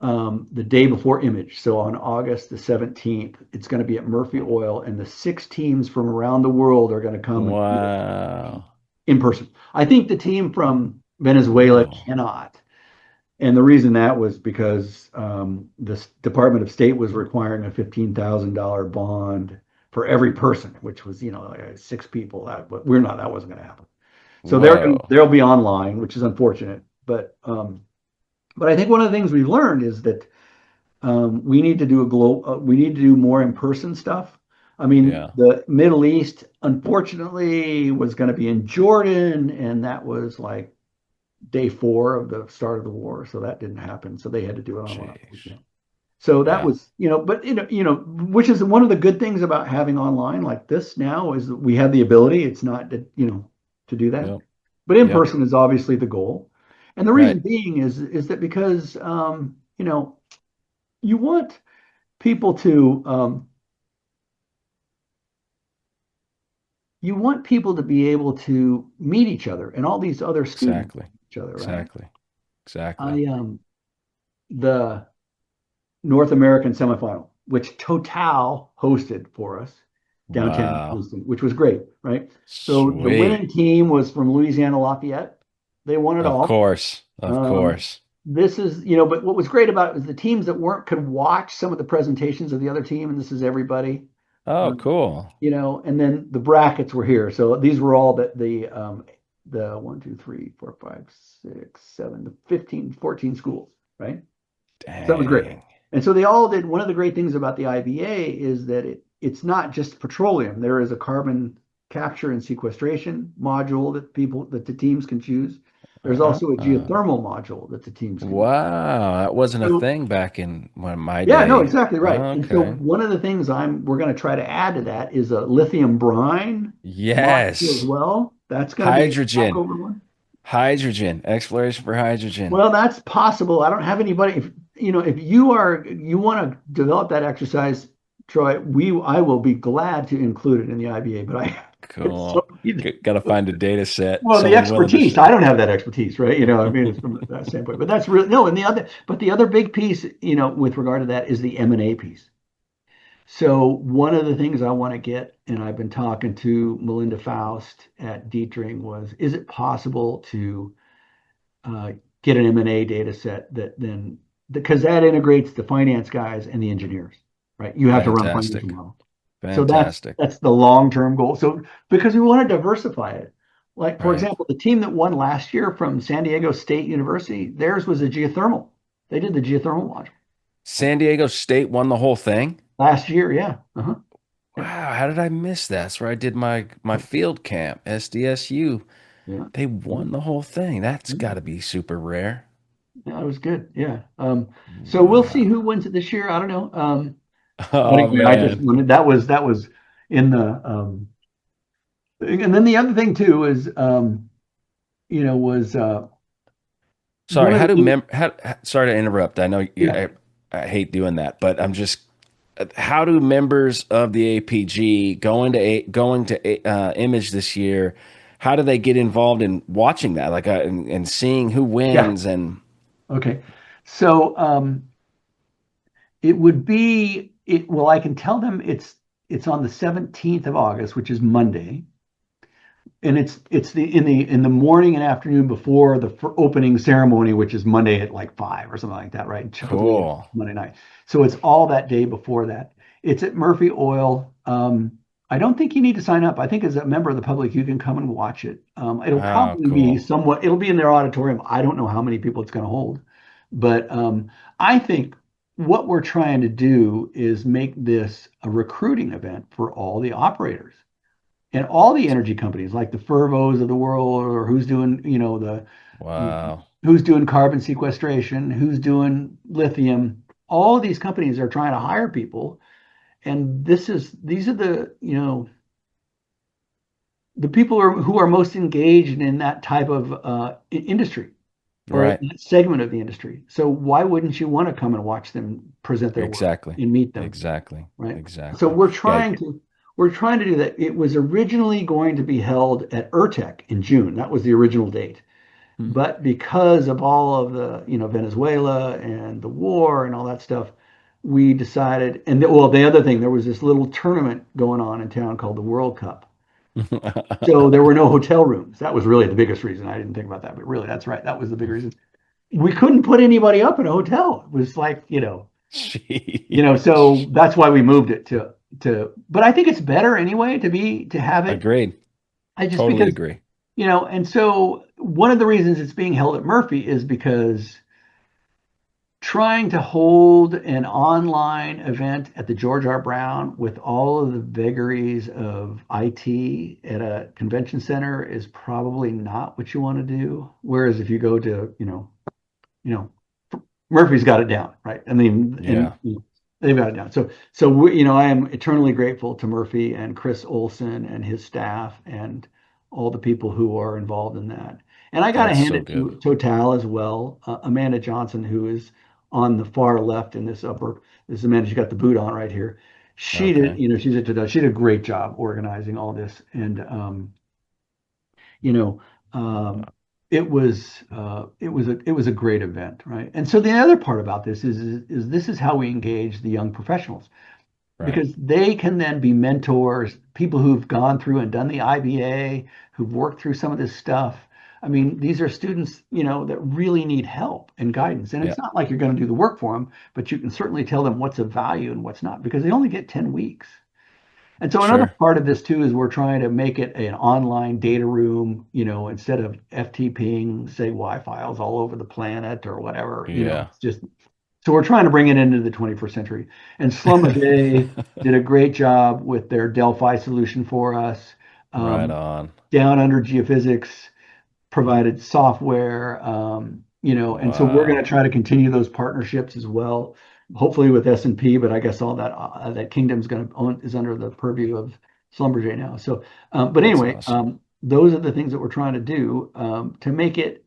the day before Image. So on August the 17th, it's going to be at Murphy Oil, and the 6 teams from around the world are going to come and do it Wow. in person. I think the team from Venezuela Cool. cannot. And the reason that was because the Department of State was requiring a $15,000 bond for every person, which was, like 6 people. That wasn't going to happen. So Whoa. they'll be online, which is unfortunate. But I think one of the things we've learned is that we need to do we need to do more in-person stuff. I mean, Yeah. the Middle East, unfortunately, was going to be in Jordan, and that was like day 4 of the start of the war, so that didn't happen. So they had to do it online. Jeez. So that Yeah. was, but which is one of the good things about having online like this now is that we have the ability. It's not that, to do that, Yep. but in Yep. person is obviously the goal. And the Right. reason being is that because you want people to be able to meet each other and all these other students Exactly. each other, right? Exactly. Exactly. I the North American semifinal, which Total hosted for us downtown in Wow. Houston, which was great, right? So the Sweet. winning team was from Louisiana Lafayette. They won it Of all. course. Of Um, course. this is, but what was great about it was the teams that weren't could watch some of the presentations of the other team, and this is everybody. Oh, Um, cool. and then the brackets were here. So these were all the 1, 2, 3, 4, 5, 6, 7, the 15, 14 schools, right? So that was great. Dang. And so they all did. One of the great things about the IBA is that it's not just petroleum. There is a carbon capture and sequestration module that the teams can choose. There's also a Uh, geothermal module that the teams can use. wow. That wasn't a So thing back in my yeah, no, day. exactly right. And so Okay. one of the things we're going to try to add to that is a lithium brine module as Yes. well. That's going to be a Hydrogen. talkover one. Hydrogen. Exploration for hydrogen. Well, that's possible. I don't have anybody. If you want to develop that exercise, Troy, I will be glad to include it in the IBA. But so, Cool. Got to find a data set. well, the Someone willing to expertise. show. I don't have that expertise, right? I mean, it's from that standpoint. But that's really no. And the other big piece, with regard to that is the M&A piece. So one of the things I want to get, and I've been talking to Melinda Faust at Dietering, is it possible to uh, get an M&A data set that then, because that integrates the finance guys and the engineers, right? You have to run a financial Fantastic. model. So that's Fantastic. that's the long-term goal. So because we want to diversify it. Like, for Right. example, the team that won last year from San Diego State University, theirs was a geothermal. They did the geothermal module San Diego State won the whole thing. last year. Yeah. Yeah. Wow, how did I miss that? That's where I did my field camp, SDSU. Yeah. They Yeah. won the whole thing. That's Yeah. got to be super rare. Yeah, it was good. Yeah. So we'll see who Wow. wins it this year. I don't know. Oh Anyway, I just man. wanted that was in the and then the other thing too is was Sorry, one of how the do sorry to interrupt. I know yeah I hate doing that, but I'm just how do members of the APG going to Image this year? How do they get involved in watching that, like and seeing who yeah wins? And okay. So it would be it well, I can tell them it's on the 17th of August, which is Monday, and it's in the morning and afternoon before the opening ceremony, which is Monday at like 5 or something like that, right? Typically it's cool. Monday night. So it's all that day before that. It's at Murphy Oil. I don't think you need to sign up. I think as a member of the public, you can come and watch it. It'll Oh, probably be cool. somewhat, it'll be in their auditorium. I don't know how many people it's going to hold, but I think what we're trying to do is make this a recruiting event for all the operators and all the energy companies like the Fervos of the world, or who's doing, Wow. who's doing carbon sequestration, who's doing lithium. All of these companies are trying to hire people, and these are the people who are most engaged in that type of industry or Right. that segment of the industry. So why wouldn't you want to come and watch them present their work Exactly. and meet them? Exactly. Right. So Exactly. we're Yeah. trying to we're trying to do that. It was originally going to be held at ERTEC in June. That was the original date. Hmm. But because of all of the, Venezuela and the war and all that stuff, we decided, and well, the other thing, there was this little tournament going on in town called the World Cup. So there were no hotel rooms. That was really the biggest reason. I didn't think about that, but really, that's right. That was the big reason. We couldn't put anybody up in a hotel. It was like, Sheesh. so that's why we moved it but I think it's better anyway to have it. Agreed. I just Totally because, agree. and so one of the reasons it's being held at Murphy is because trying to hold an online event at the George R. Brown with all of the vagaries of IT at a convention center is probably not what you want to do. Whereas if you go to, you know, Murphy's got it down, right? I mean, and Yeah. they've got it down. So I am eternally grateful to Murphy and Chris Olson and his staff and all the people who are involved in that. And I got to That's hand so it good. to Total as well. Amanda Johnson, who is on the far left in this upper, this is Amanda. She's got the boot on right here. She did, Okay. she's at Total. She did a great job organizing all this, and you know, um, it was a great event, right? And so the other part about this is this is how we engage the young professionals Right. because they can then be mentors, people who've gone through and done the IBA, who've worked through some of this stuff. I mean, these are students, that really need help and guidance. And Yeah. it's not like you're going to do the work for them, but you can certainly tell them what's of value and what's not because they only get 10 weeks. And so another Sure. part of this too is we're trying to make it an online data room, instead of FTPing, say, Y files all over the planet or whatever, Yeah. it's just so we're trying to bring it into the 21st century. And Schlumberger did a great job with their Delphi solution for us. Right Um, on. Down under geophysics provided software, and so we're going Wow. to try to continue those partnerships as well, hopefully with S&P, but I guess all that kingdom's going to own is under the purview of Schlumberger now. So, but That's anyway, awesome. those are the things that we're trying to do to make it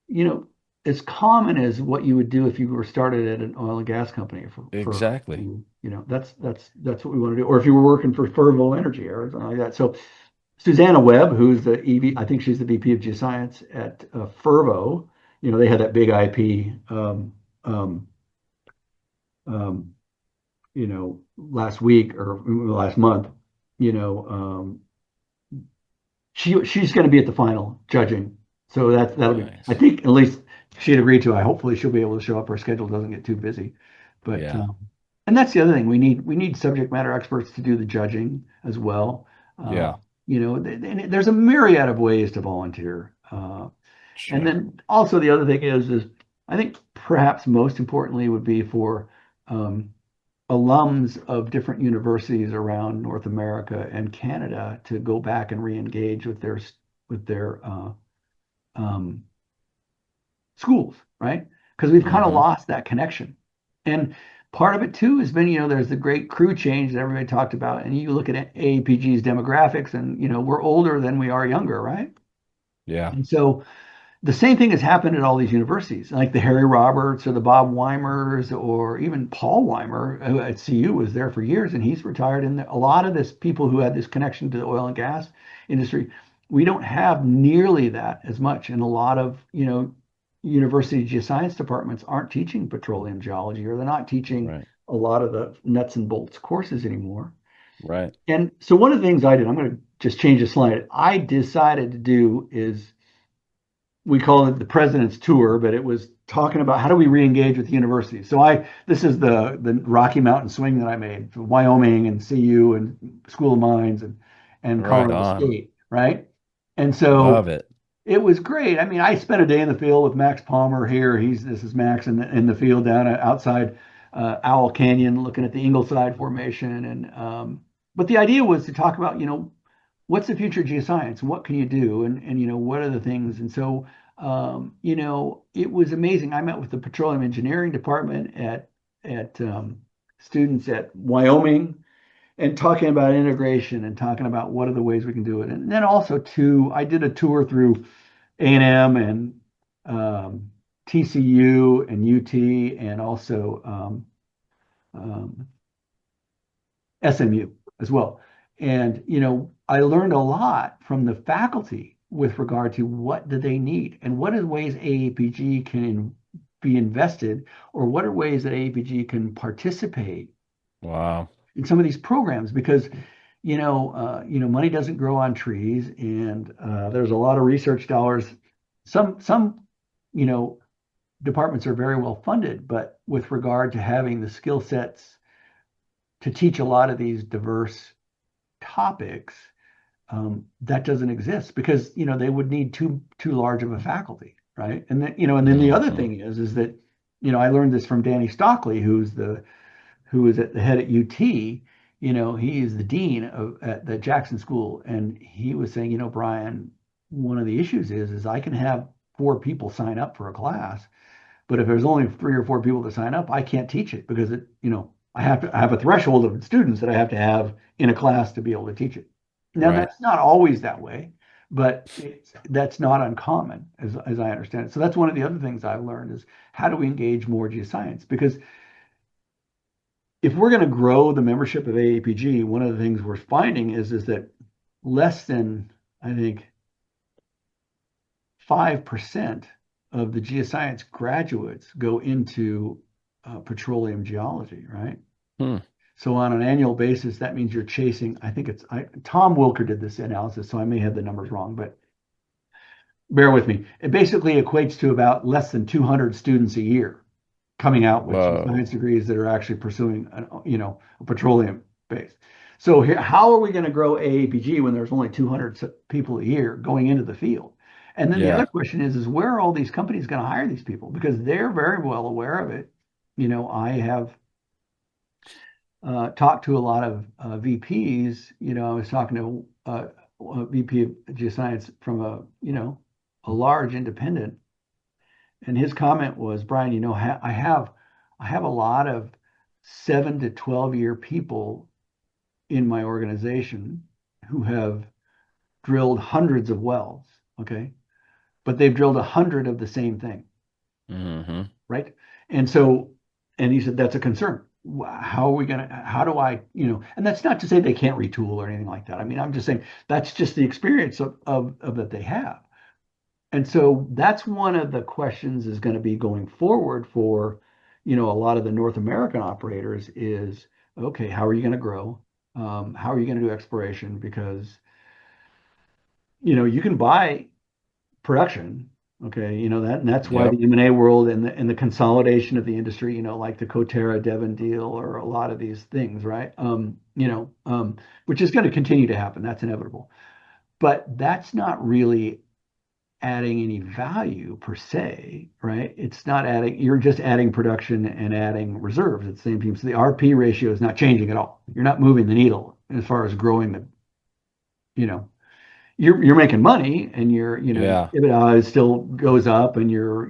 you know, as common as what you would do if you were started at an oil and gas company Exactly. that's what we want to do. Or if you were working for Fervo Energy or something like that. So Susanna Webb, who's the EV, I think she's the VP of Geoscience at Fervo. They had that big IP, um, um, last week or last month. You know, she's going to be at the final judging, so that'll be. I Nice. think at least she'd agreed to. I hopefully she'll be able to show up. Her schedule doesn't get too busy, but Yeah. and that's the other thing we need subject matter experts to do the judging as well. Uh, Yeah. there's a myriad of ways to volunteer, and Sure. then also the other thing is I think perhaps most importantly would be for um, alums of different universities around North America and Canada to go back and re-engage with their um, schools, right? Because we've kind of Mm-hmm. lost that connection. And part of it too has been, there's the great crew change that everybody talked about. And you look at AAPG's demographics, and we're older than we are younger, right? Yeah. And so the same thing has happened at all these universities, like the Harry Roberts or the Bob Weimers or even Paul Weimer, who at CU was there for years, and he's retired. And a lot of this people who had this connection to the oil and gas industry, we don't have nearly that as much. And a lot of university geoscience departments aren't teaching petroleum geology, or they're not teaching Right. a lot of the nuts and bolts courses anymore. Right. And so one of the things I did, I'm going to just change the slide. I decided to do is we call it the president's tour, but it was talking about how do we re-engage with the universities. So this is the Rocky Mountain swing that I made for Wyoming and CU and School of Mines and Right Colorado on. State, right? And so Love it. it was great. I mean, I spent a day in the field with Max Palmer here. This is Max in the field down outside Owl Canyon, looking at the Ingleside Formation, but the idea was to talk about what's the future of geoscience? What can you do? And what are the things? And so it was amazing. I met with the petroleum engineering department at students at Wyoming and talking about integration and talking about what are the ways we can do it. And then also too, I did a tour through A&M and TCU and UT and also SMU as well. And I learned a lot from the faculty with regard to what do they need and what are the ways AAPG can be invested, or what are ways that AAPG can participate Wow. in some of these programs, because money doesn't grow on trees, and there's a lot of research dollars. Some you know departments are very well funded, but with regard to having the skill sets to teach a lot of these diverse topics, that doesn't exist, because they would need too large of a faculty, right? And then the other Hmm. thing is that I learned this from Danny Stockley, who is at the head at UT. He is the dean at the Jackson School, and he was saying, Brian, one of the issues is I can have 4 people sign up for a class, but if there's only 3 or 4 people to sign up, I can't teach it, because I have a threshold of students that I have to have in a class to be able to teach it. Now, Right. that's not always that way, but that's not uncommon, as I understand it. So that's one of the other things I've learned is how do we engage more geoscience? Because if we're going to grow the membership of AAPG, one of the things we're finding is that less than, I think, 5% of the geoscience graduates go into petroleum geology, right? Hmm. So on an annual basis, that means you're chasing, I think Tom Wilker did this analysis, so I may have the numbers wrong, but bear with me. It basically equates to about less than 200 students a year coming out with science Whoa. degrees that are actually pursuing, a petroleum base. So here, how are we going to grow AAPG when there's only 200 people a year going into the field? And then the other Yeah. question is where are all these companies going to hire these people? Because they're very well aware of it. I have talked to a lot of VPs. I was talking to a VP of geoscience from a large independent, and his comment was, Brian, I have a lot of 7 to 12 year people in my organization who have drilled hundreds of wells, okay, but they've drilled 100 of the same thing, Hmm. right? And so, and he said that's a concern. How are we gonna? How do I, And that's not to say they can't retool or anything like that. I mean, I'm just saying that's just the experience of that they have. And so that's one of the questions is going to be going forward for, a lot of the North American operators is, okay, how are you going to grow? How are you going to do exploration? Because, you can buy production. Okay, and that's why Yep. the M&A world and the consolidation of the industry, like the Coterra Devon deal or a lot of these things, right? Which is going to continue to happen. That's inevitable. But that's not really adding any value per se, right? It's not adding, you're just adding production and adding reserves at the same time. So the RP ratio is not changing at all. You're not moving the needle as far as growing you know, you're making money, and your Yeah. EBITDA still goes up, and you're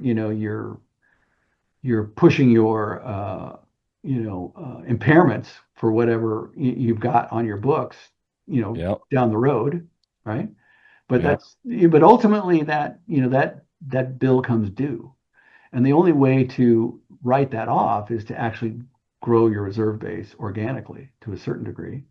pushing your impairments for whatever you've got on your books, Yep. down the road, right? But Yep. but ultimately that bill comes due. And the only way to write that off is to actually grow your reserve base organically to a certain degree.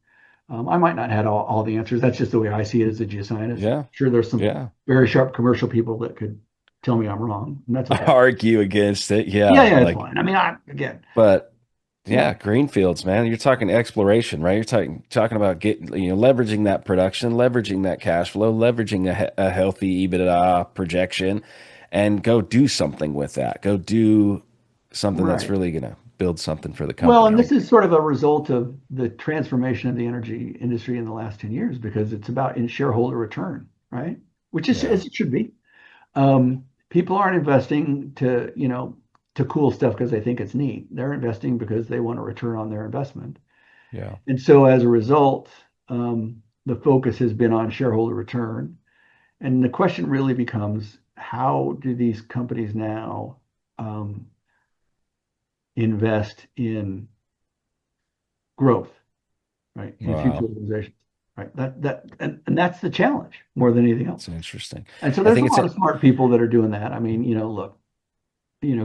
I might not have all the answers. That's just the way I see it as a geoscientist. Yeah. Sure, there's some Yeah. very sharp commercial people that could tell me I'm wrong, and that's okay. Argue against it. Yeah, Yeah. yeah, it's Like, fine. I mean, again, but yeah, yeah, greenfields, man. You're talking exploration, right? You're talking about getting, leveraging that production, leveraging that cash flow, leveraging a healthy EBITDA projection, and go do something with that. Go do something that's right. really gonna build something for the Well, company. and this is sort of a result of the transformation of the energy industry in the last 10 years, because it's about in shareholder return, right? Which is Yeah. as it should be. People aren't investing to cool stuff because they think it's neat. They're investing because they want a return on their investment. Yeah. And so as a result, the focus has been on shareholder return. And the question really becomes, how do these companies now invest in growth, right? In future Wow. organizations, right? And that's the challenge more than anything else. It's interesting. And so I there's a think it's lot a, of smart people that are doing that. I mean, look,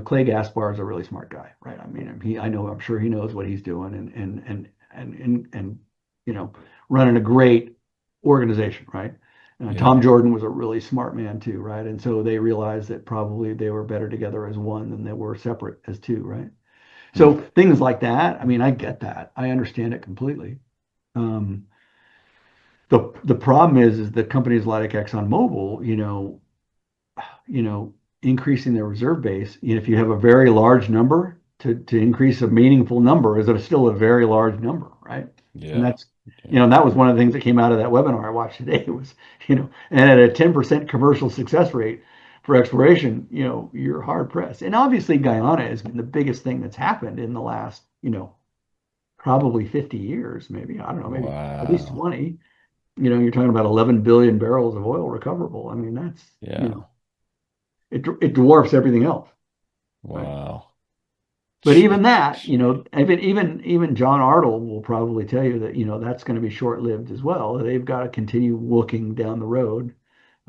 Clay Gaspar is a really smart guy, right? I mean, I'm sure he knows what he's doing, and you know, running a great organization, right? Tom Yeah. Jordan was a really smart man too, right? And so they realized that probably they were better together as one than they were separate as two, right? Hmm. So things like that, I mean, I get that. I understand it completely. Um, the problem is that companies like ExxonMobil, you know, increasing their reserve base, if you have a very large number to increase a meaningful number, is it still a very large number, right? And Yeah. that's, Yeah. that was one of the things that came out of that webinar I watched today was, and at a 10% commercial success rate for exploration, you're hard pressed. And obviously Guyana has been the biggest thing that's happened in the last, probably 50 years, maybe, I don't know, maybe at least Wow. 20. You're talking about 11 billion barrels of oil recoverable. I mean, that's, Yeah. it dwarfs everything else, right? Wow. But even that, Sheesh. even John Arnold will probably tell you that, that's going to be short-lived as well. They've got to continue looking down the road.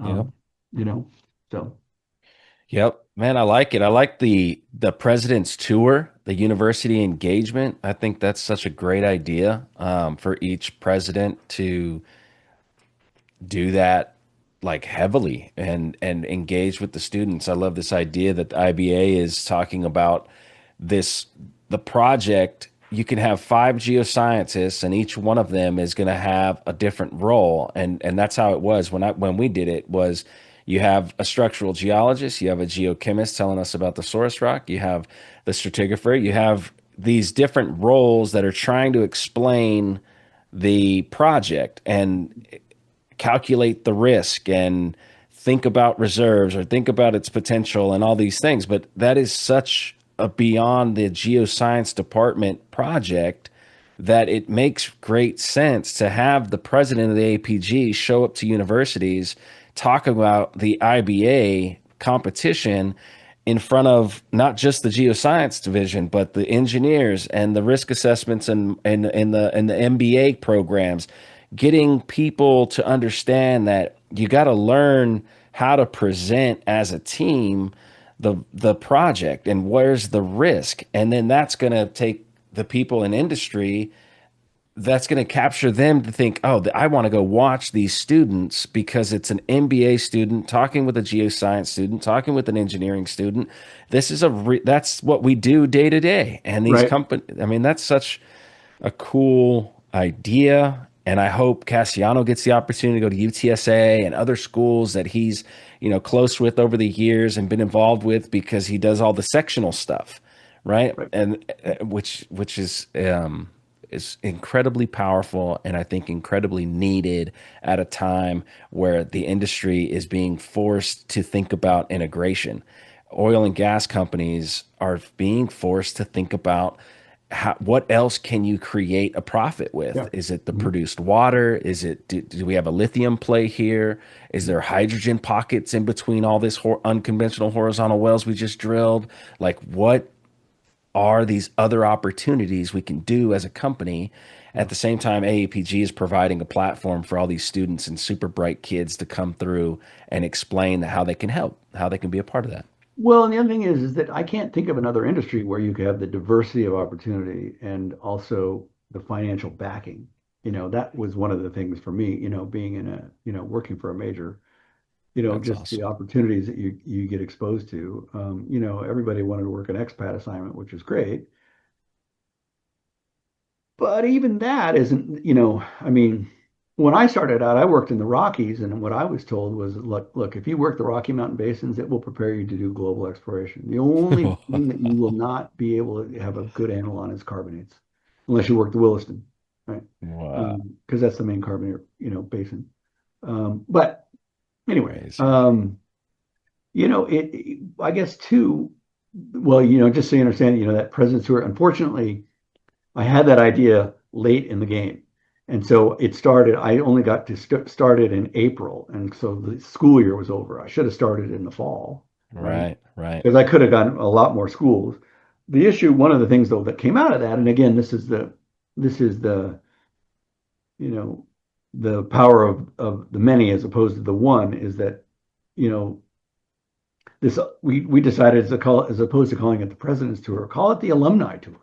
Yep. Um, you know, so Yep. Man, I like it. I like the president's tour, the university engagement. I think that's such a great idea for each president to do that like heavily and engage with the students. I love this idea that the IBA is talking about this the project. You can have five geoscientists and each one of them is going to have a different role, and that's how it was when we did it. Was you have a structural geologist, you have a geochemist telling us about the source rock, you have the stratigrapher, you have these different roles that are trying to explain the project and calculate the risk and think about reserves or think about its potential and all these things. But that is such a beyond the geoscience department project that it makes great sense to have the president of the APG show up to universities, talk about the IBA competition in front of not just the geoscience division, but the engineers and the risk assessments and the MBA programs, getting people to understand that you got to learn how to present as a team the project and where's the risk, and then that's going to take the people in industry, that's going to capture them to think, oh, I want to go watch these students because it's an MBA student talking with a geoscience student, talking with an engineering student. This is that's what we do day to day. And these right, companies, I mean, that's such a cool idea. And I hope Cassiano gets the opportunity to go to UTSA and other schools that he's, close with over the years and been involved with because he does all the sectional stuff, right? right, And which is incredibly powerful and I think incredibly needed at a time where the industry is being forced to think about integration. Oil and gas companies are being forced to think about what else can you create a profit with? yeah, Is it the mhm, produced water? Is it do we have a lithium play here? Is there hydrogen pockets in between all this unconventional horizontal wells we just drilled? Like, what are these other opportunities we can do as a company? At yeah. the same time, AAPG is providing a platform for all these students and super bright kids to come through and explain how they can help, how they can be a part of that. Well, and the other thing is that I can't think of another industry where you could have the diversity of opportunity and also the financial backing. That was one of the things for me, being in working for a major, That's just the awesome. opportunities that you get exposed to. Everybody wanted to work an expat assignment, which is great. But even that isn't, I mean, when I started out, I worked in the Rockies, and what I was told was, look, if you work the Rocky Mountain basins, it will prepare you to do global exploration. The only thing that you will not be able to have a good handle on is carbonates, unless you work the Williston, right? Wow. Because that's the main carbonate, basin. But anyway, Crazy. I guess too, well, just so you understand, that President's Tour, unfortunately, I had that idea late in the game. And so it started, I only got to start it in April. And so the school year was over. I should have started in the fall, right? Right, right. Because I could have gotten a lot more schools. The issue, one of the things though that came out of that, and again, this is the, you know, the power of the many as opposed to the one, is that, you know, this we decided as opposed to calling it the President's Tour, call it the Alumni Tour.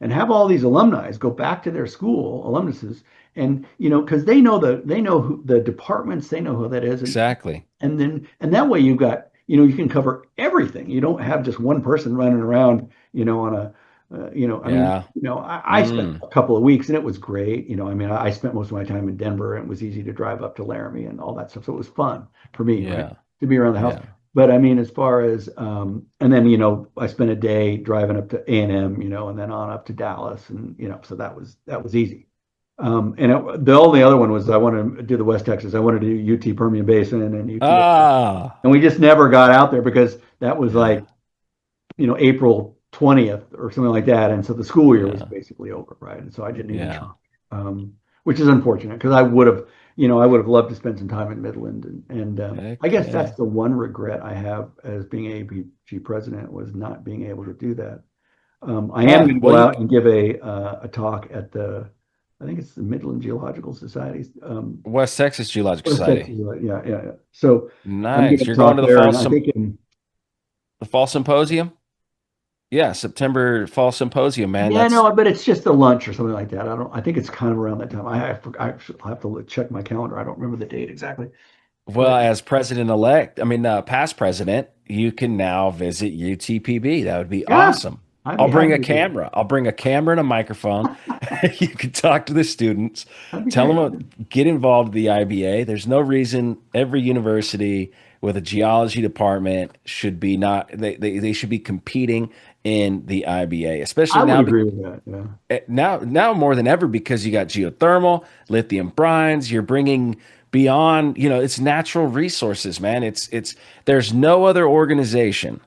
and have all these alumni go back to their school, alumnuses, and because they know who the departments, they know who that is, Exactly. and that way you've got, you can cover everything. You don't have just one person running around, on a, I mean, Yeah. I spent a couple of weeks and it was great. I mean, I spent most of my time in Denver and it was easy to drive up to Laramie and all that stuff. So it was fun for me, right, Yeah. to be around the house. Yeah. But I mean, as far as, and then, I spent a day driving up to A&M, and then on up to Dallas, and, so that was easy. The only other one was I wanted to do the West Texas. I wanted to do UT Permian Basin and UT, Ah. and we just never got out there because that was Yeah. like, April 20th or something like that. And so the school year was Yeah. basically over, right? And so I didn't even Yeah. try, which is unfortunate because I would have loved to spend some time in Midland. And I Heck guess that's yeah. the one regret I have as being AAPG president, was not being able to do that. I am Huh. going to Well, go you out and give a talk at I think it's the Midland Geological Society. West Texas Geologic West Texas, Society. yeah, yeah, yeah. So I'm going Nice. to You're going talk to there, and I think the fall symposium? Yeah, September fall symposium, man. yeah, That's no, but it's just a lunch or something like that. I think it's kind of around that time. I'll have to check my calendar. I don't remember the date exactly, well, but as president-elect, I mean, past president, you can now visit UTPB. That would be yeah, awesome. I'd I'll be bring happy a to do camera. I'll bring a camera and a microphone. that. You can talk to the students, That'd be tell great. them, get involved with the IBA. There's no reason every university with a geology department should be not, they should be competing in the IBA, especially I would now agree with that. Yeah, now more than ever because you got geothermal, lithium brines, you're bringing beyond, it's natural resources, man. It's there's no other organization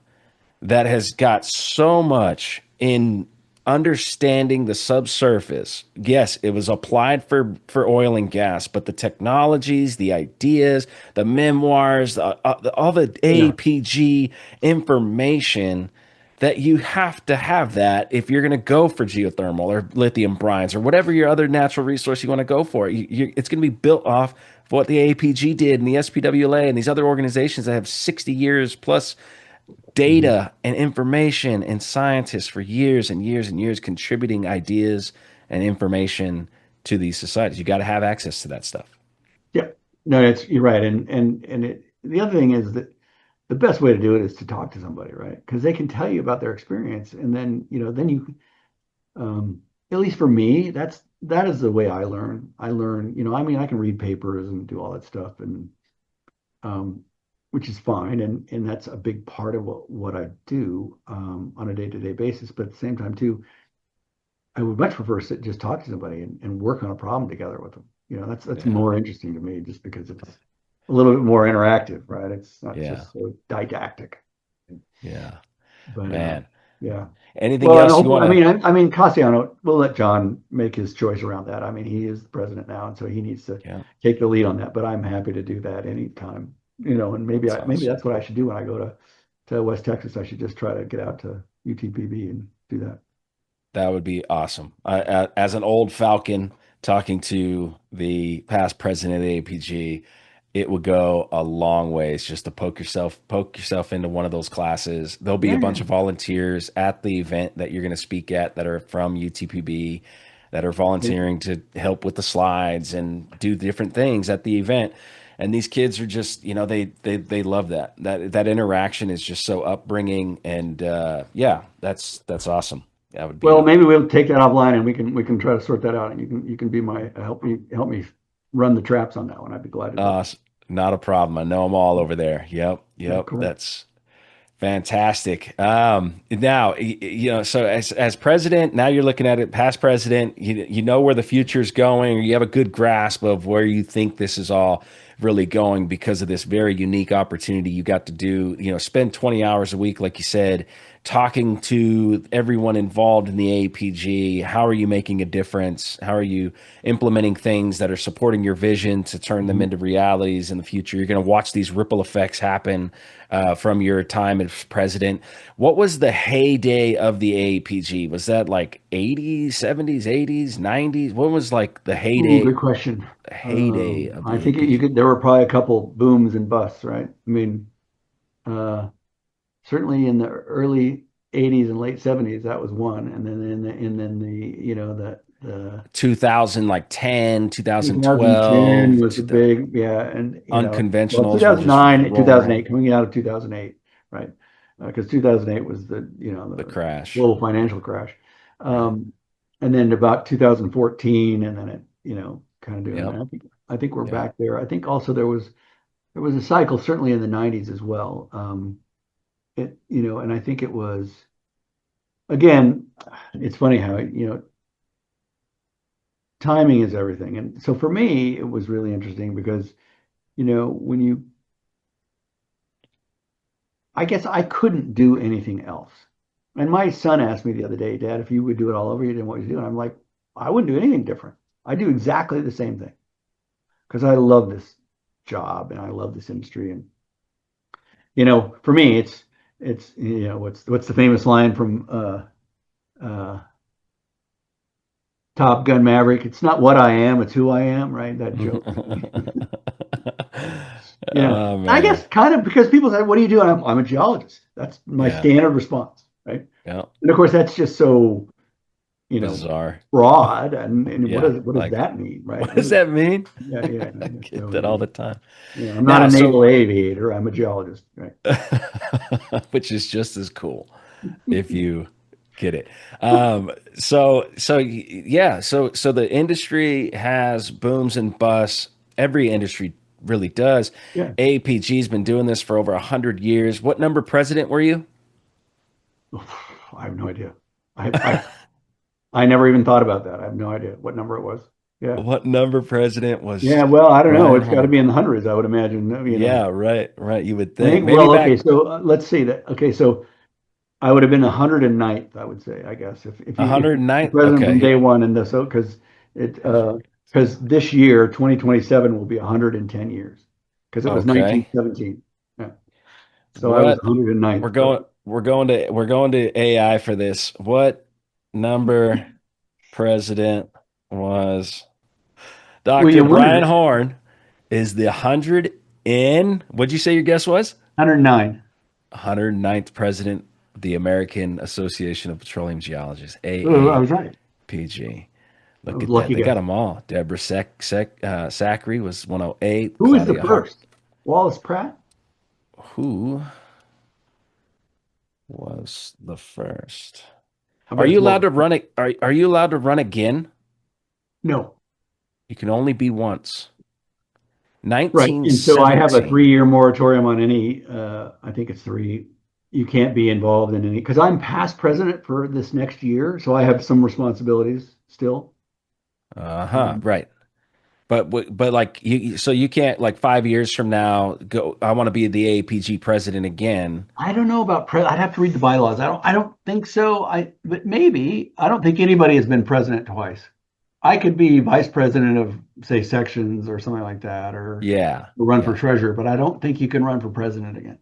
that has got so much in understanding the subsurface. Yes, it was applied for oil and gas, but the technologies, the ideas, the memoirs, all the yeah. APG information that you have to have that if you're going to go for geothermal or lithium brines or whatever your other natural resource you want to go for. It's going to be built off of what the APG did and the SPWLA and these other organizations that have 60 years plus Mhm. data and information and scientists for years and years and years contributing ideas and information to these societies. You got to have access to that stuff. Yeah. No, you're right. The other thing is that the best way to do it is to talk to somebody, right? Because they can tell you about their experience, and then you, at least for me, that is the way I learn. I learn, I mean, I can read papers and do all that stuff, and um, which is fine, and that's a big part of what I do on a day-to-day basis. But at the same time, too, I would much prefer to just talk to somebody and work on a problem together with them. That's Yeah. more interesting to me, just because it's a little bit more interactive, right? It's not Yeah. just so didactic. Yeah. But Man. yeah. Anything Well, and else you hopefully, want I to? mean, I mean, Cassiano, we'll let John make his choice around that. I mean, he is the president now, and so he needs to Yeah. take the lead on that. But I'm happy to do that anytime. And That's maybe awesome. that's what I should do when I go to West Texas. I should just try to get out to UTPB and do that. That would be awesome. As an old Falcon talking to the past president of the APG, it would go a long ways just to poke yourself into one of those classes. There'll be Yeah, a yeah. bunch of volunteers at the event that you're going to speak at that are from UTPB that are Thank volunteering to help with the slides and do different things at the event. And these kids are just, they love that. That interaction is just so upbringing and yeah, that's awesome. That would Well, be maybe we'll take that offline and we can try to sort that out, and you can be my help me run the traps on that one. I'd be glad to do it. uh not a problem. I know them all over there. Yep, Yeah, yep. cool. That's fantastic. Now, so as president, now you're looking at it, past president, you know where the future is going, or you have a good grasp of where you think this is all really going because of this very unique opportunity you got to do, spend 20 hours a week, like you said, talking to everyone involved in the APG. How are you making a difference? How are you implementing things that are supporting your vision to turn them Mhm. into realities in the future? You're going to watch these ripple effects happen from your time as president. What was the heyday of the AAPG? Was that like 80s, 70s, 80s, 90s? What was like the Ooh, heyday good question. heyday of I the think you AAPG? could. There were probably a couple booms and busts, right? I mean, uh, certainly in the early '80s and late '70s, that was one, and then the 2000, like 10, 2012, 2010 was the big, yeah, and well, unconventionals were just 2009, roaring 2008, coming out of 2008, right? Because 2008 was the the the crash. global financial crash, Right. um, and then about 2014, and then it kind of doing that. Yep. I think we're Yep. back there. I think also there was a cycle certainly in the '90s as well. And I think it was again, it's funny how timing is everything, and so for me it was really interesting because when you I guess I couldn't do anything else. And my son asked me the other day, Dad, if you would do it all over again, what would you do? And I'm like, I wouldn't do anything different. I do exactly the same thing because I love this job and I love this industry. And for me, it's what's the famous line from uh, Top Gun Maverick? It's not what I am, it's who I am, right? That joke. Yeah. Oh I man. guess kind of because people say, what do you do? And I'm a geologist. That's my Yeah. standard response, right? Yeah. And of course, that's just so Bizarre. broad. And Yeah. what does Like, that mean, right? what does that mean? Yeah, yeah. I Yeah. get So that all the time. I'm not Now, a so naval aviator. I'm a geologist, right? which is just as cool if you get it. So the industry has booms and busts. Every industry really does. Yeah. AAPG's been doing this for over 100 years. What number president were you? I have no idea. I never even thought about that. I have no idea what number it was. Yeah. What number president was Yeah. Well, I don't know. Brian It's got to Horn? be in the hundreds, I would imagine. Yeah, right, right. You would I think think, maybe well, okay. back So let's see that. Okay. So I would have been 109th, I would say, I guess, if you the 109th. president Okay, from day here. one, and so it Here's because this year 2027 will be 110 years because it was okay. 1917. Yeah. So I was What 109th, we're but going we're going to AI for this. What number president was well, Dr. you Brian wondered Horn is the 100 in what'd you say your guess was? 109. 109th president of the American Association of Petroleum Geologists, Oh, I was right. AAPG. I Look was a at that. lucky They got guess. them all. Deborah Zachary was 108. Who was the Claudia Hart. first? Wallace Pratt? Who was the first? I Are bet it's you allowed Wallace. to run it? Are you allowed to run again? No. You can only be once. Right. And so I have a 1917. 3-year moratorium on any, I think it's three. You can't be involved in any, because I'm past president for this next year. So I have some responsibilities still. Uh-huh, right. But like so you can't like 5 years from now go, I want to be the APG president again. I don't know about I'd have to read the bylaws. I don't think so. But maybe. I don't think anybody has been president twice. I could be vice president of, say, sections or something like that, or Yeah. run for Yeah. treasurer, but I don't think you can run for president again.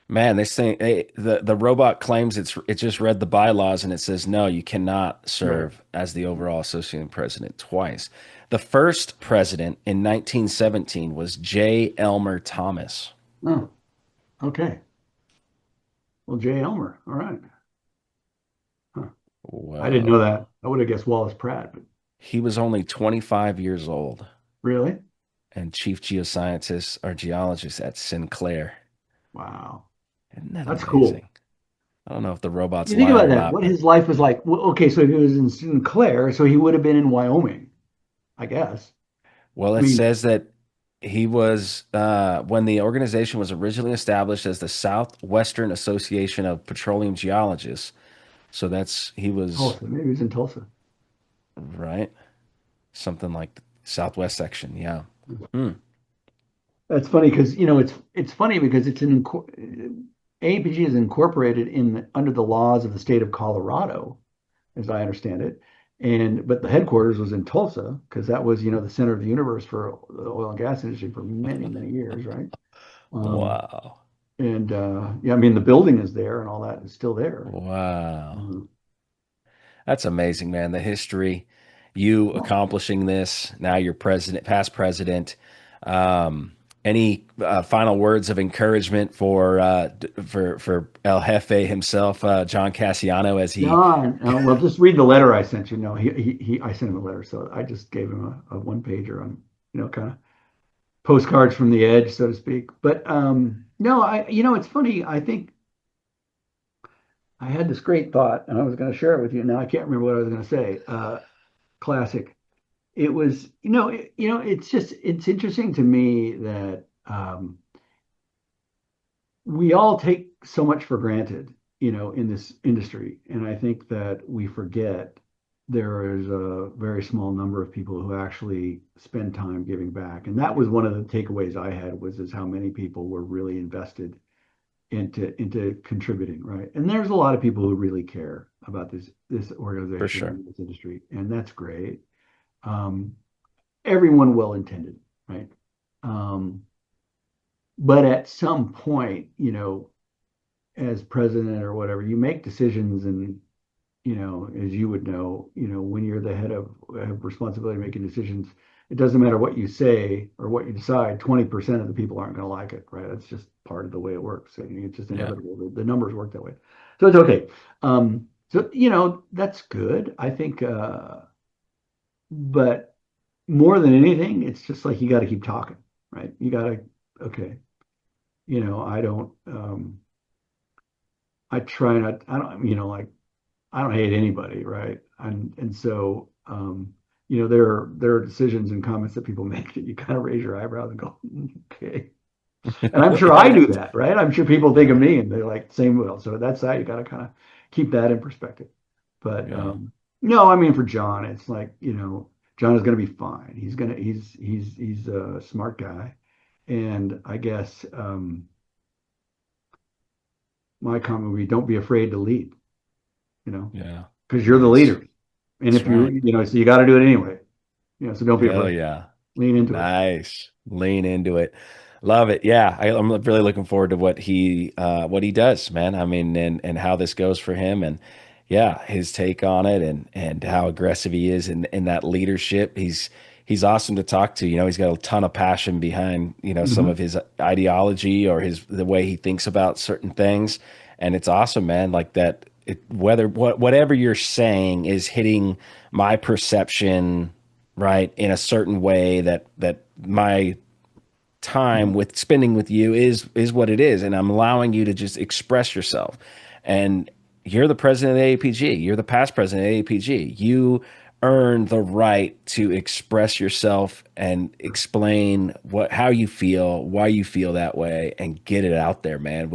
Man, this thing, the robot claims it just read the bylaws and it says no, you cannot Right. serve as the overall associate president twice. The first president in 1917 was J. Elmer Thomas. Oh, okay. Well, Jay Elmer. All right. Huh. I didn't know Whoa. that. I would have guessed Wallace Pratt, but He was only 25 years old really? and chief geoscientist or geologist at Sinclair. Wow. Isn't that That's cool. amazing? I don't know if the You robots think lie about or that, not, what but his life was like. Well, okay, so if he was in Sinclair, so he would have been in Wyoming, I guess. well, I it mean, says that he was when the organization was originally established as the Southwestern Association of Petroleum Geologists. So that's he was Tulsa. Maybe he was in Tulsa. right, something like the Southwest section. Yeah. Hmm. That's funny because it's funny because APG is incorporated under the laws of the state of Colorado, as I understand it. But the headquarters was in Tulsa because that was the center of the universe for the oil and gas industry for many, many years, right? Um, Wow. and yeah, I mean the building is there and all that is still there. Wow. Mhm. That's amazing, man. The history, you accomplishing this. Now you're president, past president. Um, Any final words of encouragement for El Jefe himself, John Cassiano, as he? John, well, just read the letter I sent you. No, I sent him a letter, so I just gave him a one pager on, kind of postcards from the edge, so to speak. But no, it's funny. I think I had this great thought, and I was going to share it with you. Now I can't remember what I was going to say. Classic. It was, it's interesting to me that we all take so much for granted, in this industry. And I think that we forget there is a very small number of people who actually spend time giving back. And that was one of the takeaways I had was is how many people were really invested into contributing, right? And there's a lot of people who really care about this For organization sure. and this industry, and that's great. Um, Everyone well intended, right? Um, but at some point, as president or whatever, you make decisions, and as you would know, when you're the head of have responsibility making decisions, it doesn't matter what you say or what you decide. 20% of the people aren't going to like it, right? That's just part of the way it works. I mean, it's just Yeah. inevitable. The numbers work that way, so it's okay. So that's good, I think. But more than anything, it's just like you got to keep talking, right? You got to, okay, I don't, I try not, I don't, like, I don't hate anybody, right? And so, there are decisions and comments that people make that you kind of raise your eyebrows and go, okay. And I'm sure I do that, right? I'm sure people think of Yeah. me and they're like, same will. So that's that. You got to kind of keep that in perspective. But Yeah. no, I mean for John, it's like, John is going to be fine. He's a smart guy. And I guess my comment would be don't be afraid to lead, you know, Yeah. because you're the Nice. leader. And That's if you, right. so you got to do it anyway. So don't be Hell afraid. yeah. Lean into it. Nice. Lean into it. Love it. Yeah. I'm really looking forward to what he does, man. I mean, and how this goes for him, and yeah, his take on it, and how aggressive he is in that leadership. He's awesome to talk to. He's got a ton of passion behind, some Hmm. of his ideology or the way he thinks about certain things. And it's awesome, man. Like that whatever you're saying is hitting my perception right in a certain way that my time with spending with you is what it is, and I'm allowing you to just express yourself. And you're the president of the AAPG. You're the past president of the AAPG. You earn the right to express yourself and explain how you feel, why you feel that way, and get it out there, man.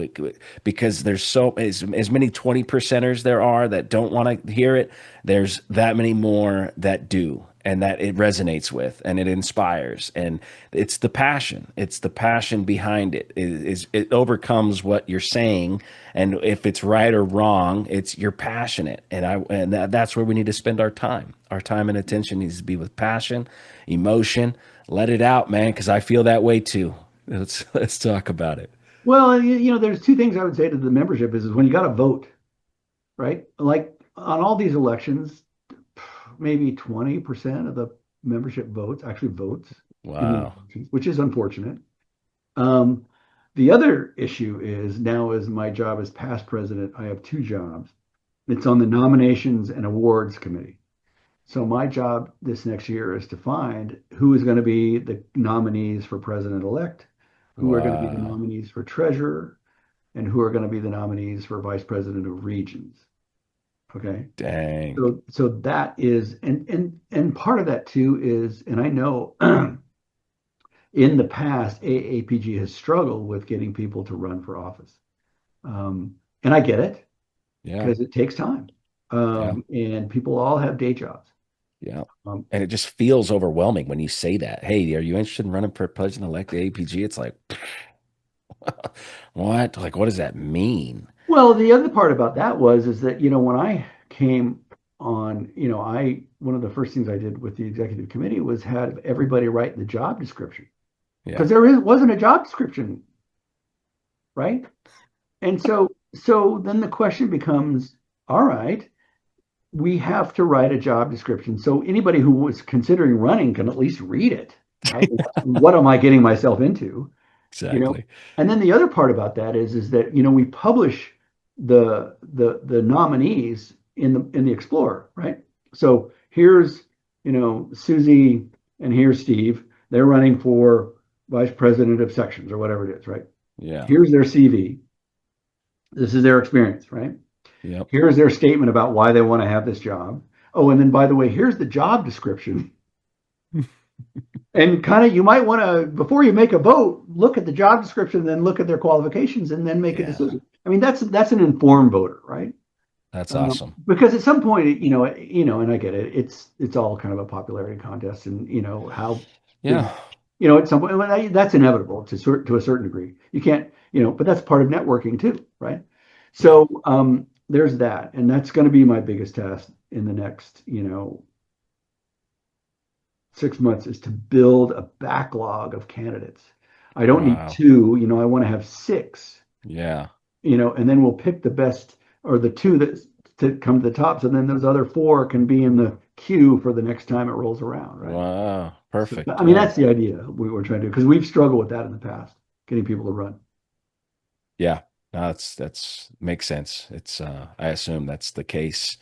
Because there's as many 20 percenters there are that don't want to hear it. There's that many more that do, and that it resonates with, and it inspires. And it's the passion behind it overcomes what you're saying. And if it's right or wrong, you're passionate. That's where we need to spend our time and attention needs to be with passion, emotion. Let it out, man, because I feel that way too. Let's talk about it. Well, there's two things I would say to the membership is when you got to vote, right? Like on all these elections, maybe 20% of the membership actually votes in the Wow. elections, which is unfortunate. Um, the other issue is now as my job as past president, I have two jobs. It's on the nominations and awards committee. So my job this next year is to find who is going to be the nominees for president-elect, who are going to be the Wow. nominees for treasurer, and who are going to be the nominees for vice president of regions. Okay. Dang. So that is, and part of that too is, and I know in the past AAPG has struggled with getting people to run for office, and I get it Yeah. because it takes time, Yeah. and people all have day jobs. Yeah. Um, And it just feels overwhelming when you say that. Hey, are you interested in running for president-elect APG? It's like, what? Like, what does that mean? well, the other part about that was is that when I came on, I one of the first things I did with the executive committee was had everybody write the job description Yeah. because wasn't a job description, right? And so then the question becomes, all right, we have to write a job description. So anybody who was considering running can at least read it, right? What am I getting myself into? you know. Exactly. And then the other part about that is that, we publish the nominees in the Explorer, right? So here's, Susie and here's Steve. They're running for vice president of sections or whatever it is, right? Yeah. Here's their CV. This is their experience, right? Yep. Here's their statement about why they want to have this job. Oh, and then by the way, here's the job description. And kind of, you might want to, before you make a vote, look at the job description, then look at their qualifications, and then make a Yeah. decision. I mean, that's an informed voter, right? That's awesome. Because at some point, and I get it, it's all kind of a popularity contest, and how big, Yeah. at some point, well, that's inevitable to a certain degree. You can't, but that's part of networking too, right? Yeah. So there's that, and that's going to be my biggest task in the next, 6 months is to build a backlog of candidates. I don't need Wow. two, I want to have six, Yeah. and then we'll pick the best or the two that to come to the top. So then those other four can be in the queue for the next time it rolls around, right? Wow. So, Perfect. I mean, Yeah. that's the idea we were trying to do because we've struggled with that in the past, getting people to run. Yeah. No, that's makes sense. It's I assume that's the case.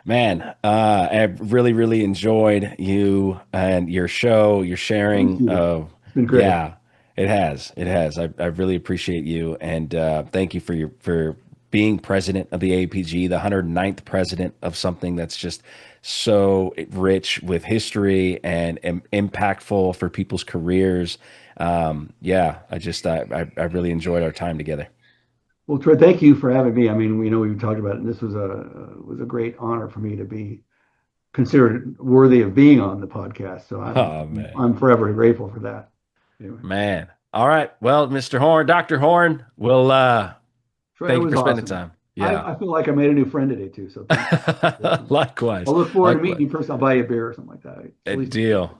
Man, I've really, really enjoyed you and your show, your Thank sharing you. of, It's been great. yeah, it has. It has. I really appreciate you and thank you for being president of the APG, the 109th president of something that's just so rich with history and impactful for people's careers. Yeah, I really enjoyed our time together. Well, Troy, thank you for having me. I mean, we know we've talked about it, and this was a great honor for me to be considered worthy of being on the podcast. So I'm Oh man. I'm forever grateful for that. Anyway, Man. All right. Well, Mr. Horn, Dr. Horn, we'll Troy, it thank you was for spending awesome. time. Yeah. I feel like I made a new friend today too. So thank you. Likewise. I'll look forward to meeting Likewise. you in person. I'll buy you a beer or something like that. At A least deal.